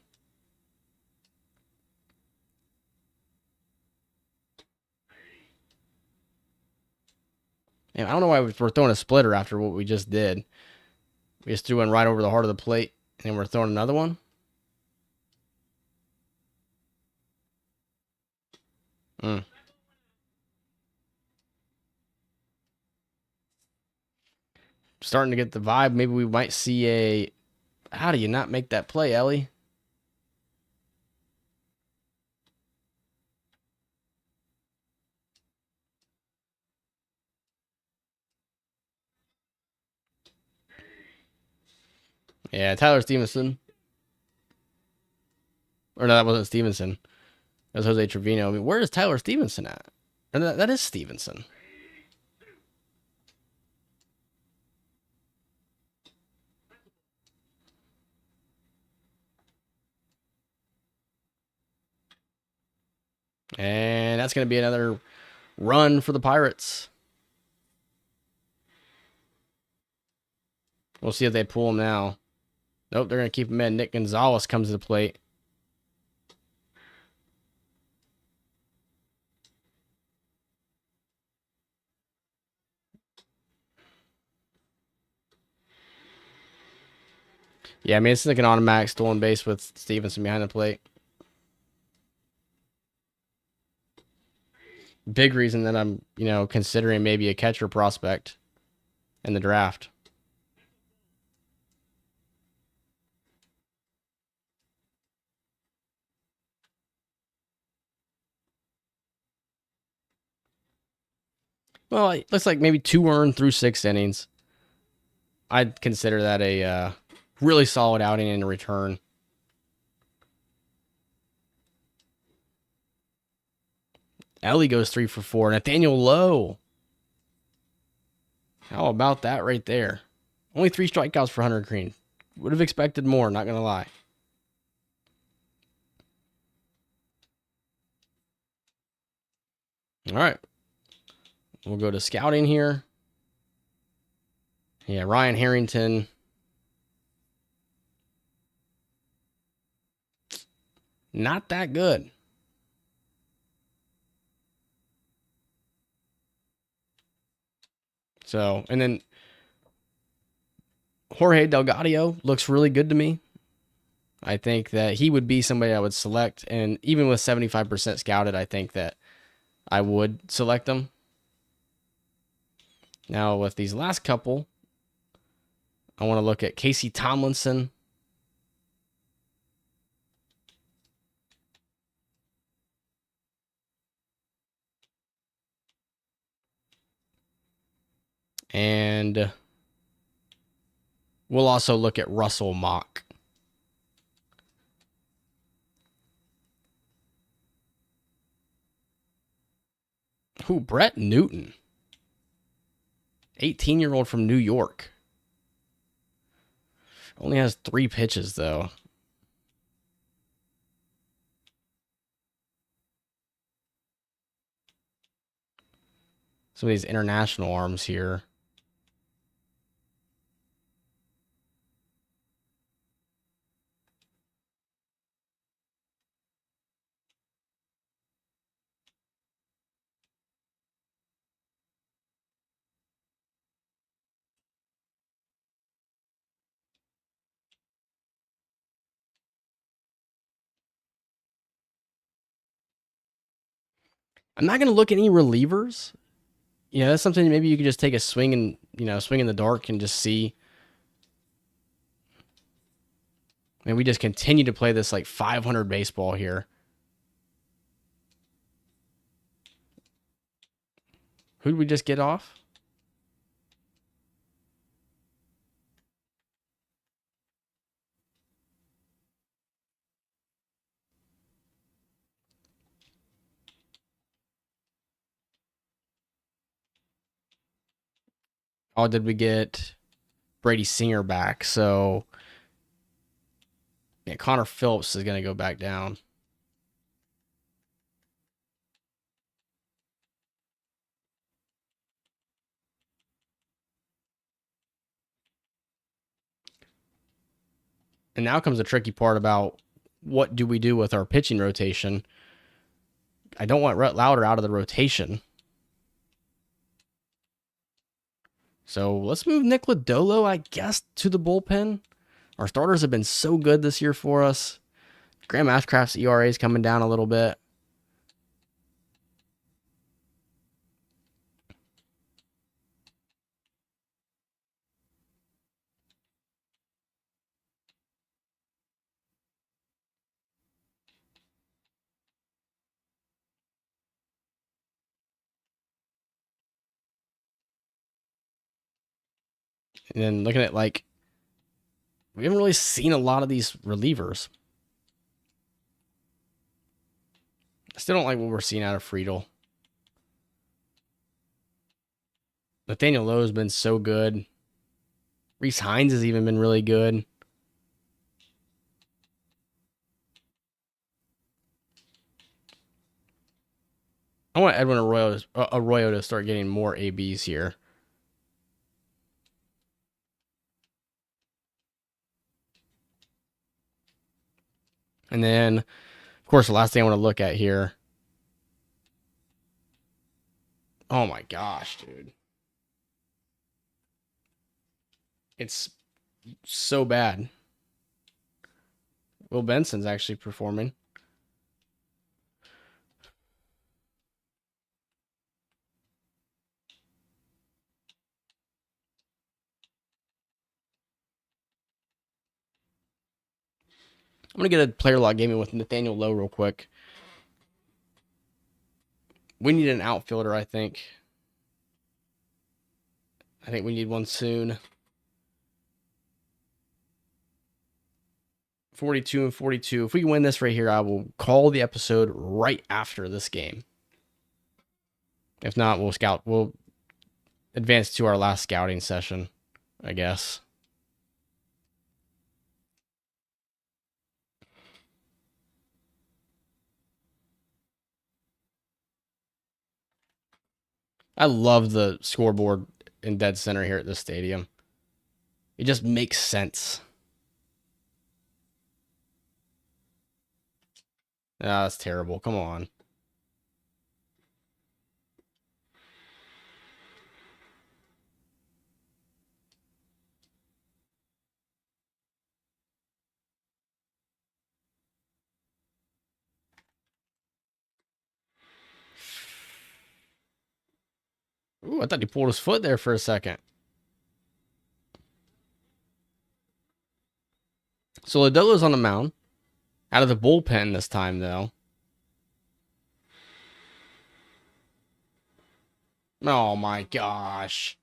And I don't know why we're throwing a splitter after what we just did. We just threw one right over the heart of the plate, and then we're throwing another one. Starting to get the vibe. Maybe we might see a... How do you not make that play, Ellie? Yeah, Tyler Stevenson. Or no, that wasn't Stevenson. That was Jose Trevino. I mean, where is Tyler Stevenson at? And that is Stevenson. And that's going to be another run for the Pirates. We'll see if they pull him now. Nope, they're going to keep him in. Nick Gonzalez comes to the plate. Yeah, I mean, it's like an automatic stolen base with Stevenson behind the plate. Big reason that I'm, considering maybe a catcher prospect in the draft. Well, it looks like maybe 2 earned through 6 innings. I'd consider that a really solid outing in a return. Ellie goes 3 for 4. Nathaniel Lowe. How about that right there? Only 3 strikeouts for Hunter Green. Would have expected more, not going to lie. All right. We'll go to scouting here. Yeah, Ryan Harrington. Not that good. So, and then Jorge Delgado looks really good to me. I think that he would be somebody I would select. And even with 75% scouted, I think that I would select him. Now, with these last couple, I want to look at Casey Tomlinson. And we'll also look at Russell Mock. Who? Brett Newton. 18-year-old from New York. Only has 3 pitches, though. Some of these international arms here. I'm not going to look at any relievers. Yeah, that's something maybe you could just take a swing and, swing in the dark and just see. And we just continue to play this like 500 baseball here. Who did we just get off? Oh, did we get Brady Singer back? So, yeah, Connor Phillips is going to go back down. And now comes the tricky part about what do we do with our pitching rotation. I don't want Rhett Lauder out of the rotation. So let's move Nick Lodolo, I guess, to the bullpen. Our starters have been so good this year for us. Graham Ashcraft's ERA is coming down a little bit. And then looking at we haven't really seen a lot of these relievers. I still don't like what we're seeing out of Friedel. Nathaniel Lowe has been so good. Reese Hines has even been really good. I want Edwin Arroyo to start getting more ABs here. And then, of course, the last thing I want to look at here. Oh my gosh, dude. It's so bad. Will Benson's actually performing. I'm going to get a player log gaming with Nathaniel Lowe real quick. We need an outfielder, I think. I think we need one soon. 42 and 42. If we can win this right here, I will call the episode right after this game. If not, we'll advance to our last scouting session, I guess. I love the scoreboard in dead center here at this stadium. It just makes sense. Ah, that's terrible. Come on. Ooh, I thought he pulled his foot there for a second. So Lodolo's on the mound. Out of the bullpen this time, though. Oh my gosh.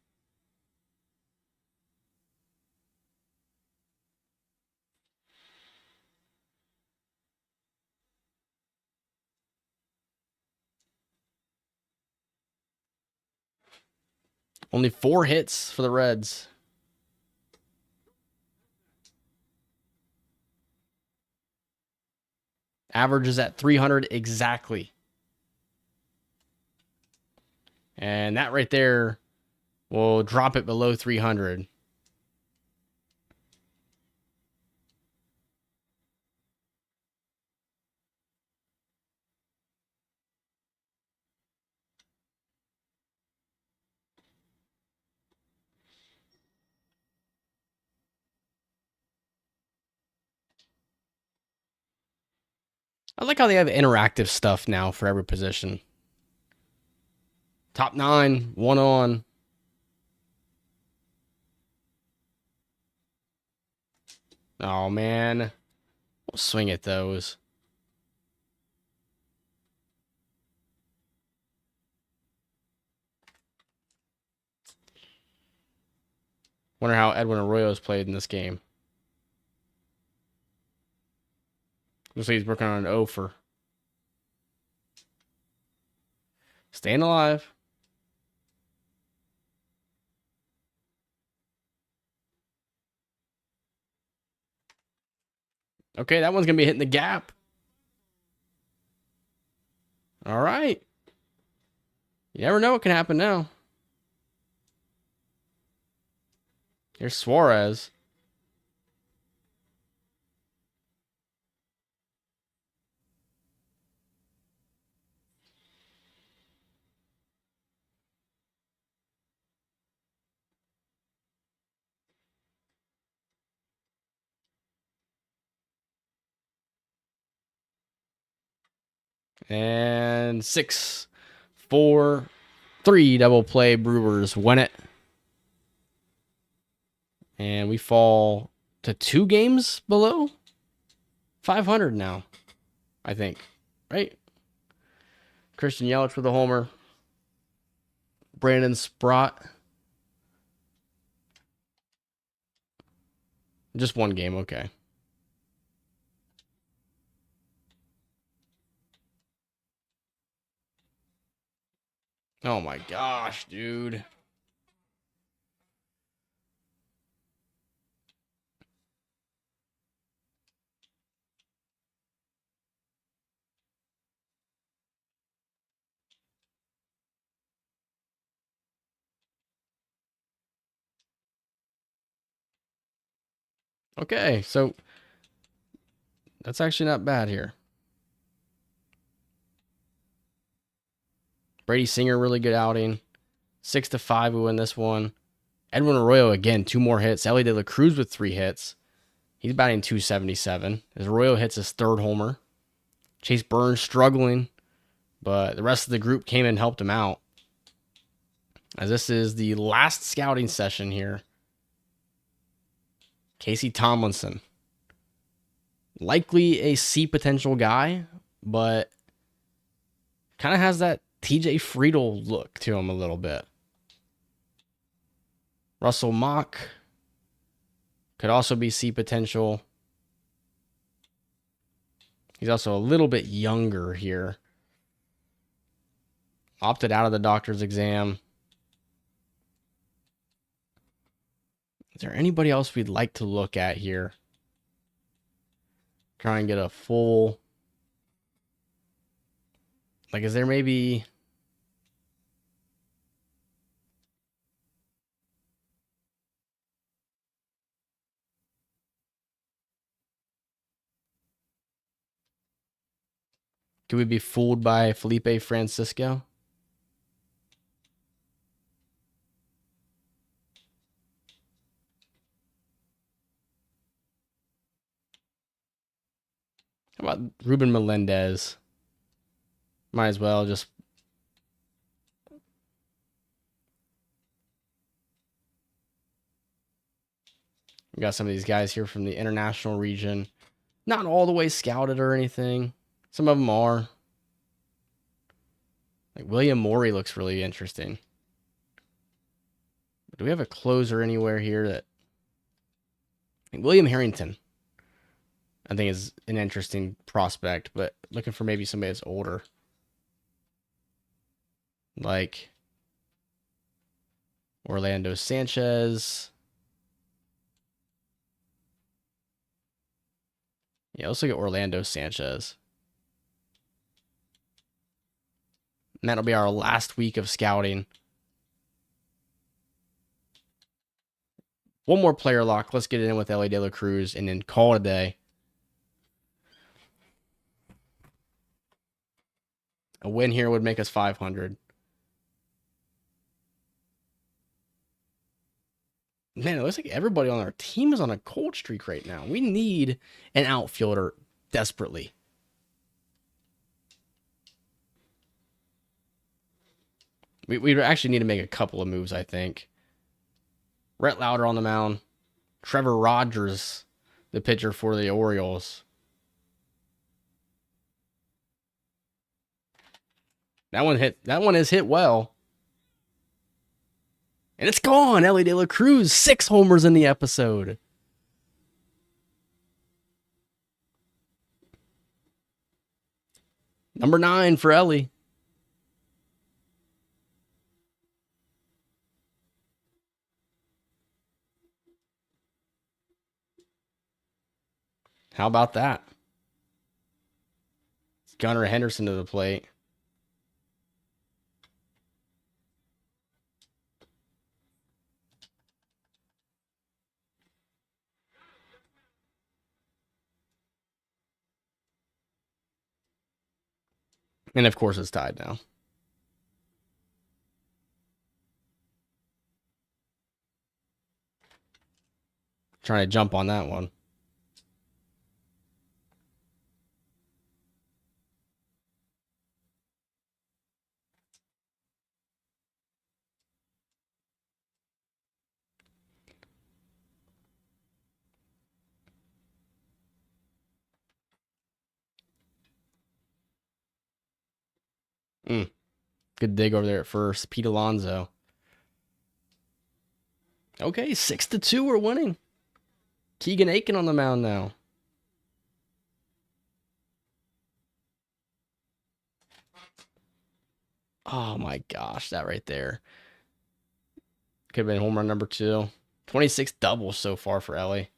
Only 4 hits for the Reds. Average is at 300 exactly. And that right there will drop it below 300. I like how they have interactive stuff now for every position. Top 9, 1 on. Oh, man. We'll swing at those. Wonder how Edwin Arroyo's played in this game. Looks like he's working on an O for. Staying alive. Okay, that one's going to be hitting the gap. All right. You never know what can happen now. Here's Suarez. And 6, 4, 3 double play. Brewers win it. And we fall to 2 games below 500 now, I think. Right? Christian Yelich with a homer. Brandon Sprott. Just 1 game, okay. Oh my gosh, dude. Okay, so that's actually not bad here. Brady Singer, really good outing. 6-5, we win this one. Edwin Arroyo, again, 2 more hits. Ellie De La Cruz with 3 hits. He's batting .277. As Arroyo hits his 3rd homer. Chase Burns struggling, but the rest of the group came and helped him out. As this is the last scouting session here. Casey Tomlinson. Likely a C potential guy, but kind of has that TJ Friedel look to him a little bit. Russell Mock could also be C potential. He's also a little bit younger here. Opted out of the doctor's exam. Is there anybody else we'd like to look at here? Try and get a full... Like, is there maybe... Could we be fooled by Felipe Francisco? How about Ruben Melendez? Might as well just... We got some of these guys here from the international region. Not all the way scouted or anything. Some of them are. Like William Morey looks really interesting. Do we have a closer anywhere here that... Like William Harrington, I think, is an interesting prospect, but looking for maybe somebody that's older. Like Orlando Sanchez. Yeah, let's look at Orlando Sanchez. And that'll be our last week of scouting. One more player lock. Let's get it in with Ellie De La Cruz and then call it a day. A win here would make us 500. Man, it looks like everybody on our team is on a cold streak right now. We need an outfielder desperately. We actually need to make a couple of moves, I think. Rhett Lauder on the mound. Trevor Rogers, the pitcher for the Orioles. That one is hit well. And it's gone. Ellie De La Cruz, 6 homers in the episode. Number 9 for Ellie. How about that? Gunnar Henderson to the plate. And of course, it's tied now. Trying to jump on that one. Good dig over there at first. Pete Alonso. Okay, 6-2, we're winning. Keegan Aiken on the mound now. Oh my gosh, that right there. Could have been home run number 2. 26 doubles so far for Ellie.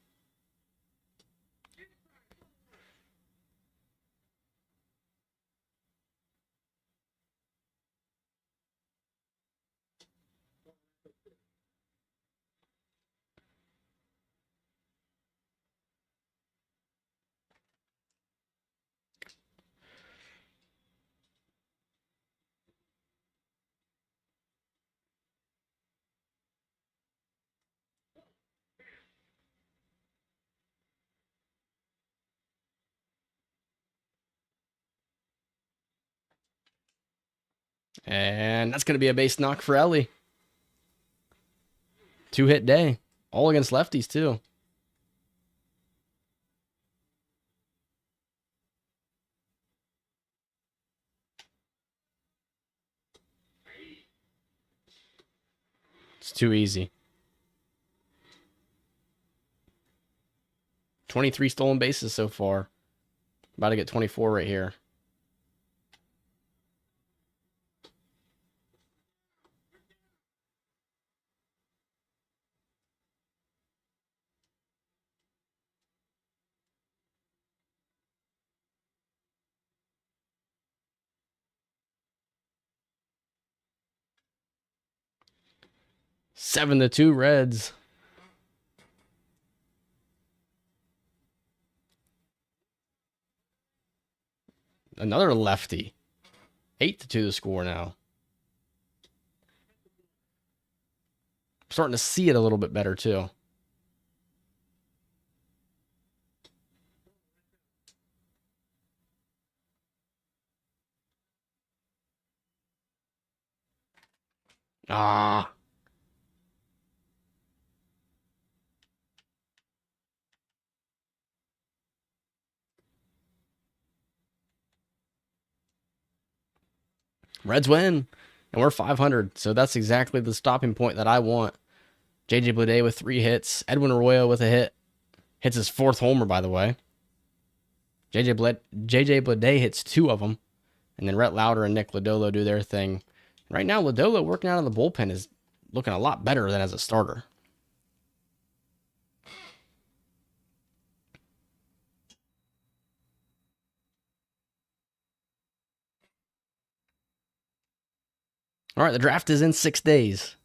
And that's going to be a base knock for Ellie. 2-hit day. All against lefties, too. It's too easy. 23 stolen bases so far. About to get 24 right here. Seven to 2 Reds. Another lefty. 8-2 the score now. Starting to see it a little bit better too. Ah. Reds win, and we're 500. So that's exactly the stopping point that I want. JJ Bleday with 3 hits. Edwin Arroyo with a hit. Hits his 4th homer, by the way. JJ Bleday hits 2 of them. And then Rhett Lauder and Nick Lodolo do their thing. Right now, Lodolo working out of the bullpen is looking a lot better than as a starter. All right, the draft is in 6 days.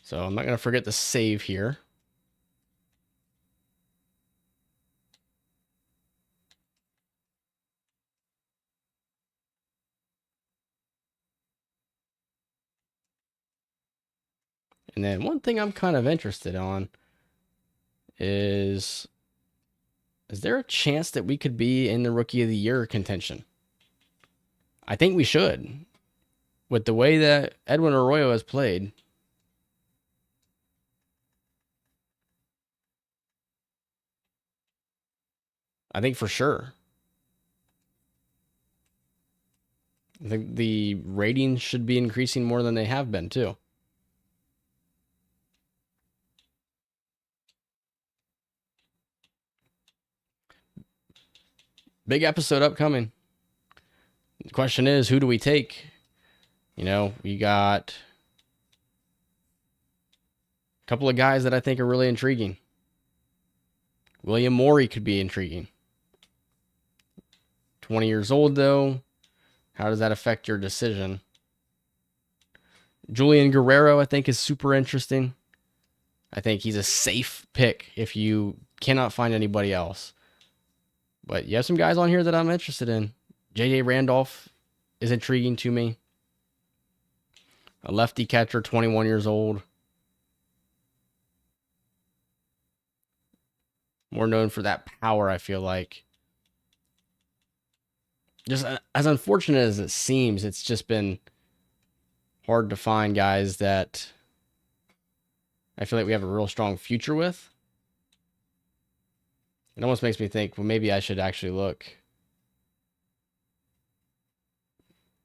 So I'm not going to forget to save here. And then one thing I'm kind of interested on is there a chance that we could be in the Rookie of the Year contention? I think we should. With the way that Edwin Arroyo has played. I think for sure. I think the ratings should be increasing more than they have been, too. Big episode upcoming. The question is, who do we take? You know, we got a couple of guys that I think are really intriguing. William Morey could be intriguing. 20 years old, though. How does that affect your decision? Julian Guerrero, I think, is super interesting. I think he's a safe pick if you cannot find anybody else. But you have some guys on here that I'm interested in. J.J. Randolph is intriguing to me. A lefty catcher, 21 years old. More known for that power, I feel like. Just as unfortunate as it seems, it's just been hard to find guys that I feel like we have a real strong future with. It almost makes me think, well, maybe I should actually look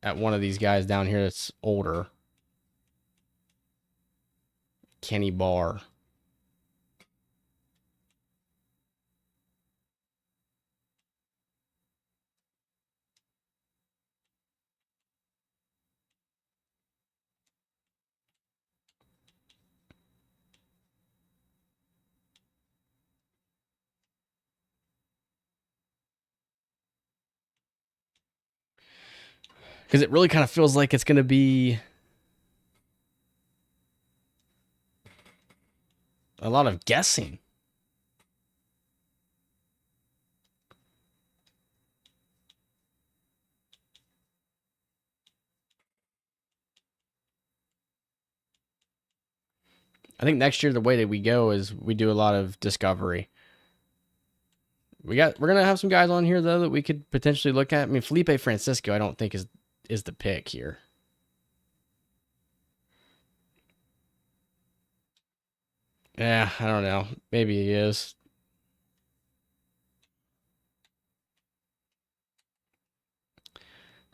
at one of these guys down here that's older. Kenny Barr. Because it really kind of feels like it's going to be a lot of guessing. I think next year the way that we go is we do a lot of discovery. We're gonna have some guys on here though that we could potentially look at. I mean, Felipe Francisco, I don't think is the pick here. Yeah, I don't know. Maybe he is.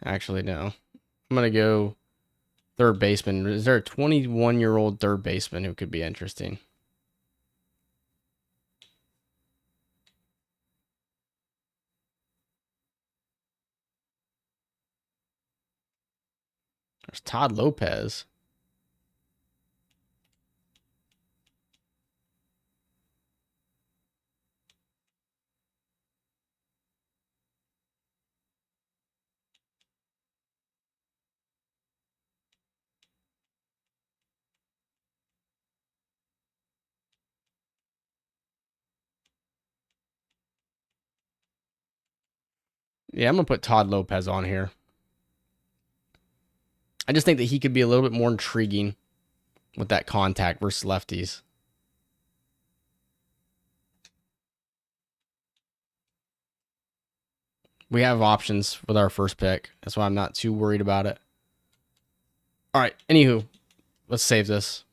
Actually, no. I'm gonna go third baseman. Is there a 21-year-old third baseman who could be interesting? There's Todd Lopez. Yeah, I'm gonna put Todd Lopez on here. I just think that he could be a little bit more intriguing with that contact versus lefties. We have options with our first pick. That's why I'm not too worried about it. All right, anywho, let's save this.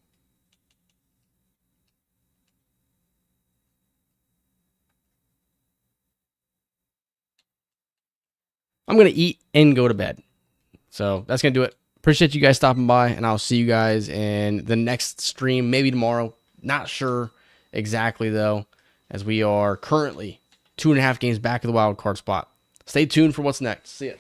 I'm going to eat and go to bed. So that's going to do it Appreciate you guys stopping by, and I'll see you guys in the next stream, maybe tomorrow. Not sure exactly, though, as we are currently 2.5 games back of the wild card spot. Stay tuned for what's next. See ya.